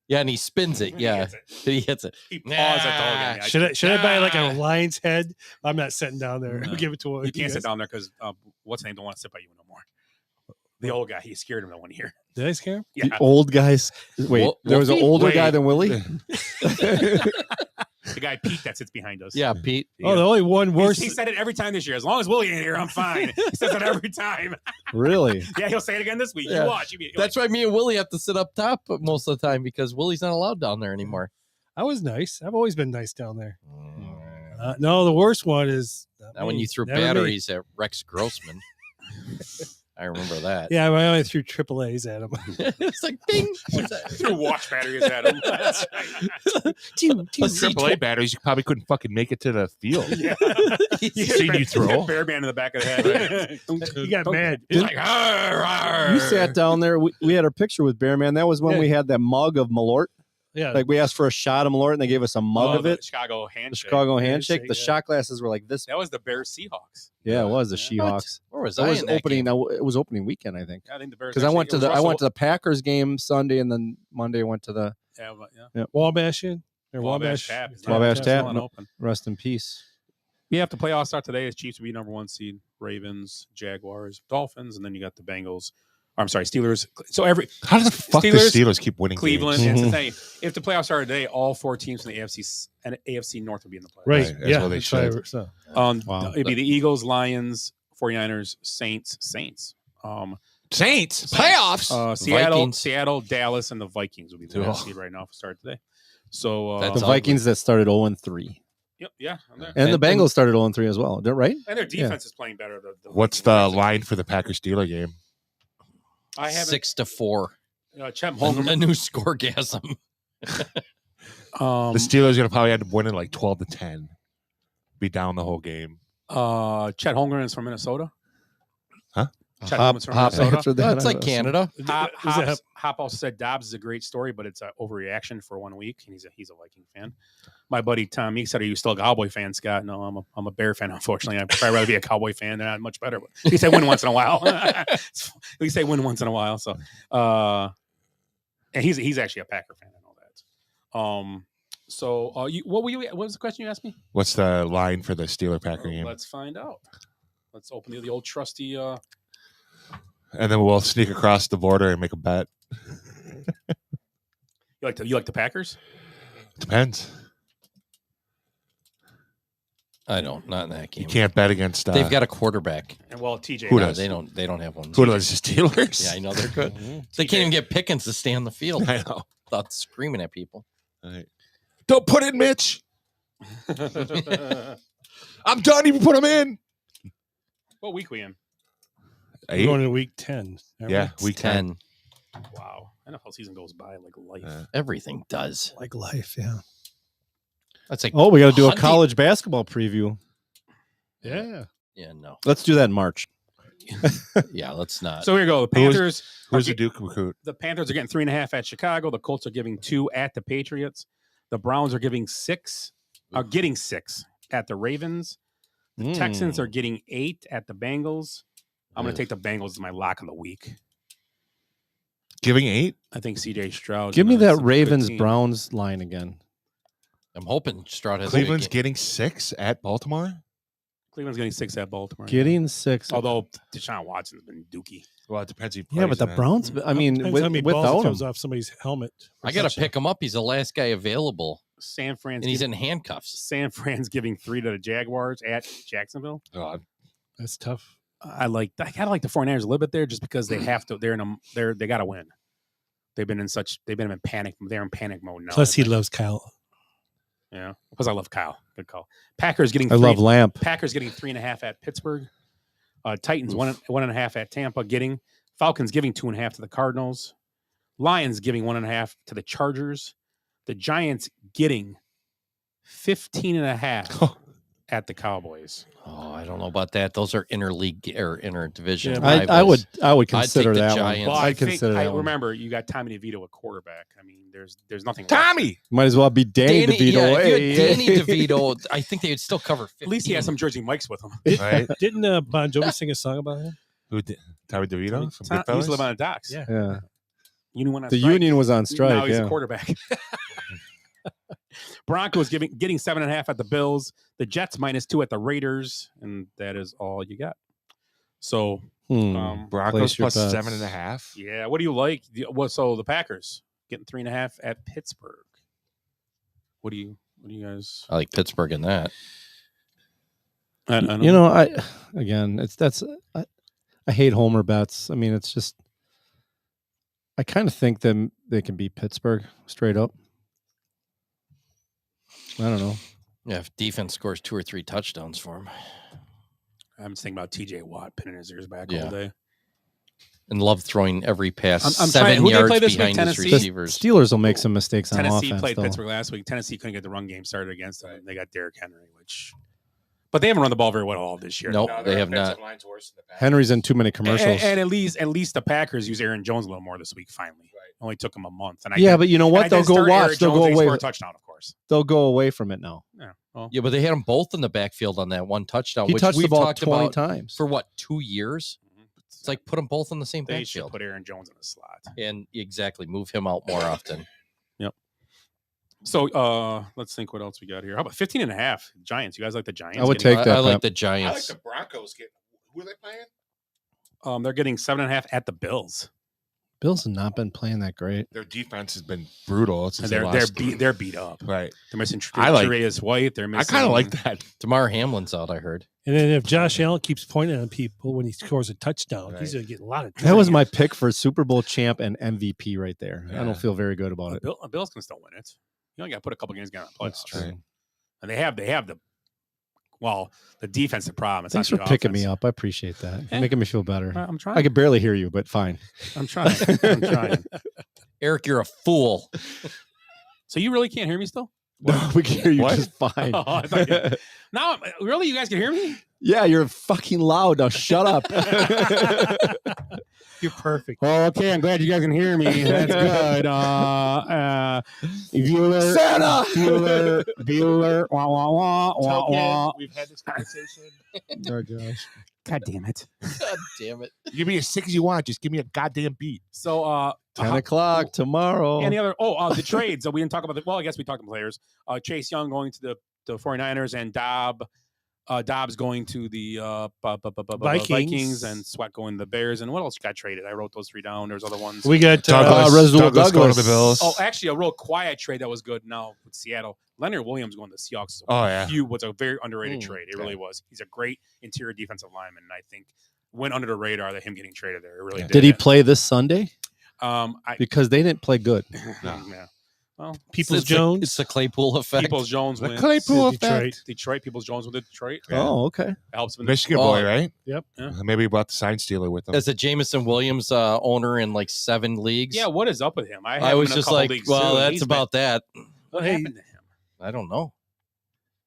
Yeah, and he spins it. Yeah, he hits it. He paws at the whole game. Should I buy like a lion's head? I'm not sitting down there. No. I'll give it to one. You can't sit down there because what's his name don't want to sit by you no more. The old guy, he scared him that one year. Did I scare him? Yeah. The old guys. Wait, there was an older guy than Willie. The guy Pete that sits behind us. Yeah, Pete. Oh, the only one worse. He said it every time this year. As long as Willie ain't here, I'm fine. He says it every time. Really? Yeah, he'll say it again this week. Yeah. You watch. That's why me and Willie have to sit up top most of the time because Willie's not allowed down there anymore. I was nice. I've always been nice down there. No, the worst one is now when you threw batteries at Rex Grossman. I remember that. Yeah, I only threw AAAs at him. It's like bing. Threw watch batteries at him. That's right. AAA batteries, you probably couldn't fucking make it to the field. Yeah. Seen you throw. Bearman in the back of the head. He got mad. He's like, arr, arr. You sat down there. We had our picture with Bearman. That was when we had that mug of Malort. Yeah. Like we asked for a shot of Malort and they gave us a mug of it. The Chicago handshake. The Chicago handshake. The shot glasses were like this. That was the Bears Seahawks. Yeah, it was the Seahawks. Where was It I? was in that opening. game? It was opening weekend, I think. Yeah, I think the Bears. Because I went to the Packers game Sunday and then Monday went to the Wabash in or Wabash Wabash. Tap. Wabash Tap. Still open. Rest in peace. You have to play all-star today as Chiefs would be number 1 seed, Ravens, Jaguars, Dolphins, and then you got the Bengals. I'm sorry, Steelers. So how the fuck the Steelers keep winning? Cleveland. Games? It's the thing. If the playoffs started today, all 4 teams from the AFC North would be in the playoffs. Right. That's Yeah. what they should. Wow. It'd be the Eagles, Lions, 49ers, Saints. Saints Seattle, Vikings. Seattle, Dallas, and the Vikings would be the best seed right now for start today. So the Vikings that started 0-3. Yep, yeah. I'm there. And the Bengals started 0-3 as well, right? And their defense is playing better. What's the line for the Packers Steeler game? I have 6-4. Chet A Holmgren. new scoregasm. The Steelers are gonna probably end up winning like 12-10. Be down the whole game. Chet Holmgren is from Minnesota. Huh? Chet Holmgren's from Minnesota. Oh, it's like Canada. Hop also said Dobbs is a great story, but it's an overreaction for 1 week. And he's a Viking fan. My buddy Tom, he said, "Are you still a Cowboy fan, Scott?" No, I'm a Bear fan. Unfortunately, I'd probably rather be a Cowboy fan. They're not much better. But at least they win once in a while. At least they win once in a while. So, and he's actually a Packer fan. I know that. What was the question you asked me? What's the line for the Steeler Packer game? Let's find out. Let's open the old trusty. And then we'll sneak across the border and make a bet. You like the Packers? Depends. I don't. Not in that game. You can't bet against. They've got a quarterback. And well, TJ. Who does? They don't have one. Who does? The Steelers? Yeah, I know they're good. They can't even get Pickens to stay on the field. I know. Without screaming at people. All right. Don't put it, Mitch. I'm done. Even put him in. What week we in? We're going to week 10. Yeah, week 10. Wow. NFL season goes by like life. Everything does. Like life, yeah. That's like we got to do a college basketball preview. Yeah. Yeah, no. Let's do that in March. Yeah, let's not. So here we go. The Panthers. Who's the Duke recruit? The Panthers are getting 3.5 at Chicago. The Colts are giving 2 at the Patriots. The Browns are getting 6 at the Ravens. The Texans are getting 8 at the Bengals. I'm going to take the Bengals as my lock of the week. Giving 8? I think CJ Stroud. Give me that Ravens Browns line again. I'm hoping Stroud has Cleveland's getting 6 at Baltimore. Cleveland's getting 6 at Baltimore. Getting 6. Although Deshaun Watson's been dookie. Well, it depends. Yeah, but the Browns. I mean, Depends how many balls without it him, comes off somebody's helmet. I got to pick him up. He's the last guy available. San Fran's and he's in handcuffs. San Fran's giving 3 to the Jaguars at Jacksonville. God, that's tough. I kind of like the 49ers a little bit there, just because they have to. They got to win. They've been in panic. They're in panic mode now. Plus, he loves Kyle. Yeah, because I love Kyle. Good call. Packers getting. I love Lamp. Packers getting 3.5 at Pittsburgh. Titans 1.5 at Tampa. Falcons giving 2.5 to the Cardinals. Lions giving 1.5 to the Chargers. The Giants getting 15.5 at the Cowboys. Oh, I don't know about that. Those are interleague or interdivision. Yeah, I would consider I'd take that the one. Giants. Well, I'd consider that one. Remember, you got Tommy DeVito at quarterback. I mean, there's nothing. Tommy might as well be Danny DeVito. Yeah, if you Hey, had Danny DeVito, I think they would still cover 15. At least he has some Jersey Mikes with him. Right? Didn't Bon Jovi sing a song about him? Who did? Tommy DeVito from He used to live Goodfellas? on the docks. Yeah. Yeah. Union went on The strike. union was on strike. Now he's yeah. a quarterback. Broncos getting 7.5 at the Bills. The Jets -2 at the Raiders, and that is all you got. So Broncos Place your plus bets. 7.5. yeah, what do you like? So the Packers getting 3.5 at Pittsburgh. What do you guys? I like Pittsburgh in that. I don't You know, I hate homer bets. I mean, it's just I kind of think them they can beat Pittsburgh straight up. I don't know. Yeah, if defense scores 2 or 3 touchdowns for him. I'm just thinking about TJ Watt pinning his ears back Yeah. all day. And love throwing every pass I'm 7 trying- who they yards play this week? behind his Tennessee? receivers. Steelers will make some mistakes on Tennessee offense. played though. Pittsburgh last week. Tennessee couldn't get the run game started against them. They got Derrick Henry, but they haven't run the ball very well all this year. Nope, they have not. Henry's in too many commercials. And at least the Packers use Aaron Jones a little more this week. Finally, only took him a month. And Yeah, but you know what? They'll go watch. Aaron They'll Jones go and he away. scored a touchdown, of course. They'll go away from it now. Yeah. Well, Yeah, but they had them both in the backfield on that one touchdown. He which touched the we've ball talked 20 about times. for what, 2 years? It's like put them both in the same they should backfield. put Aaron Jones in the slot. And exactly, move him out more often. Yep. So let's think what else we got here. How about 15.5 Giants? You guys like the Giants? I would take that. I like Pep. the I like Giants. the Broncos. Who are they playing? They're getting 7.5 at the Bills. Bills have not been playing that great. Their defense has been brutal. And they're beat up. Right. They're missing I like- Tre'Davious White. They're I missing. kind of like that. DeMar Hamlin's out, I heard. And then if Josh Allen keeps pointing at people when he scores a touchdown, he's going to get a lot of. That was my pick for Super Bowl champ and MVP right there. I Yeah. don't feel very good about it. Bills can still win it. You only got to put a couple games down. That's true. and they have the defensive problem. It's Thanks not for the picking offense. me up. I appreciate that. You're making me feel better. I'm trying. I could barely hear you, but fine. I'm trying. I'm trying. Eric, you're a fool. So you really can't hear me still? No, we can hear you just fine. Oh, I thought you- now, really, you guys can hear me? Yeah, you're fucking loud. Now shut up. You're perfect. Oh, okay. I'm glad you guys can hear me. That's good. Bueller, Santa! Bueller, wah, wah, wah, wah, wah. We've had this conversation. Oh, gosh. God damn it. God damn it. You can be as sick as you want. Just give me a goddamn beat. So, 10 o'clock tomorrow. Any other? The trades. So we didn't talk about I guess we talked about players. Chase Young going to the 49ers and Dobbs going to the Vikings and Sweat going to the Bears. And what else got traded? I wrote those three down. There's other ones. We got Douglas going to the Bills. Oh, actually, a real quiet trade that was good now with Seattle. Leonard Williams going to the Seahawks. Oh, yeah. Was a very underrated trade. It really was. He's a great interior defensive lineman, and I think went under the radar that him getting traded there. It really did. Did he play this Sunday? Because they didn't play good. Yeah. Well, Peoples Jones. It's the Claypool effect. Peoples Jones The wins. Claypool Detroit. Peoples Jones with Detroit. Oh, okay. It helps him. Michigan boy, right? Yep. Yeah. Maybe he brought the sign stealer with him. As a Jameson Williams owner in like 7 leagues. Yeah, what is up with him? I was just like, well, that's about that. What happened to him? I don't know.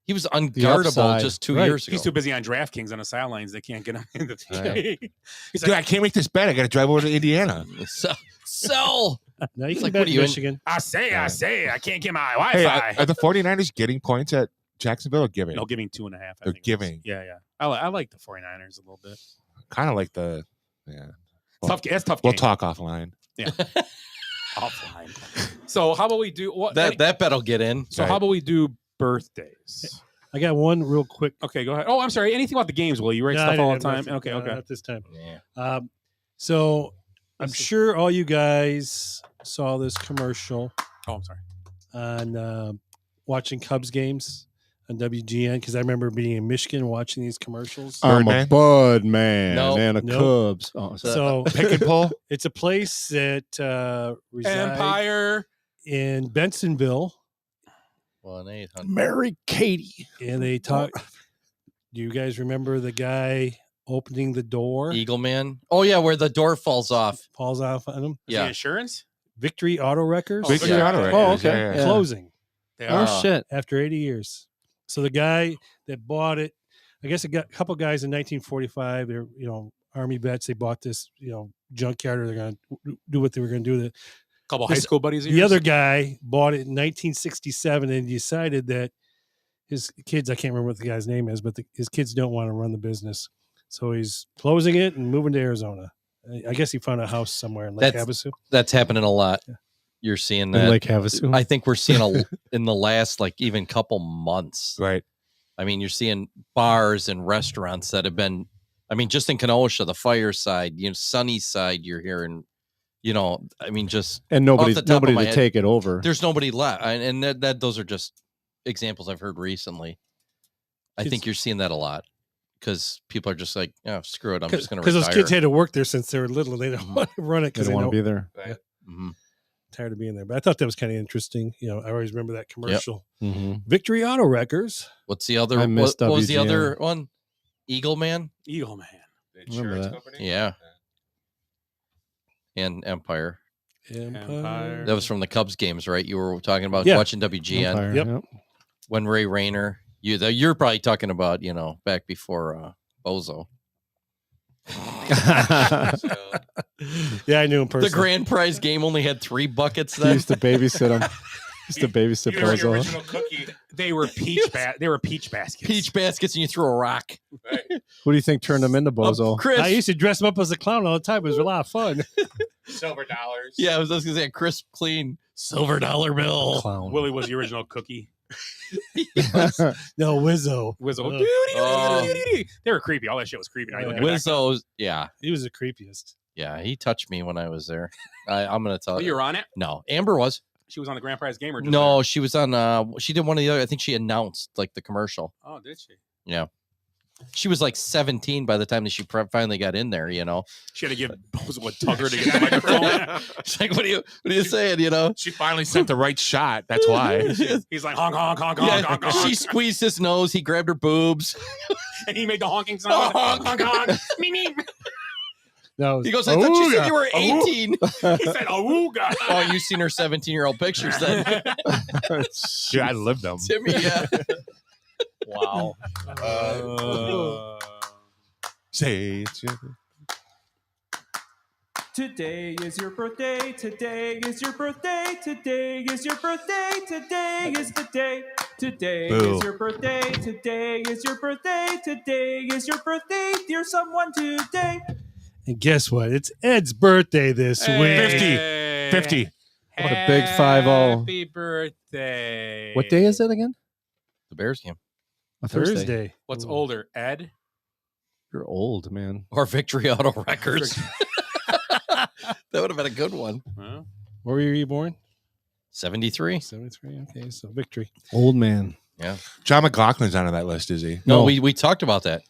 He was unguardable just 2 years ago. He's too busy on DraftKings on the sidelines. They can't get him in the Right. He's Dude, I can't make this bet. I got to drive over to Indiana. Sell. Now you It's can like, bet what are you in? Michigan. I say, I can't get my Hey, Wi-Fi. are the 49ers getting points at Jacksonville or giving? No, giving 2.5. I They're think giving. Yeah. I like the 49ers a little bit. Kind of like the, yeah. Well, That's tough. We'll game. talk offline. Yeah. Offline. So how about we do what? That bet'll get in. So how about we do birthdays? I got one real quick. Okay, go ahead. Oh, I'm sorry. Anything about the games, Will? You write No, I stuff didn't all the have time? nothing. Okay, No, okay. Not this time. Yeah. So I'm sure all you guys saw this commercial Oh, I'm sorry. on watching Cubs games on WGN because I remember being in Michigan watching these commercials. I'm a Bud man Nope. and a Nope. Cubs. Oh, So Pick and pull. it's a place that resides Empire. in Bensonville, 1-800. Mary Katie. and they talk. Do you guys remember the guy opening the door? Eagle Man. Oh yeah, where the door falls off. Falls off on him. Is Yeah. the insurance? Victory Auto Wreckers. Victory yeah. Auto Wreckers. Oh, okay. Yeah, yeah. Closing They Oh, are. shit. after 80 years. So the guy that bought it, I guess a couple guys in 1945. They're Army vets. They bought this junkyard. Or they're going to do what they were going to do with it. Couple high This- school buddies. Of The yours? other guy bought it in 1967 and decided that his kids, I can't remember what the guy's name is, but his kids don't want to run the business. So he's closing it and moving to Arizona. I guess he found a house somewhere in Lake Havasu. That's happening a lot. You're seeing In that. Lake Havasu. I think we're seeing in the last even couple months. Right. I mean, you're seeing bars and restaurants that have been. I mean, just in Kenosha, the Fireside, Sunnyside, you're hearing. I mean, just And off nobody the top of my to head, take it over. There's nobody left, and that those are just examples I've heard recently. I think you're seeing that a lot because people are just like, oh, screw it, I'm just going to retire. Because those kids had to work there since they were little. They don't want to run it They because don't they want to be there. Yeah. Mhm. Tired of being there. But I thought that was kind of interesting. I always remember that commercial. Mhm. Victory Auto Wreckers. What's the other? I missed what was the WGN. other one? Eagle Man. Eagle Man. Remember that. Yeah. And Empire. Empire. That was from the Cubs games, right? You were talking about Yeah. watching WGN. Empire, Yep. When Ray Rayner. You're probably talking about back before Bozo. Yeah, I knew him personally. The grand prize game only had 3 buckets. He Then used to babysit him. Used to babysit Your Bozo. original cookie. They were peach baskets. peach baskets, and you threw a rock. Who do you think turned him into Bozo? Chris. I used to dress him up as a clown all the time. It was a lot of fun. Silver dollars. Yeah, I was just gonna say a crisp, clean silver dollar bill. Clown. Willie was the original cookie. No, Wizzo. Wizzo. Oh. They were creepy. All that shit was creepy. Now you look at it back. Wizzo's, yeah, He was the creepiest. yeah. He touched me when I was there. I'm gonna tell Oh, you. you were on it? No, Amber was. She was on the grand prize game or just No, there? she was on. She did one of the other. I think she announced the commercial. Oh, did she? Yeah. She was like 17 by the time that she finally got in there, you know. She had to give Bozo a tugger to get the microphone. She's like, what are you saying, you know? She finally sent the right shot. That's why. He's like, honk, honk, honk, Yeah, honk, honk, honk. she squeezed his nose. He grabbed her boobs. And he made the honking sound. Honk, honk, honk. Me, me. No, He goes, I thought you said you were Awooga. 18. He said, awooga. Oh, you've seen her 17-year-old pictures then. Dude, I lived them. Timmy, yeah. Wow. Say it's your Today is your birthday. Today is your birthday. Today is your birthday. Today is the day. Today Boo. is your birthday. Today is your birthday. Today is your birthday. Dear someone today. And guess what? It's Ed's birthday this week. 50. What a big 5-0. Happy birthday. What day is it again? The Bears game. A Thursday. What's older, Ed? You're old, man. Or Victory Auto Records. That would have been a good one. Huh? Where were you born? 73. 73. Okay, so victory. Old man. Yeah. John McLaughlin's not on that list, is he? No, we talked about that.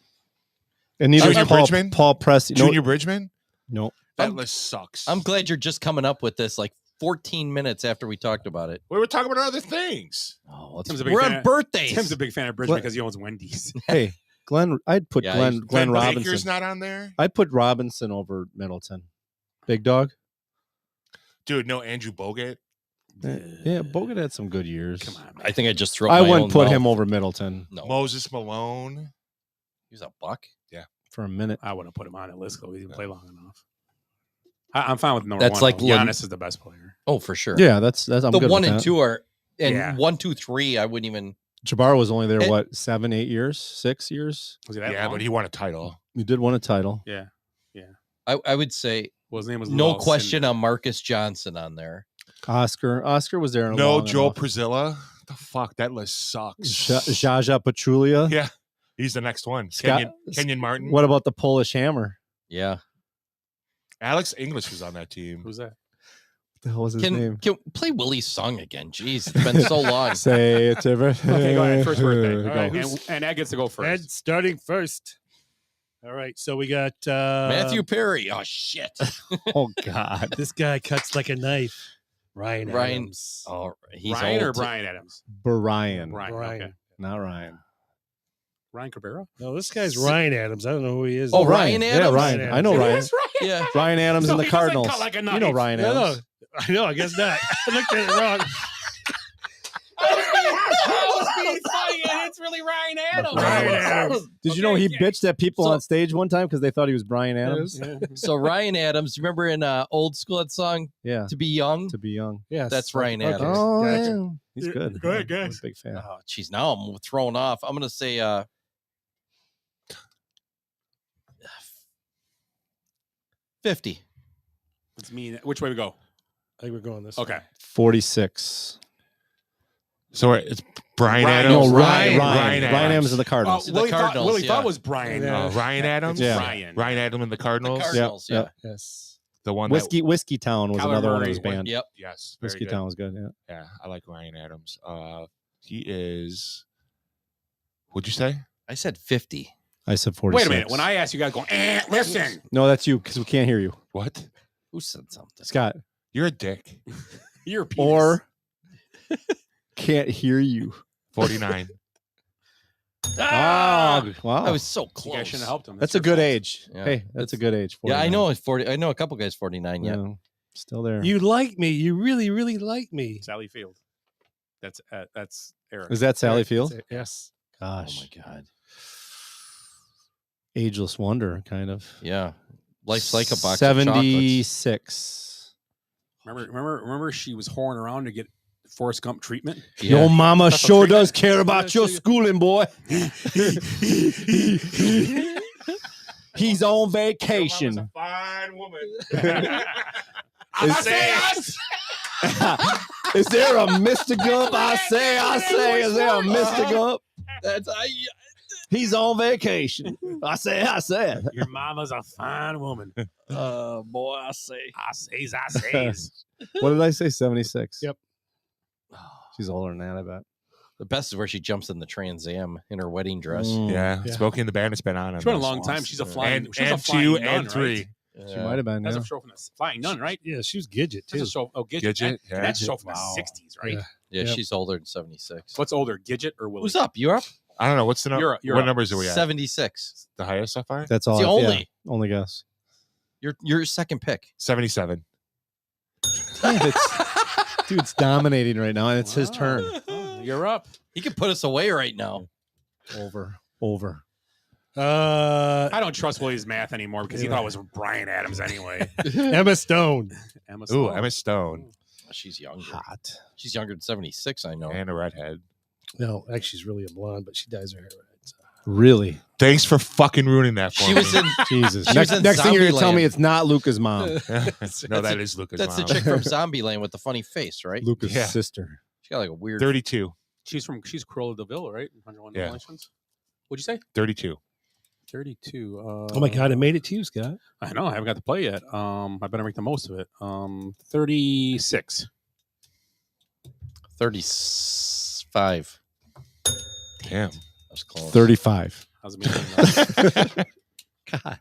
And neither Junior is Paul, Bridgman? Paul Pressey. Junior Bridgman? No. That list sucks. I'm glad you're just coming up with this like 14 minutes after we talked about it. We were talking about other things. Oh, Tim's a big we're fan on of- birthdays. Tim's a big fan of Bridgman What? because he owns Wendy's. Hey, Glenn. I'd put Yeah, Glenn Glenn Robinson. Baker's not on there? I'd put Robinson over Middleton. Big dog. Dude, no Andrew Bogut. Yeah, Bogut had some good years. Come on, man. I think I just threw up I my wouldn't own put mouth. him over Middleton No. Moses Malone. He was a buck. for a minute. I wouldn't put him on that list because he didn't play long enough. I'm fine with number That's one. like though. Giannis is the best player. Oh, for sure. Yeah, that's I'm The good 1 with and that. 2 are, and Yeah. 1, 2, 3, I wouldn't even. Jabbar was only there, It- what, 7, 8 years? 6 years? Was he that Yeah, long? but he won a title. You did win a title. Yeah. I would say Well, his name was no Lawson. question on Marcus Johnson on there. Oscar was there. No long Joel enough. Priscilla. The fuck, that list sucks. Jaja Petrulia. Yeah, he's the next one. Scott- Kenyon Martin. What about the Polish Hammer? Yeah. Alex English was on that team. Who's that? What the hell was his name? Can play Willie's song again? Jeez, it's been so long. Say it's ever. Okay, go ahead. First birthday. Go. All right, and Ed gets to go first. Ed starting first. All right, so we got Matthew Perry. Oh shit. Oh God. This guy cuts like a knife. Ryan Adams. Oh, he's Ryan or old. Brian Adams? Brian. Ryan. Okay. Not Ryan. Ryan Cabrera? No, this guy's Ryan Adams. I don't know who he is. Oh, Ryan Adams? Yeah, Ryan. I know Ryan. That's right. Yeah. Ryan Adams So and the he doesn't Cardinals. cut like a You know knife. Ryan No, Adams. I know. I guess not. I looked at it wrong. I was being funny, and it's really Ryan Adams. Ryan Adams. Did you know he bitched at people So- on stage one time because they thought he was Brian Adams? So Ryan Adams, remember in Old School that song Yeah. "To Be Young"? To be young. Yes. That's Ryan Okay. Adams. Oh, Gotcha. yeah. He's good. Go ahead, I'm guys. a big fan. Oh, geez, now I'm thrown off. I'm gonna say 50. It's me. Which way we go? I think we're going this Okay. way. 46. So it's Brian Ryan. Adams. No, Ryan Ryan Adams. Adams and the Cardinals. The Willie Cardinals, thought yeah. was Brian. Yeah. Ryan Adams. Yeah. Ryan. Ryan Adams and the Cardinals. Cardinals, Yep, yeah. yep. Yes. The one Whiskey Town was Kyler another one of Murray. his band. Yep. Yes. Very Whiskey good. Town was good. Yeah. Yeah, I like Ryan Adams. He is. What'd you say? I said 50. I said 46. Wait a minute. When I asked you guys, going, listen. No, that's you because we can't hear you, What? Who said something? Scott. You're a dick. You're a penis. Or can't hear you. 49. Ah! Oh, wow. I was so You guys close. shouldn't have helped him. That's a your good fault. age. Yeah. Hey, that's a good age. Yeah, I 49. know. 40. I know a couple guys 49. Yeah. Yeah. Still there. You like me. You really, really like me. Sally Field. That's Eric. Is that Sally Field? Yes. Oh Gosh. my god. Ageless wonder, kind of. Yeah. Life's like a box of chocolates. 76. Remember she was whoring around to get Forrest Gump treatment? Yeah. Your mama Special sure treatment? does care about your schooling, boy. He's on vacation. Fine woman. I say us. Is there a Mr. Gump? I say. Is there a Mr. Gump? That's He's on vacation. I say. Your mama's a fine woman. boy, I say. I says. What did I say? 76. Yep. She's older than that, I bet. The best is where she jumps in the Trans Am in her wedding dress. Yeah. Smokey and the Bandit's been on. It's been a long time. She's a flying. She was a and flying 2 nun, and right? 3. She might have been. That's Yeah. a show from the Flying Nun, right? Yeah, she was Gidget too. That's a show. Oh, Gidget. Gidget, yeah. That's a show from the 60s, right? Yeah, Yep. she's older than 76. What's older, Gidget or Willie? Who's up? You up? I don't know. What's the number? You're What up. numbers are we at? 76. The highest so far? That's all. It's the only. only guess. Your second pick. 77. Dude's dominating right now, and it's his turn. Oh, you're up. He could put us away right now. Over. I don't trust Willie's math anymore because he thought it was Brian Adams anyway. Emma Stone. Emma Ooh, Stone. Emma Stone. She's younger. Hot. She's younger than 76, I know. And a redhead. No, actually, she's really a blonde, but she dyes her hair red. So. Really? Thanks for fucking ruining that for She me. was in Jesus. She was in Next thing you're gonna tell me Zombieland. it's not Luca's mom. No, that is Lucas' That's mom. the chick from Zombieland with the funny face, right? Luca's Yeah. sister. She got like a weird 32. She's Cruella de Vil, right? 101 Yeah. Dalmatians. What'd you say? 32. 32. Oh my God, it made it to you, Scott. I know. I haven't got to play yet. I better make the most of it. 36. 35. Damn. That was close. 35. How's it mean? God.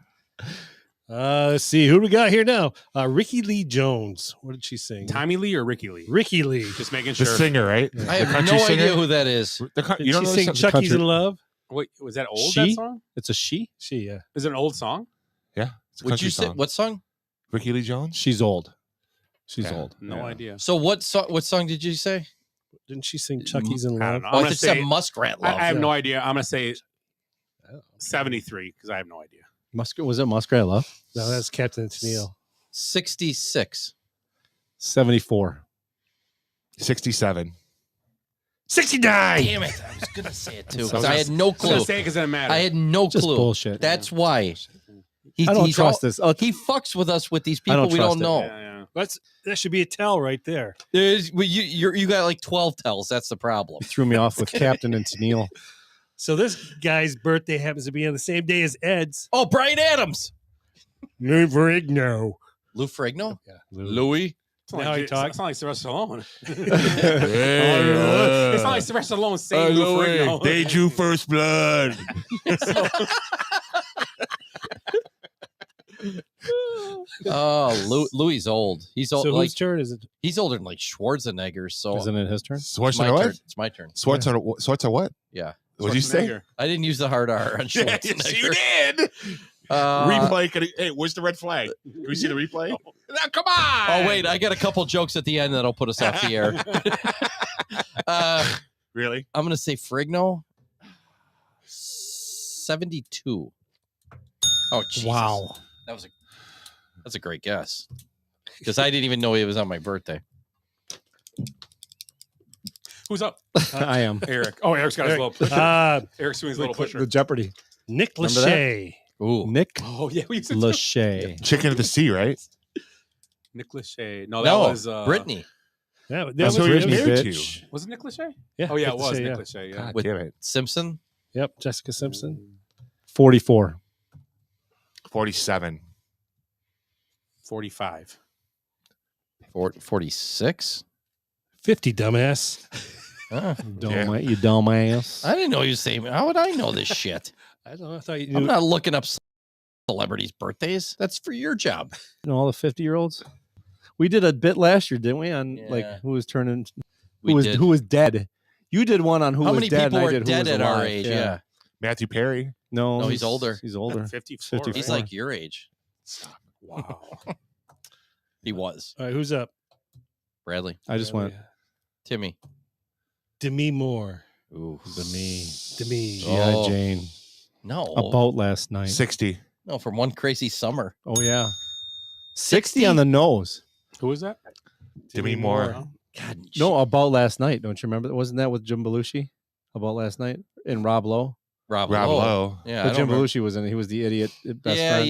Let's see who do we got here now. Ricky Lee Jones. What did she sing? Tommy Lee or Ricky Lee? Ricky Lee. Just making The sure. singer, right? I The have country no singer? idea who that is. Did You don't she know sing the Chucky's in Love? Wait, was that old? She? That song? It's a she? She, yeah. Is it an old song? Yeah. It's a Would country you say song. what song? Ricky Lee Jones? She's old. She's Yeah. old. No Yeah. idea. So what song did you say? Didn't she sing Chucky's in I Love? don't know. Oh, I gonna just said say- Muskrat Love. I have no idea. I'm going to say 73 because I have no idea. Was it Muskrat Love? No, that's Captain Tennille. 66. 74. 67. 69. Damn it. I was going to say it too. So Because I had no I was going clue. to say it because it doesn't matter. I had no Just clue. bullshit. That's why. I don't he's trust this. He fucks with us with these I people don't we trust don't know. Yeah. That should be a tell right there. You got like 12 tells. That's the problem. Threw me off with Captain and Tennille. So this guy's birthday happens to be on the same day as Ed's. Oh, Brian Adams. Lou Ferrigno. Lou Ferrigno? Yeah. Louis? It's not Now like, he it's talks. not like Sylvester Stallone. Hey, It's not like Sylvester Stallone saying Lou Ferrigno. They drew first blood. Oh, Louis old. He's old. So Like whose turn is it? he's older than like Schwarzenegger. So Isn't it his turn? it's my Schwarzenegger turn. what? It's my turn. Schwarzenegger what? Yeah. What'd you say? Schwarzenegger. I didn't use the hard R on Yes, Schwarzenegger. you did. Replay. Hey, where's the red flag? Can we see the replay? Now, come on. Oh wait, I got a couple jokes at the end that'll put us off the air. Really? I'm gonna say Frigno. 72. Oh Jesus. Wow. That's a great guess. Because I didn't even know it was on my birthday. Who's up? I am. Eric. Oh, Eric's got his little pusher. Eric's doing his little pusher. The Jeopardy. Nick Remember that? Lachey. Ooh. Nick Oh, yeah. We used to Lachey. Chicken of the Sea, right? Nick Lachey. No, that No, was Brittany. Yeah, that That's was who he was Brittany. married bitch. to. Was it Nick Lachey? Yeah, Oh, yeah, Nick it was Lachey, Nick yeah. Lachey. Yeah. God With- damn it. Simpson. Yep, Jessica Simpson. 44. 47. 45. 46. 50, dumbass. You dumbass. I didn't know you were saying. How would I know this shit? I don't know. I thought you I'm knew. not looking up celebrities' birthdays. That's for your job. You know all the 50-year-olds? We did a bit last year, didn't we? On like Yeah. who was turning We did. who was dead. You did one on who How was many dead. people and I were did who dead was at our alive. age? Yeah. Matthew Perry. No, No, he's older. He's older. 54. 54. He's like your age. Wow. He was. All right, who's up? Bradley. I just went. Timmy. Demi Moore. Ooh. Demi. G.I. Oh. Jane. No. About last night. 60. No, from One Crazy Summer. Oh yeah. 60 on the nose. Who is that? Demi Moore. God. No, About Last Night. Don't you remember? Wasn't that with Jim Belushi? About Last Night and Rob Lowe. Rob Rob Lowe. Lowe. Yeah. But I Jim don't remember. Belushi was in it. He was the idiot best Yeah, friend.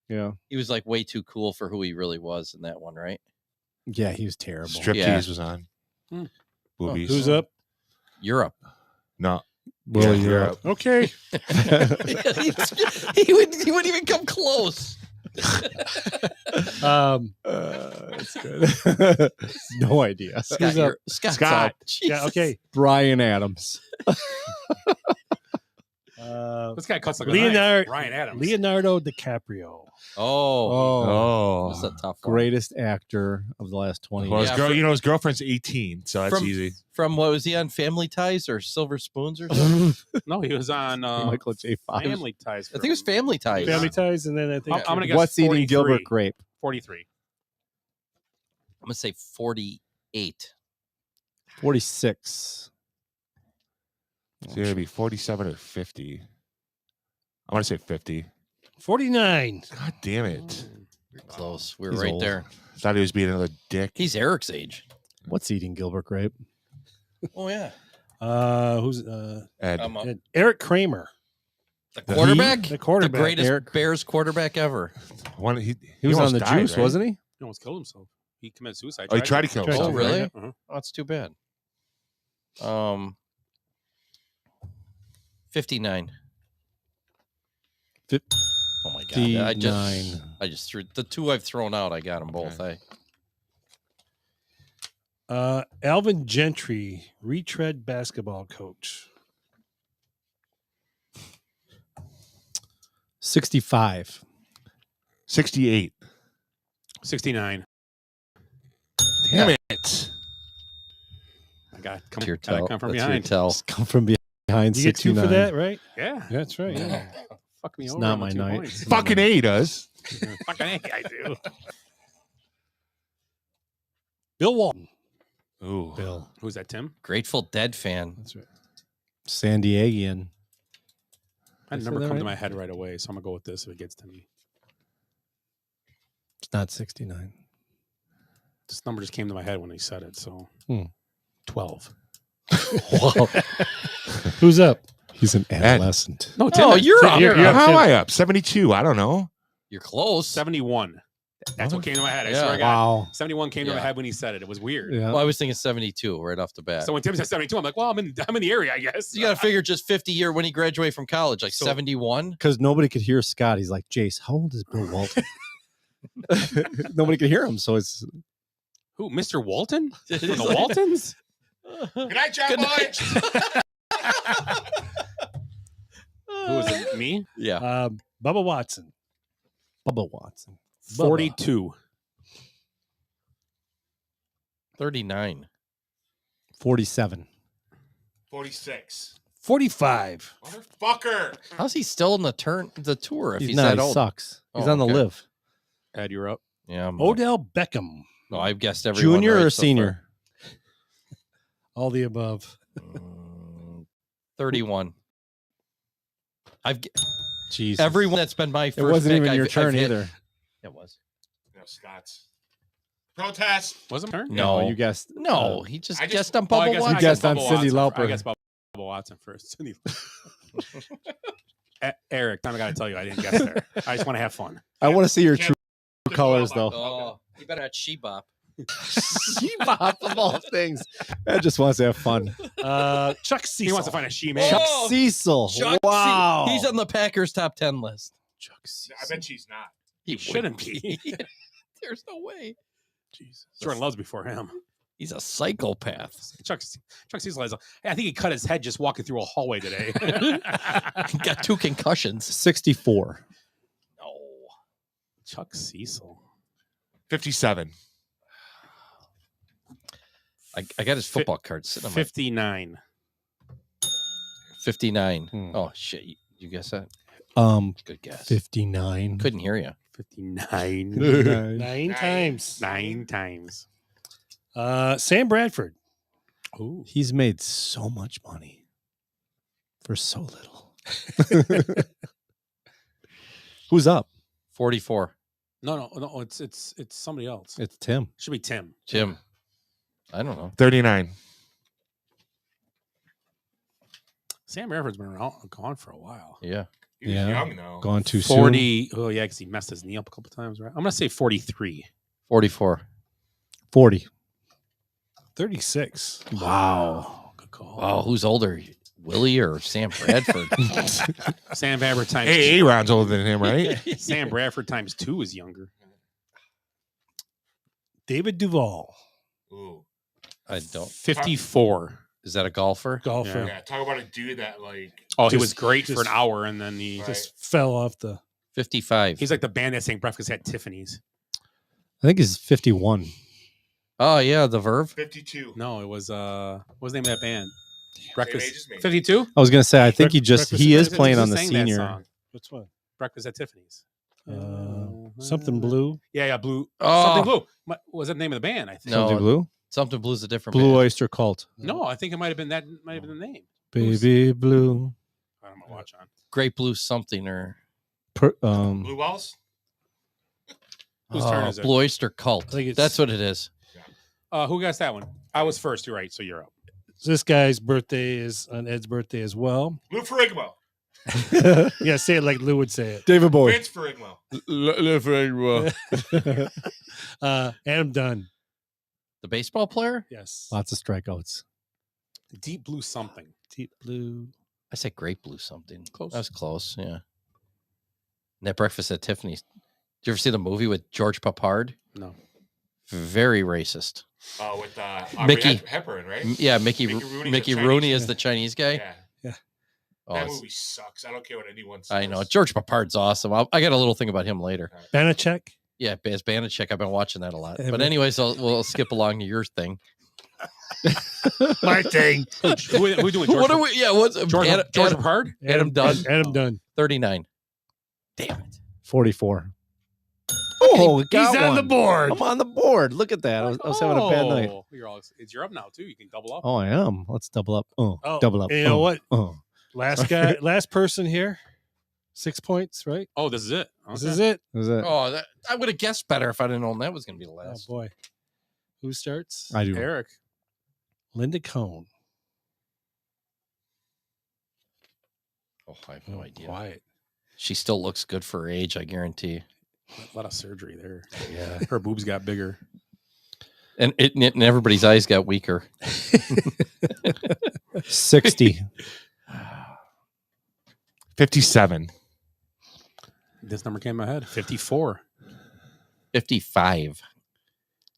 yeah. He was like way too cool for who he really was in that one, right? Yeah, he was terrible. Striptease Yeah. was on. Hmm. Boobies. Who's up? Europe. No. Willie Yeah, Europe. Okay. he wouldn't even come close. That's good. No idea. Scott's Scott. up. Yeah, okay. Brian Adams. This guy cuts like a Leonardo, knife. Ryan Adams. Leonardo DiCaprio. That's a tough one. Greatest actor of the last 20 Well, years. his girlfriend's 18, so that's easy. From what was he on? Family Ties or Silver Spoons or something? No, he was on Michael J. Fox. Family Ties. I think it was Family Ties. Family Ties, and then I think I'm gonna guess What's 43. Eating Gilbert Grape? 43. I'm gonna say 48. 46. It's either be 47 or 50. I want to say 50. 49. God damn it. You're close. We were He's right old. there. Thought he was being another dick. He's Eric's age. What's Eating Gilbert Grape? Oh yeah. Who's Ed. Eric Kramer. The quarterback? The quarterback. The greatest Eric. Bears quarterback ever. He was on almost the died, juice, right? wasn't he? He almost killed himself. He committed suicide. Oh, he tried to kill himself. Oh, really? Uh-huh. Oh, that's too bad. 59. Oh my god! I just threw the two I've thrown out. I got them both. Alvin Gentry, retread basketball coach. 65. 68. 69. Damn it. I got That's your tell. come from That's your behind. tell. Just come from behind. You get 2 for 69. that, right? Yeah. That's right. Yeah. Fuck me It's over. not on my 2 night. points. Fucking A he does. Fucking A, I do. Bill Walton. Ooh. Bill. Who's that, Tim? Grateful Dead fan. That's right. San Diegan. That Is number that come to right? my head right away, so I'm going to go with this if it gets to me. It's not 69. This number just came to my head when he said it, so 12. Wow. Who's up? He's an adolescent. No, Tim. Oh, you're up. How am I up? 72. I don't know. You're close. 71. That's what came to my head. I Yeah. swear to God. Wow. 71 came to my Yeah. head when he said it. It was weird. Yeah. Well, I was thinking 72 right off the bat. So when Tim said 72, I'm like, well, I'm in the area, I guess. You got to figure just 50 year when he graduated from college, like So- 71. Because nobody could hear Scott. He's like, Jace, how old is Bill Walton? Nobody could hear him. So it's Who? Mr. Walton? He's From the like- Waltons? Good night, John Good Boy. night. Who is it? Me? Yeah. Bubba Watson. Bubba Watson. 42. 39. 47. 46. 45. Motherfucker. How's he still in the tour if he's not. that He old? sucks. He's Oh, on the okay. live. Ed, you're up. Yeah. I'm Odell Beckham. No, I've guessed everyone. Junior right or so senior? All the above. far. 31. Jesus. Everyone that's been my It first wasn't pick, even your I've turn hit. either. It was. No, Scott's. Protest. Was it turn? No, you guessed. No, he just I just- guessed on Oh, I Bubba guess- Watson. I guessed on Bubba Cyndi Watson. Lauper. I guess Bubba Watson first. Cyndi Eric, time I got to tell you, I didn't guess there. I just want to have fun. I want to see your Can't- true colors, though. Oh, you better at She-Bop. She-Bop of all things. Ed just wants to have fun. Chuck Cecil. He wants to find a she-man. Chuck Oh, Cecil. Chuck Wow. He's on the Packers top 10 list. Chuck Cecil. I bet she's not. He shouldn't be. There's no way. Jesus. Jordan Love's before him. He's a psychopath. Chuck Cecil has I think he cut his head just walking through a hallway today. Got 2 concussions. 64. No. Chuck Cecil. 57. I got his football card sitting on my 59. 59. Oh shit! You guess that? Good guess. 59. Couldn't hear you. 59. 9 times. 9 times. Sam Bradford. Ooh. He's made so much money for so little. Who's up? 44. No. It's somebody else. It's Tim. Should be Tim. Jim. I don't know. 39. Sam Bradford's been gone for a while. Yeah. He was young, though. Gone too soon. 40. Oh, yeah, because he messed his knee up a couple times, right? I'm going to say 43. 44. 40. 36. Wow. Good call. Wow. Who's older? Willie or Sam Bradford? Sam Bradford times Hey, Aaron's older than him, right? Sam Bradford times 2 is younger. David Duval. Ooh. I don't. 54. Is that a golfer? Golfer. Yeah, talk about a dude that like. Oh, he Just- was great for just- an hour, and then he Just fell off the. 55. He's like the band that sang Breakfast at Tiffany's. I think he's 51. Oh yeah, the Verve. 52. No, it was what was the name of that band? Same Breakfast. age as me. 52. I was gonna say I think he Breakfast is at playing Who on the sang that senior. song? Which one? Breakfast at Tiffany's. Something blue. Yeah, blue. Oh. Something blue. What was that the name of the band? I think. No. Something blue. Something Blue's a different Blue band. Oyster Cult. No, I think it might have been that. Might have been the name. Baby blue. I don't know. Watch on. Great Blue something or Blue Walls. Whose turn is it? Blue Oyster Cult. I think it's- That's what it is. Who got that one? I was first. You're right. So you're up. This guy's birthday is on Ed's birthday as well. Lou Ferrigmo. Yeah, say it like Lou would say it. David Bowie. Vince Ferrigmo. Adam Dunn. The baseball player? Yes. Lots of strikeouts. Deep blue something. Deep blue. I said Great Blue something. Close. That was close, yeah. And that Breakfast at Tiffany's. Did you ever see the movie with George Papard? No. Very racist. Oh, with Mickey Hepburn, right? Yeah, Mickey Rooney's the Rooney Chinese is the Chinese guy. Yeah. Yeah. Oh, That it's- movie sucks. I don't care what anyone says. I know. George Papard's awesome. I got a little thing about him later. Banachek. Yeah, Baz Banachek. I've been watching that a lot. Yeah, But but- anyways, we'll skip along to your thing. My thing. Who we doing? What are we? Yeah, what's George Adam Papard? Adam Dunn. Adam Dunn. 39. Damn it. 44. Oh, He's on the board. I'm on the board. Look at that. I was having a bad night. You're up now too. You can double up. Oh, I am. Let's double up. Oh, Double up. and you know what? Oh. Last guy, last person here. 6 points, right? Oh, this is it. This Okay. is it. Is it? Oh, I would have guessed better if I didn't know that was going to be the Oh last. boy. Who starts? I do. Eric. Linda Cohn. Oh, I have no idea. Quiet. She still looks good for her age, I guarantee. A lot of surgery there. Yeah. Her boobs got bigger. And and everybody's eyes got weaker. 60. 57. This number came in my head. 54. 55.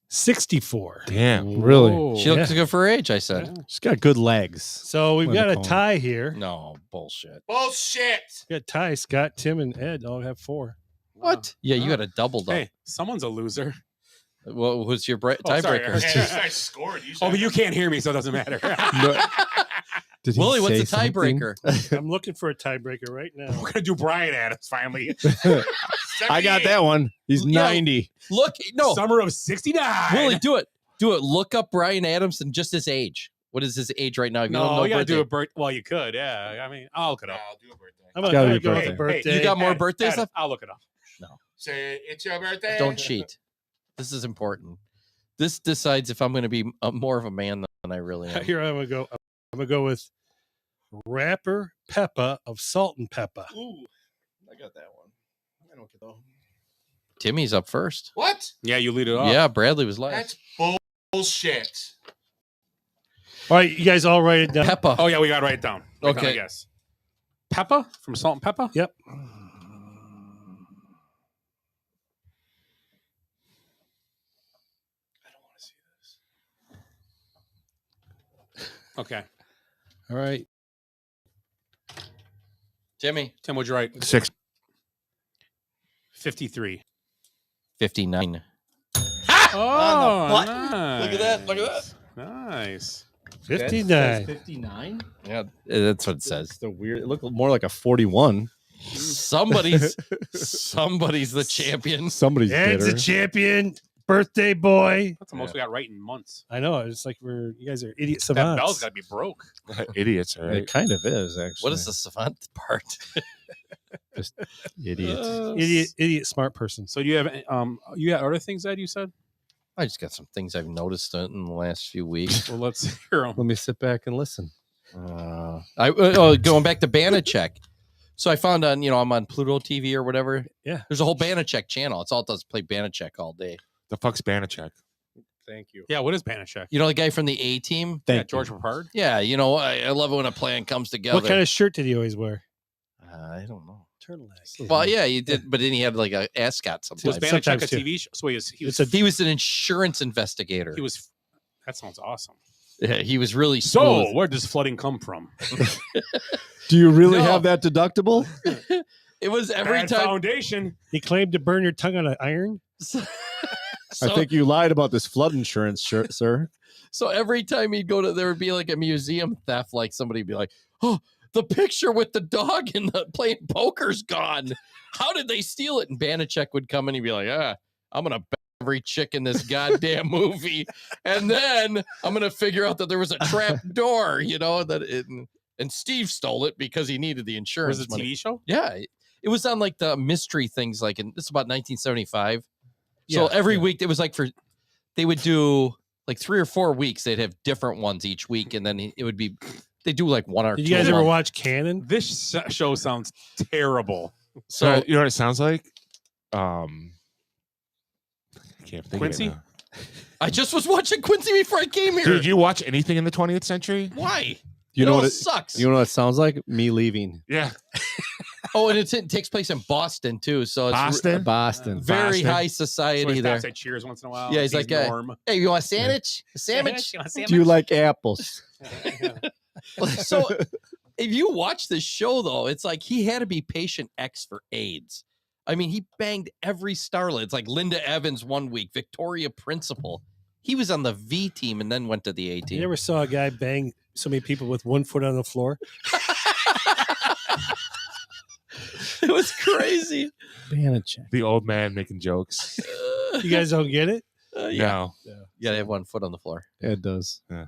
64. Damn. Really? Whoa. She looks good for her age, I said. She's got good legs. So we've Linda got a Cohn. tie here. No, bullshit. Bullshit. We got tie. Scott, Tim, and Ed all have 4. What? Yeah, you Oh. got a double though. Hey, someone's a loser. Well, who's your Oh, sorry. tiebreaker? Yeah, I scored. You Oh, but you can't hear me, so it doesn't matter. Did he Willie, what's say the something? tiebreaker? I'm looking for a tiebreaker right now. We're gonna do Brian Adams finally. I got that one. He's Yeah. 90. Look, no, Summer of '69. Willie, do it. Do it. Look up Brian Adams and just his age. What is his age right now? You don't No, know you gotta birthday. do a birthday. Well, you could, yeah. I mean, I'll look it up. I'll do a birthday. I'm gotta gonna be go with birthday. a birthday. You got more Adam, birthday Adam, stuff? I'll look it up. Say it's your birthday. Don't cheat. This is important. This decides if I'm going to be more of a man than I really am. Here I'm gonna go. I'm gonna go with rapper Peppa of Salt and Peppa. Ooh, I got that one. I don't get though. Timmy's up first. What? Yeah, you lead it off. Yeah, Bradley was last. That's bullshit. All right, you guys all write it down. Peppa. Oh yeah, we gotta write it down. Okay. Yes. Peppa from Salt and Peppa. Yep. Okay. All right. Timmy. Tim, what'd you write? 6. 53. 59. Oh, button. nice. Look at that. Look at Nice. 59. 59? Yeah, that's what it says. It's the weird. It looked more like a 41. Somebody's the champion. Somebody's Ed's bitter. a champion. Birthday boy. That's the most we got right in months. I know. It's like you guys are idiot That bell's savants. got to be broke. Idiots, all right? It kind of is, actually. What is the savant part? Just idiots. Idiot smart person. So you have you got other things that you said? I just got some things I've noticed in the last few weeks. Well, let's hear them. Let me sit back and listen. Going back to Banachek. So I found on, I'm on Pluto TV or whatever. Yeah. There's a whole Banachek channel. It's all it does is play Banachek all day. The fuck's Banachek? Thank you. Yeah, what is Banachek? You know the guy from the A team? Yeah, George Papard. Yeah, you know, I love it when a plan comes together. What kind of shirt did he always wear? I don't know. Turtleneck. Well, yeah, he did, but then he had like a ascot Was sometimes. Banachek a TV show? So He was an insurance investigator. He was. That sounds awesome. Yeah, he was really So, smooth. where does flooding come from? Do you really No. have that deductible? It was every Bad time. foundation. He claimed to burn your tongue on an iron. I think you lied about this flood insurance, sir. So every time he'd go to, there would be like a museum theft. Like somebody'd be like, "Oh, the picture with the dog and the playing poker's gone. How did they steal it?" And Banachek would come and he'd be like, I'm gonna bet every chick in this goddamn movie, and then I'm gonna figure out that there was a trap door. You know that it, and Steve stole it because he needed the insurance. Was it a money. TV show? Yeah, it was on like the mystery things. Like, in this is about 1975. So every week it was like they would do like 3 or 4 weeks. They'd have different ones each week, and then it would be they do like 1 or 2. Did you guys ever watch Cannon? This show sounds terrible. So you know what it sounds like? I can't think Quincy? of it now. I just was watching Quincy before I came here. Did you watch anything in the 20th century? Why? You It know all what it sucks. You know what it sounds like? Me leaving. Yeah. Oh, and it takes place in Boston too. So it's Boston? Boston. very Boston. high So society he there. stops at Cheers once in a while. Yeah, he's like, Norm. "Hey, you want a sandwich? A sandwich?" Do you like apples? So if you watch this show, though, it's like he had to be patient X for AIDS. I mean, he banged every starlet. It's like Linda Evans one week, Victoria Principal. He was on the V team and then went to the A You team. never saw a guy bang so many people with 1 foot on the floor? It was crazy. Banachek. The old man making jokes. You guys don't get it? Yeah. No. You gotta have 1 foot on the floor. Yeah, it does. Yeah.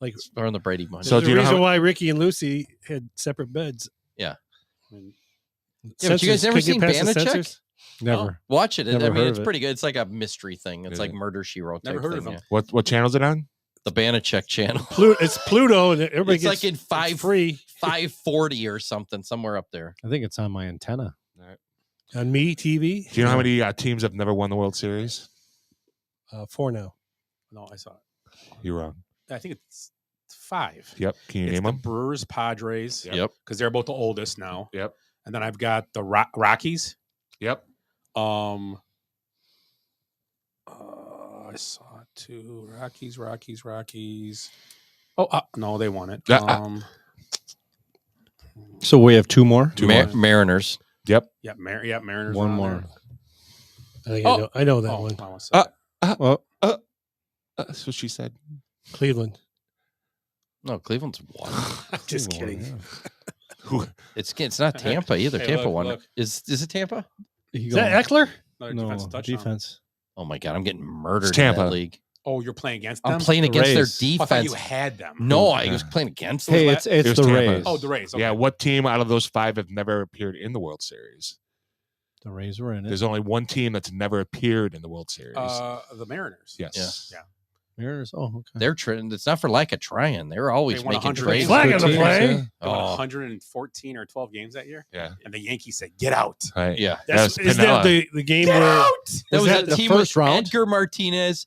Like, Or on the Brady money. So there's do a you know reason how- why Ricky and Lucy had separate beds. Yeah. I mean, Yeah, but you guys censors- never couldn't seen get past the Banachek? censors? Never. Watch it. Never I mean, heard it's of it. pretty good. It's like a mystery thing. It's Is like it? Murder She Wrote type Never heard of thing. him. Yeah. What channel's it on? The Banachek channel. It's Pluto, and everybody It's gets like in it's free 540 or something, somewhere up there. I think it's on my antenna. on Me TV. Do you know how many teams have never won the World Series? 4 now. No, I saw it. You're wrong. I think it's 5. Yep. Can you It's name the them? Brewers, Padres. Yep. Because they're both the oldest now. Yep. And then I've got the Rockies. Yep. I saw it too. Rockies. Oh, no, they won it. So we have 2 more. Mariners. Yep. Yeah, Mariners. One are on more. there. I think I know that one. I saw it. Well, That's what she said. Cleveland. No, Cleveland's won. I'm just kidding. It's not Tampa either. Hey, Tampa look, won. look. Is it Tampa? Is that Eckler? Another No, defensive touchdown. defense. Oh my god, I'm getting murdered It's in Tampa. that league. Oh, you're playing against them? I'm playing The against their Rays. Oh, I defense. thought you had them. No, I Yeah. was playing against them. Hey, that? it's It was the Tampa. Rays. Oh, the Rays. Okay. Yeah. What team out of those 5 have never appeared in the World Series? The Rays were in it. There's only one team that's never appeared in the World Series. The Mariners. Yes. Yeah. Mariners. Oh, okay. They're trending. It's not for lack of trying. They're always They won making 100 trades. Flag on the Teams, play. yeah. They won Oh, 114 or 12 games that year. Yeah. And the Yankees said, "Get out." Right. yeah. That's, That was is that Pinella. the game Get where out. That was that a the team first with round? Edgar Martinez,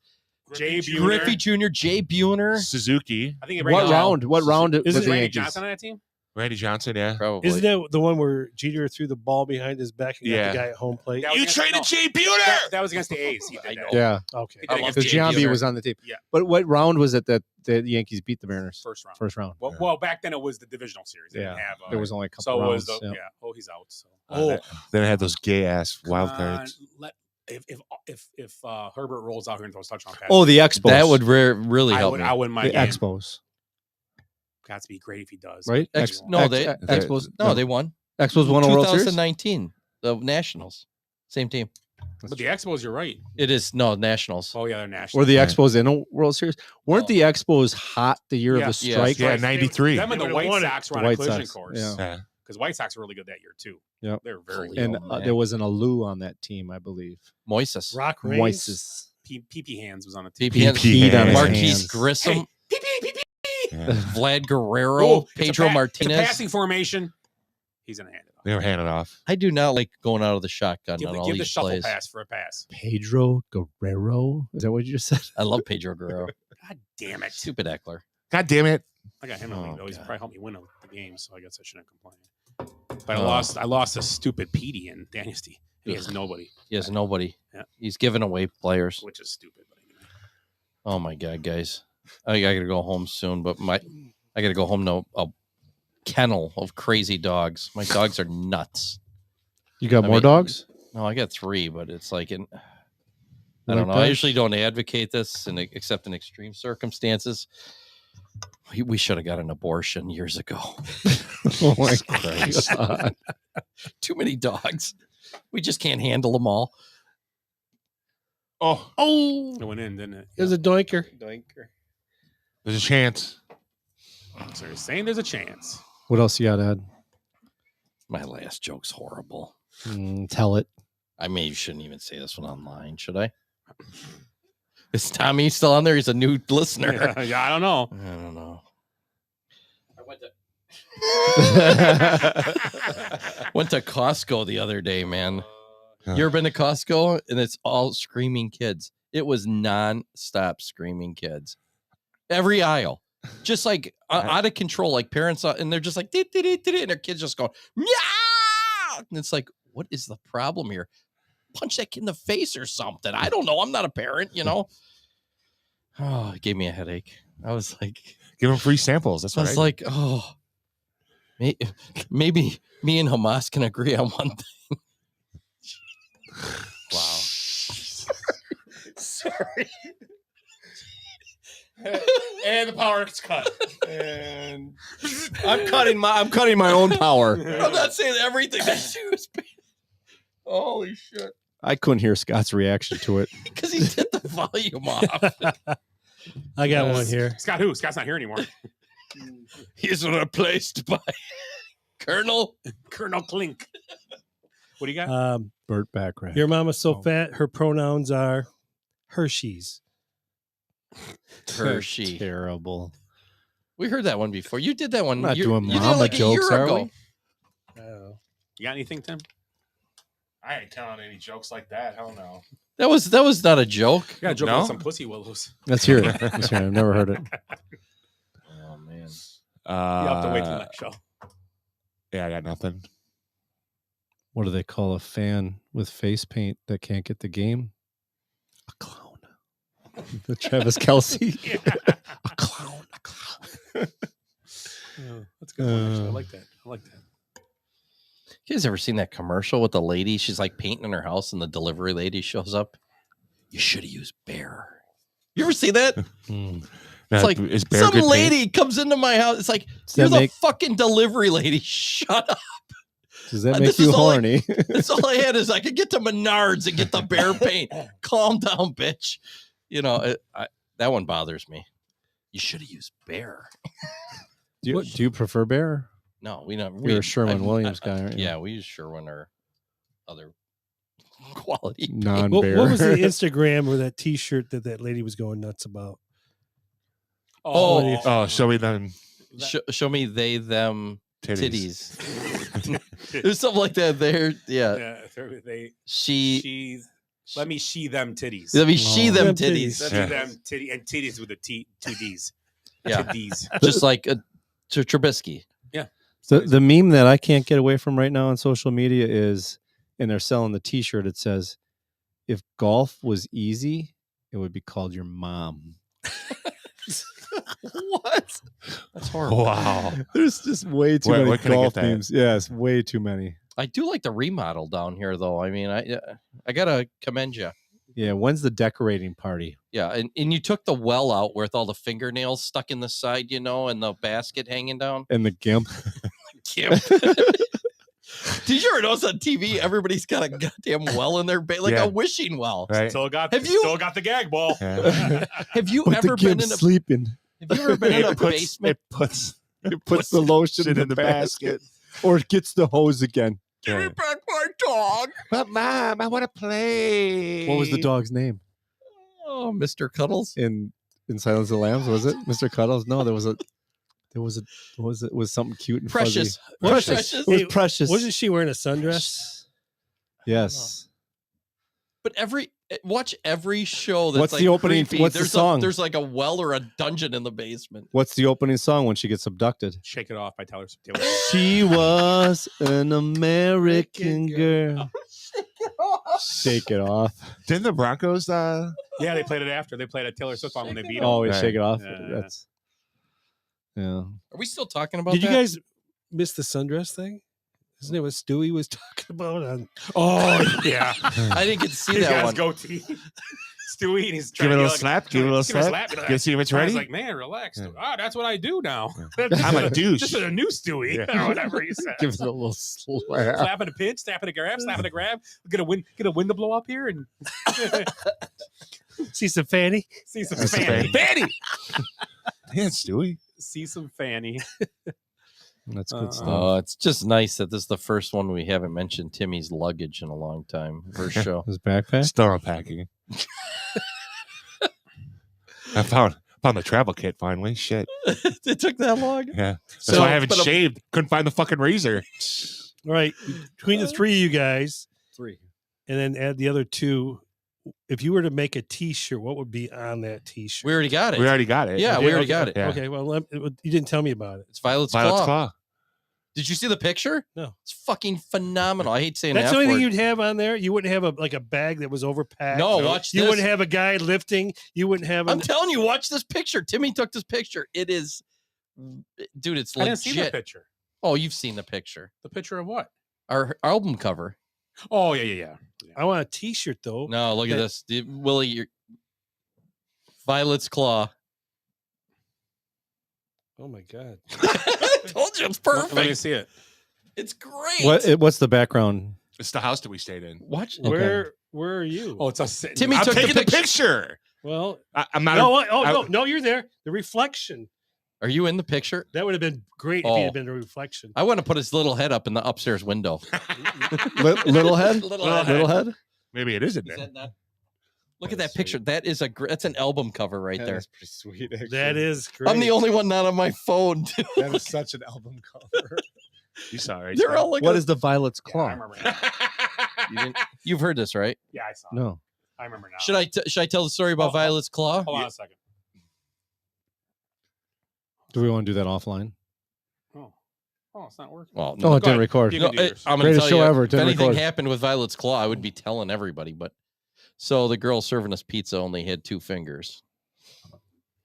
Jay Buhner. Griffey Jr., Jay Buhner. Suzuki. I think What round? What round Is was it the Randy Yankees? Johnson on that team? Randy Johnson. Yeah. Probably. isn't that the one where Jeter threw the ball behind his back and got Yeah. the guy at home plate? That was You against- traded no, Jay Buhner. That was against the A's. He did I that. know. Yeah, Okay. He did it against because the A's. Giambi was on the team. Yeah. But what round was it that the Yankees beat the Mariners? First round. First round. Well, back then it was the divisional series. They Yeah. didn't have, There was only a couple so it was rounds. the, yeah. yeah. Oh, he's out. So. Then it had those gay ass come wild on, cards. If Herbert rolls out here and throws touchdown passes, Oh, the Expos. That would really I help would, me. I wouldn't mind. the Expos, Got to be great if he does. right? Expos. No, they won. Expos won a World Series. 2019. The Nationals. Same team. But the Expos, you're right. It is Nationals. Oh yeah, they're national. Were the Expos in a World Series? Weren't the Expos hot the year of the Yes. strike? Yeah, 93. Them and the They White would've won it. Sox were on The a White collision Sox, course. yeah. Yeah. Because White Sox were really good that year too. Yep. They were very good. And man. there was an Alou on that team, I believe. Moises. Rock Reigns. Moises. PP Hands was on the team. PP Hands. PP on his Marquise hands. Grissom. Yeah. Vlad Guerrero. Oh, it's a Pedro it's a Martinez. passing formation. He's gonna hand it off. They were handed off. I do not like going out of the shotgun on all Give the these shuffle plays. pass for a pass. Pedro Guerrero. Is that what you just said? I love Pedro Guerrero. God damn it. Stupid Eckler. God damn it. I got him in the league, Oh, though. He's God. probably helped me win the game, so I guess I shouldn't complain. But I lost a stupid Petey in Dynasty. He has nobody. He has nobody. Yeah. He's giving away players. Which is stupid. But anyway. Oh my God, guys. I gotta go home soon, but I gotta go home to a kennel of crazy dogs. My dogs are nuts. You got I more mean, dogs? No, I got 3, but it's like I Like don't know. that? I usually don't advocate this, except in extreme circumstances. We should have got an abortion years ago. Oh my God. Too many dogs. We just can't handle them all. Oh, it went in, didn't it? There's a doinker. There's a chance. So you're saying there's a chance. What else you got, Ed? My last joke's horrible. Tell it. I maybe shouldn't even say this one online, should I? Is Tommy still on there? He's a new listener. Yeah, I don't know. I don't know. Went to Costco the other day, man. You ever been to Costco? And it's all screaming kids. It was non-stop screaming kids. Every aisle. Just like out of control, like parents, and they're just like, and their kids just going, yeah. And it's like, what is the problem here? Punch that kid in the face or something. I don't know. I'm not a parent, you know. Oh, it gave me a headache. I was like, give them free samples. That's what I was like, oh, maybe me and Hamas can agree on one thing. Wow. Sorry. And the power is cut. And I'm cutting my own power. I'm not saying everything they do is bad. Holy shit. I couldn't hear Scott's reaction to it. Because he did the volume off. I got one here. Scott who? Scott's not here anymore. He's replaced by Colonel Clink. What do you got? Burt Backrack. Your mama's so fat, her pronouns are Hershey's. Hershey. Terrible. We heard that one before. You did that one. Not you doing did it mama like jokes, a year are ago. we? You got anything, Tim? I ain't telling any jokes like that. Hell no. That was not a joke. You got a joke No? about some pussy willows. Let's hear it. I've never heard it. Oh man. You have to wait till the next show. Yeah, I got nothing. What do they call a fan with face paint that can't get the game? A clown. The Travis Kelce. A clown. That's a good one, actually. I like that. You guys ever seen that commercial with the lady? She's like painting in her house, and the delivery lady shows up. You should have used Bear. You ever see that? It's like is Bear some good paint? lady comes into my house. It's like, you're the fucking delivery lady. Shut up. Does that This make you is all horny? That's all I had is I could get to Menards and get the Bear paint. Calm down, bitch. You know, that one bothers me. You should have used Bear. Do you prefer Bear? No, we don't. You're a Sherwin-Williams guy, aren't you? Yeah, we use Sherwin or other quality paint. Non-Bear. What was the Instagram or that T-shirt that lady was going nuts about? Show me them. Show me they them Titties. titties. There's something like that there. Yeah. She. Let me she them titties. Let me she them titties. Let me them titty and titties with a T, 2 D's. Yeah. 2 D's. Just like Trubisky. Yeah. The meme that I can't get away from right now on social media is, and they're selling the T-shirt. It says, "If golf was easy, it would be called your mom." What? That's horrible. Wow. There's just way too Where many can I get golf that? memes. Yes, way too many. I do like the remodel down here, though. I mean, I gotta commend you. Yeah, when's the decorating party? Yeah, and you took the well out with all the fingernails stuck in the side, you know, and the basket hanging down. And the gimp. Gimp. Did you ever notice on TV? Everybody's got a goddamn well in their like Yeah. a wishing well. Right. Still got Have you- still got the gag ball. Yeah. Have you But ever the been gimp's in a sleeping. Have you ever been in a basement? It puts the lotion in the basket. Or it gets the hose again. Give me back my dog. But Mom, I want to play. What was the dog's name? Oh, Mr. Cuddles. In Silence of the Lambs, was it? Mr. Cuddles? No, there was There was was something cute and Precious. fuzzy. Precious. It was precious. Wasn't she wearing a sundress? Yes. But watch every show that's What's like the opening? creepy. What's the song? There's like a well or a dungeon in the basement. What's the opening song when she gets abducted? Shake It Off by Taylor Swift. She was an American girl. Shake It Off. Didn't the Broncos? Yeah, they played it after. They played a Taylor Swift song when they beat them. Oh, yeah, Shake It Off. Yeah. That's yeah. Are we still talking about Did that? you guys miss the sundress thing? Isn't it what Stewie was talking about? Oh, yeah. I didn't get to see He's that got one. his goatee. Stewie, and he's Give trying it a to little like, slap. Give it a little slap. Like, Get see if it's I was ready. like, man, relax. Ah, that's what I do now. I'm a douche. This is a new Stewie, or whatever he said. Give it a little slap. Slapping a pinch, snapping a grab, slapping a grab. Get a window blow up here and See some fanny. see some fanny. Fanny. Yeah, Stewie. See some fanny. That's good stuff. Oh, it's just nice that this is the first one we haven't mentioned Timmy's luggage in a long time. First show. His backpack. Still unpacking. I found the travel kit finally. Shit. It took that long. Yeah. That's why I haven't shaved. Couldn't find the fucking razor. All right. Between the three of you guys, Three. and then add the other two, if you were to make a T-shirt, what would be on that T-shirt? We already got it. We already got it. Yeah, we already got it. Yeah. Okay, well, you didn't tell me about it. It's Violet's Claw. Did you see the picture? No. It's fucking phenomenal. I hate saying That's that. the only thing you'd have on there. You wouldn't have a bag that was overpacked. No, watch You this. wouldn't have a guy lifting. You wouldn't have. I'm telling you, watch this picture. Timmy took this picture. It is, dude, it's I legit. didn't see the picture. Oh, you've seen the picture. The picture of what? Our album cover. Oh, yeah. I want a T-shirt though. No, look at this. Willie, you're Violet's Claw. Oh my god! I told you it's perfect. Let me see it. It's great. What's the background? It's the house that we stayed in. Watch. Where are you? Oh, it's us sitting. Timmy I'm took taking the the picture. Well, I'm not. No, you're there. The reflection. Are you in the picture? That would have been great if Oh. he had been the reflection. I want to put his little head up in the upstairs window. Little head. Little head. Maybe it is in Is there. that not? Look at that picture. That is that's an album cover right there. That's pretty sweet. Actually. That is great. I'm the only one not on my phone. Too. That is such an album cover. You saw it. Right? They're all looking. What is the Violet's Yeah, I Claw? remember now. You've heard this, right? Yeah, I saw it. No. I remember now. Should I tell the story about Violet's Claw? Hold on a second. Do we want to do that offline? Oh, it's not working. Well, Oh, it Go didn't ahead. record. You No, can do yours. I'm going to Greatest tell show you, ever. if Didn't anything record. happened with Violet's Claw, I would be telling everybody. But so the girl serving us pizza only had 2 fingers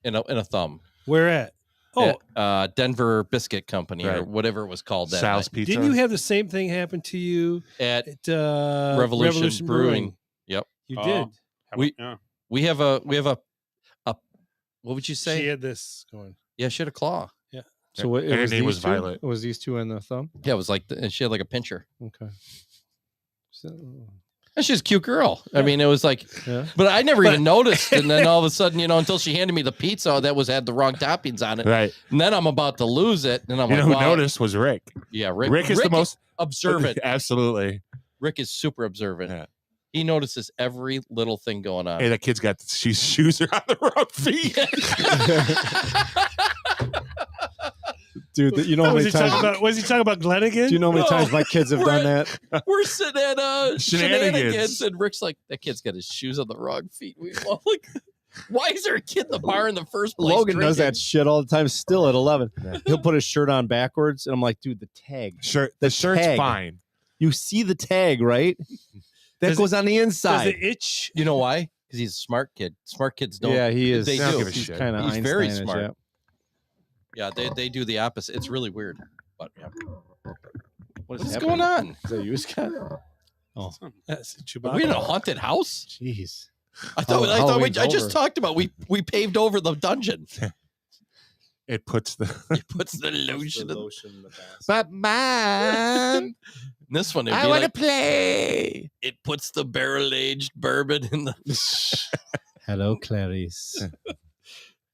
and a thumb. Where at? Oh, At, Denver Biscuit Company or Right. whatever it was called. That Sal's night. Pizza. didn't you have the same thing happen to you At at Revolution Brewing. Yep. You Oh. did. Yeah. We have a what would you say? She had this going. Yeah, she had a claw. So what, And her name was these two? Violet. It was these two in the thumb? Yeah, it was like and she had like a pincher. Okay. So, And she's a cute girl. I mean, it was like, yeah. but I never even noticed. And then all of a sudden, until she handed me the pizza that had the wrong toppings on it. Right. And then I'm about to lose it. And I'm You like, know who wow. noticed was Rick. Yeah, Rick. Rick is the most observant. Absolutely. Rick is super observant. Yeah. He notices every little thing going on. Hey, that kid's got shoes are on the wrong feet. Dude, you know how Was many he talking times? about? Was he talking about Glenn again? Do you know how many No. times my kids have done that? We're sitting at Shenanigans. shenanigans, and Rick's like, "That kid's got his shoes on the wrong feet." We all like, why is there a kid in the bar in the first place? Logan does drinking? that shit all the time. Still at 11, he'll put his shirt on backwards, and I'm like, dude, the tag. Shirt. The shirt's tag. fine. You see the tag, right? That Does goes on the Does inside. it itch? You know why? Because he's a smart kid. Smart kids don't. Yeah, he is. They They don't do. give a He's shit. kind of He's very Einstein-ish, smart. yeah. Yeah, they do the opposite. It's really weird. But yeah. What is happening? going on? Is that you, Scott? Oh, That's Are Chewbacca. we in a haunted house? jeez. I thought I Halloween's just over. talked about we paved over the dungeon. It puts the. It puts the lotion. In. But man, This one, it'd I be want to like, play. it puts the barrel aged bourbon in the. Hello, Clarice.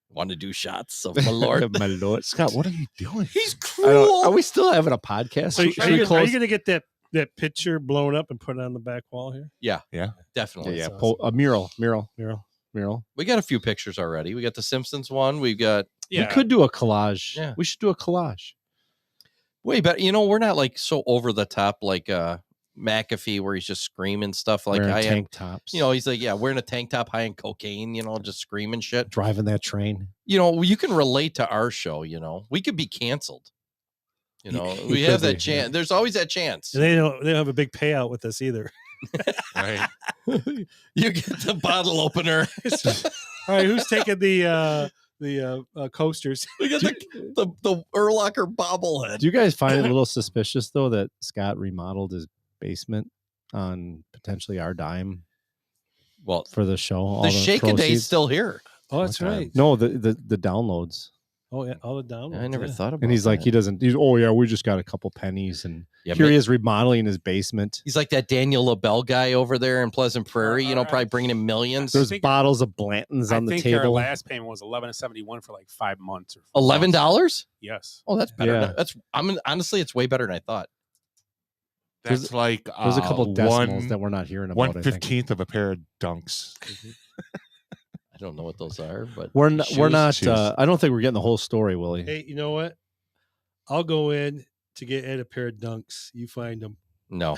Want to do shots of my lord? My lord. Scott, what are you doing? He's I cruel. don't- are we still having a podcast? So Should we are close? you going to get that picture blown up and put it on the back wall here? Yeah, Yeah. definitely. yeah, a mural. We got a few pictures already. We got the Simpsons one. We've got Yeah. We could do a collage. Yeah. We should do a collage. Way better. You know, we're not like so over the top like McAfee where he's just screaming stuff like Wearing I am. tank tops. You know, he's like, yeah, wearing a tank top, high in cocaine, you know, just screaming shit. Driving that train. You know, you can relate to our show, you know. We could be canceled. You know, we have that chance. Yeah. There's always that chance. And they don't have a big payout with us either. Right. You get the bottle opener. All right, who's taking the coasters? We got the Urlacher bobblehead. Do you guys find it a little suspicious though that Scott remodeled his basement on potentially our dime? Well, for the show, all the Shake a Day's still here. Oh, that's right. No, the downloads. Oh yeah, all the downloads. I never thought about. And he's like, he doesn't. Oh yeah, we just got a couple pennies, and here he is remodeling his basement. He's like that Daniel LaBelle guy over there in Pleasant Prairie. You know, probably bringing in millions. There's bottles of Blanton's on the I think table. our last payment was $11.71 for like 5 months. Or $11? Yes. Oh, that's better. Yeah. That's. Honestly, it's way better than I thought. That's like there's a couple decimals that we're not hearing about. 1/15th of a pair of dunks. I don't know what those are, but We're not. I don't think we're getting the whole story, Willie. Hey, you know what? I'll go in to get Ed a pair of dunks. You find them. No.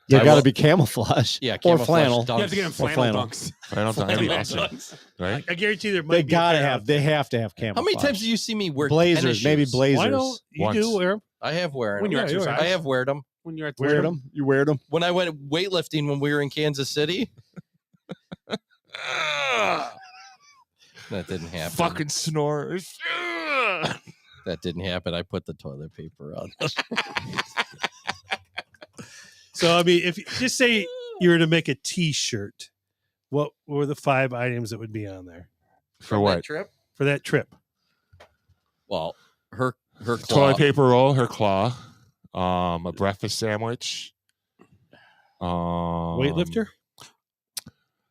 You got to be camouflage. Yeah, or camouflage flannel. dunks. You have to get him flannel dunks. Flannel dunks. That'd be awesome. Right? I guarantee there might They be. gotta have. They have to have camouflage. How many times do you see me wear Blazers? tennis Maybe shoes? Blazers. Why don't you do wear them? I have wear When them. you exercise. I have wear them. When you're at Wear them. You wear them. When I went weightlifting when we were in Kansas City. That didn't happen. Fucking snores. That didn't happen. I put the toilet paper on. So I mean, if just say you were to make a T-shirt, what were the 5 items that would be on there For what? Trip? for that trip? Well, her claw. Toilet paper roll, her claw, a breakfast sandwich, Weightlifter?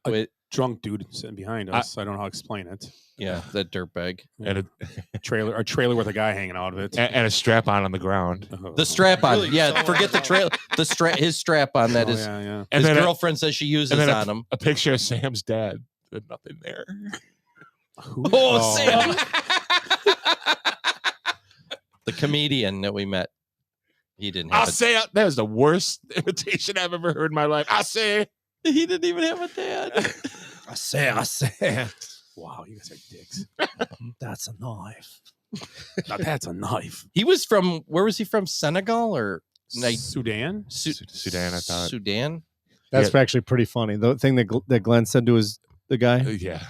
Wait, Drunk dude sitting behind us. I don't know how to explain it. yeah, that dirtbag. and A trailer with a guy hanging out of it. a strap on the ground. The strap on. Yeah, forget the trail. His strap on that is. Yeah. His then girlfriend says she uses and then on him. a picture of Sam's dad. There's nothing there. Oh, Sam. The comedian that we met. He didn't have I'll say that was the worst imitation I've ever heard in my life. I say he didn't even have a dad. I say. Wow, you guys are dicks. That's a knife. Now that's a knife. He was from, where was he from? Senegal or Sudan? Sudan, I thought. Sudan? That's actually pretty funny. The thing that Glenn said to the guy. Yeah.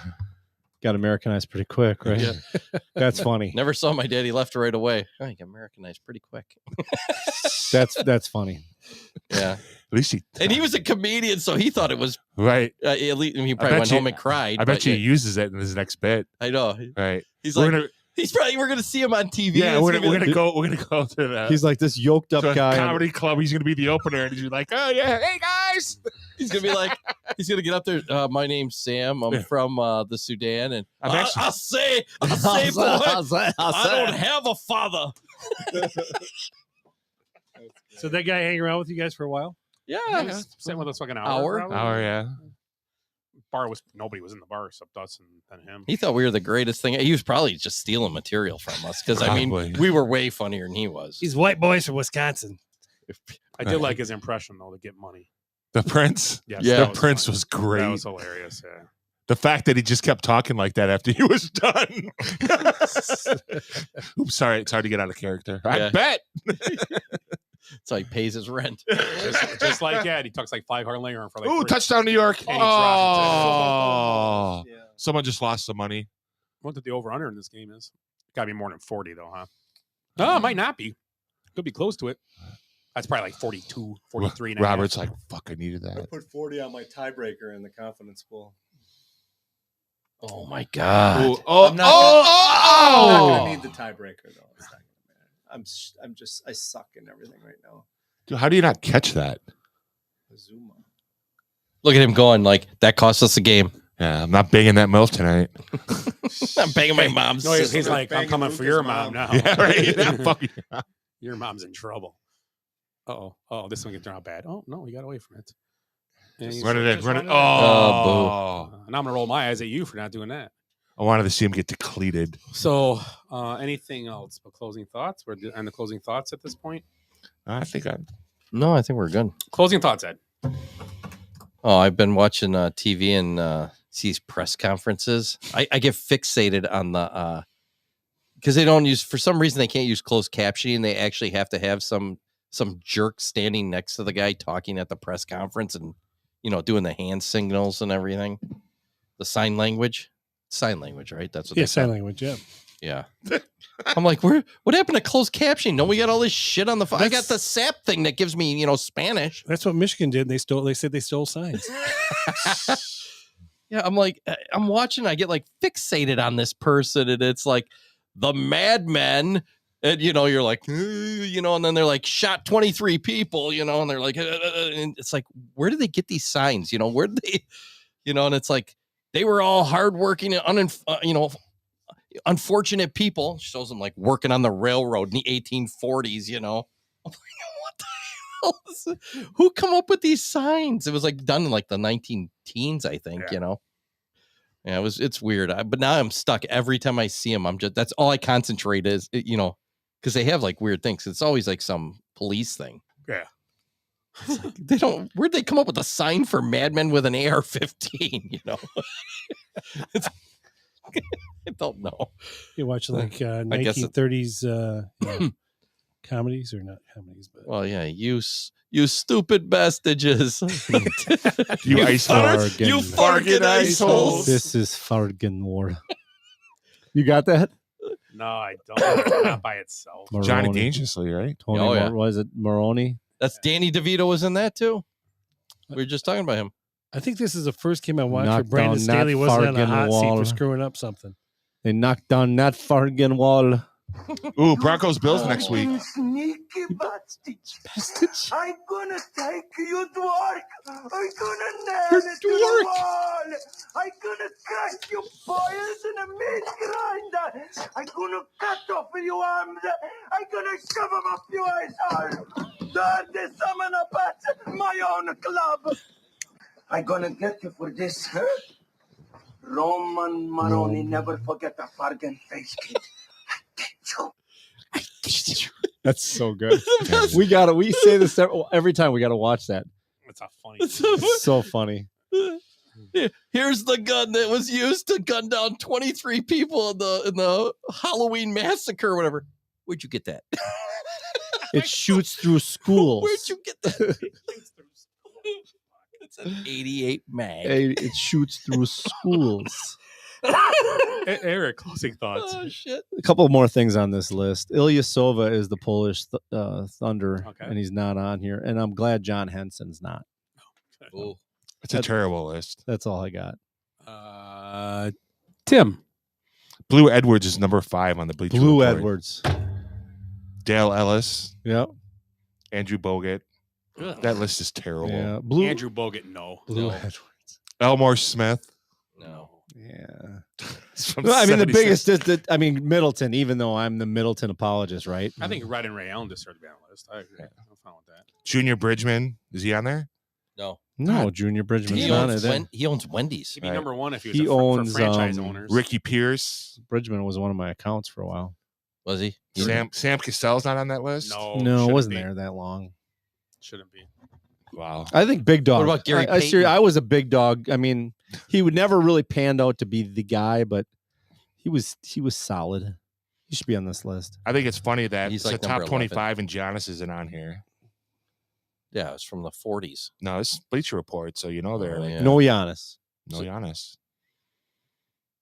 Got Americanized pretty quick, right? Yeah. That's funny. Never saw my dad. He left right away. Oh, he got Americanized pretty quick. That's funny. Yeah. At least And he was a comedian, so he thought it was right. At least he probably went home and cried. I bet you he uses it in his next bit. I know. Right. He's We're like, gonna, we're gonna see him on TV. yeah, we're gonna go to that. He's like this yoked up to a guy. comedy club. He's gonna be the opener, and he's like, "Oh yeah, hey guys." He's gonna be like, he's gonna get up there. My name's Sam. I'm from the Sudan, and I say, boy, I don't have a father. So that guy hang around with you guys for a while? Yeah. Sitting with us like an hour. Hour, yeah. Nobody was in the bar except us and him. He thought we were the greatest thing. He was probably just stealing material from us because I mean, we were way funnier than he was. These white boys from Wisconsin. I did like his impression though to get money. The Prince? Yes, Yeah, that the Prince funny. was great. That was hilarious, yeah. The fact that he just kept talking like that after he was done. Oops, sorry. It's hard to get out of character. Yeah. I bet. So he pays his rent. just like Ed. He talks like 5 hard layer for like Ooh, 3. touchdown New York. And he dropped Oh. Someone just lost some money. What did the over-under in this game is? Got to be more than 40 though, huh? No, it might not be. Could be close to it. That's probably like 42, 43 and a half. Robert's like, fuck, I needed that. I put 40 on my tiebreaker in the confidence pool. Oh my God. Ooh, I'm not gonna need the tiebreaker though. It's not gonna matter. I suck in everything right now. Dude, how do you not catch that? Zuma. Look at him going like that cost us a game. Yeah, I'm not banging that MILF tonight. I'm banging my mom's. No, he's sister. like, I'm coming for your mom now. Yeah, right. Yeah, fuck you. Your mom's in trouble. Oh, this one gets turned out bad. Oh no, he got away from it. And Run it in. Run it. And Oh. I'm gonna roll my eyes at you for not doing that. I wanted to see him get depleted. So, anything else? But closing thoughts? We're on the closing thoughts at this point. I think No, I think we're good. Closing thoughts, Ed. Oh, I've been watching TV and these press conferences. I get fixated on the because they don't use, for some reason they can't use closed captioning. They actually have to have some jerk standing next to the guy talking at the press conference and doing the hand signals and everything. The sign language, right? That's what. Yeah, sign language. Yeah. Yeah. I'm like, what happened to closed captioning? No, we got all this shit on the phone. I got the SAP thing that gives me, Spanish. That's what Michigan did. They said they stole signs. Yeah, I'm like, I'm watching. I get like fixated on this person, and it's like the madmen, and you're like, and then they're like shot 23 people, and they're like, and it's like, where do they get these signs? Where do they, and it's like they were all hardworking and unfortunate people. Shows them like working on the railroad in the 1840s. I'm like, what the hell is it? Who come up with these signs? It was like done in like the 19 teens, I think. Yeah, it's weird. But now I'm stuck. Every time I see them, that's all I concentrate is, because they have like weird things. It's always like some police thing. Yeah. Like, where'd they come up with a sign for madmen with an AR-15? I don't know. You watch like 1930s comedies, or not comedies, but well, you stupid bastages. You ice holes. You Fargan ice holes. This is Fargan War. You got that? No, I don't. Not by itself. Maroney. Johnny Dangerously, right? Tony, was it Maroney? That's Danny DeVito was in that too. We were just talking about him. I think this is the first game I watched Knocked where Brandon down Staley that wasn't on a Fargan hot seat wall. for screwing up something. They knocked down that Fargan wall. Ooh, Broncos Bills next week. Sneaky bastard. I'm gonna take you to work. I'm gonna nail it to the wall. I'm gonna cut you boys in a meat grinder. I'm gonna cut off your arms. I'm gonna shove them up your asshole. Dirty summon a bat, my own club. I'm gonna get you for this, huh? Roman Maroney, never forget the Fargan face, kid. That's so good. We say this every time. We gotta watch that. It's a funny. It's so funny. Here's the gun that was used to gun down 23 people in the Halloween massacre or whatever. Where'd you get that? It shoots through schools. Where'd you get that? It's an 88 mag. It shoots through schools. Eric, closing thoughts. Oh shit! A couple more things on this list. Ilyasova is the Polish Thunder, Okay. and he's not on here. And I'm glad John Henson's not. Oh, It's a terrible list. That's all I got. Tim. Blue Edwards is number 5 on the Bleacher Blue Report. Edwards. Dale Ellis. Yep. Andrew Bogut. Ugh. That list is terrible. Yeah. Blue Andrew Bogut, no. Blue No. Edwards. Elmore Smith. No. Yeah. From Well, I mean, the 76. biggest is that, Middleton, even though I'm the Middleton apologist, right? I think Red and Ray Allen deserve to be on the list. I agree. I'm fine with that. Junior Bridgman. Is he on there? No. No, Junior Bridgman's He not owns, it. he owns Wendy's. He'd be Right. number 1 if he was He for owns, franchise owners. Ricky Pierce. Bridgman was one of my accounts for a while. Was he? Sam Castell's not on that list? No, No, it shouldn't wasn't be. there that long. Shouldn't be. Wow. I think Big Dog. What about Gary I Payton? I was a Big Dog. I mean, he would never really panned out to be the guy, but he was solid. He should be on this list. I think it's funny that He's it's like a number top 25 and Giannis isn't on here. Yeah, it's from the 40s. No, it's Bleacher Report, so you know they're Oh, yeah. No Giannis. no Giannis.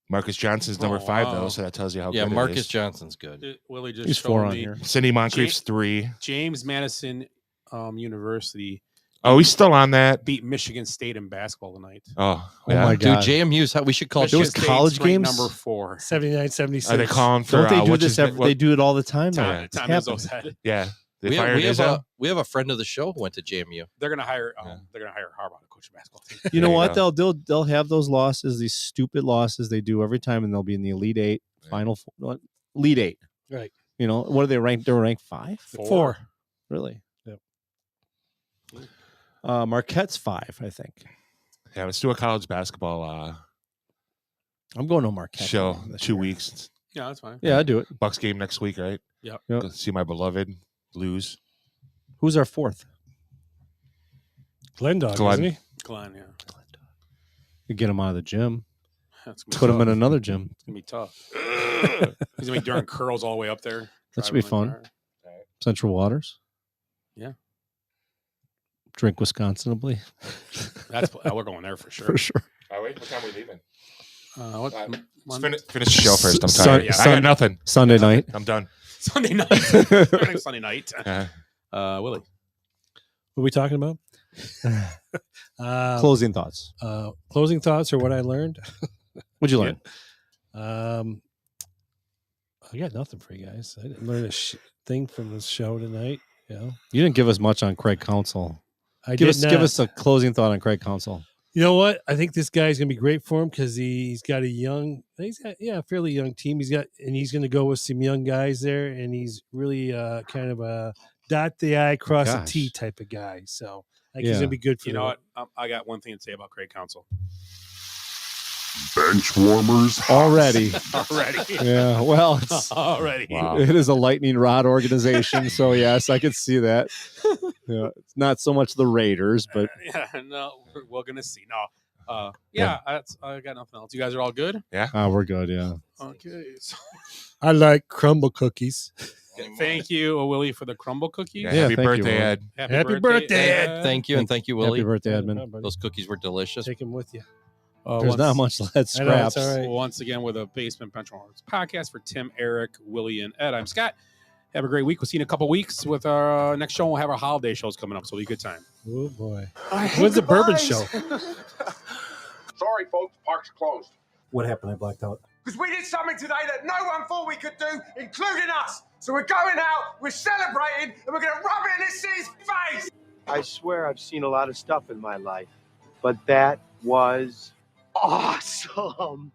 Marcus Johnson's number 5 wow. though, so that tells you how Yeah, good it Marcus is. Johnson's good. Willie just He's showed 4 on me here. Cindy Moncrief's 3. James Madison University Oh, he's still on that. beat Michigan State in basketball tonight. Oh, Oh yeah. my Dude, God. JMU's, we should call There was Michigan college State's ranked games? number 4. 79, 76. Are they calling for Don't they do what's this? his name? They do it all the time. Now. Yeah. It's Tom happening. Izzo said Yeah. They we fired have Izzo? a friend of the show who went to JMU. they're gonna hire Yeah. Harbaugh to coach a basketball team. You know There you what? They'll have those losses, these stupid losses they do every time, and they'll be in the Elite Eight, Final Four, Elite Eight. Right. You know what are they ranked? They're ranked 5. 4. Really? Yep. Marquette's 5, I think. Yeah, let's do a college basketball I'm going to Marquette. Show this 2 year. weeks. Yeah, that's fine. Yeah, I do it. Bucks game next week, right? Yep. Go see my beloved lose. Who's our fourth? Glendog, Glenn. isn't he? Glenn, yeah. You get him out of the gym. That's gonna be Put him in tough. another gym. It's gonna be tough. He's gonna be doing curls all the way up there. That should be driving fun. the car. Central Waters. Yeah. Drink Wisconsinably. That's we're going there for sure. For sure. All right, what time are we leaving? What? Finish the show first. I'm Sun- tired. I Sun- got nothing. Sunday night. I'm done. Sunday night. Sunday night. Willie. What are we talking about? Closing thoughts. Closing thoughts or what I learned. What'd you learn? I got nothing for you guys. I didn't learn a thing from this show tonight. You didn't give us much on Craig Counsell. I give did us not. a closing thought on Craig Counsell. You know what? I think this guy's going to be great for him because he's got a fairly young team. He's going to go with some young guys there, and he's really kind of a dot the I, cross the T type of guy. So I think he's going to be good for You know what? I got one thing to say about Craig Counsell. Bench warmers already. Yeah, well, it's already. Wow. It is a lightning rod organization, so yes, I could see that. It's not so much the Raiders, but Yeah, no, we're gonna see. No, yeah, I got nothing else. You guys are all good. Yeah, we're good. Yeah. Okay. So, I like crumble cookies. thank you, Willie, for the crumble cookies. Yeah, happy thank you, birthday, Will. Ed. Happy birthday, Ed. Thank you, and thank you, Willie. Happy birthday, Edmund. Those cookies were delicious. Take him with you. There's not much left I know, it's scraps. all right. Once again, with a Basement Benchwarmers podcast for Tim, Eric, Willie, and Ed. I'm Scott. Have a great week. We'll see you in a couple weeks with our next show. We'll have our holiday shows coming up, so it'll be a good time. Oh boy. I hate When's the bourbon goodbyes. show? Sorry, folks, park's closed. What happened? I blacked out. Because we did something today that no one thought we could do, including us. So we're going out, we're celebrating, and we're going to rub it in this city's face. I swear I've seen a lot of stuff in my life, but that was awesome.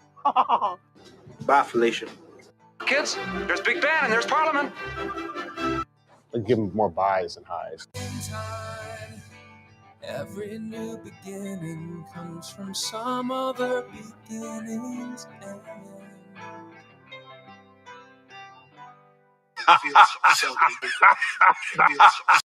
Bye, Felicia. Kids, there's Big Ben and there's Parliament. I'd give him more buys and highs. Every new beginning comes from some other beginning's end. Feels so good. Feels so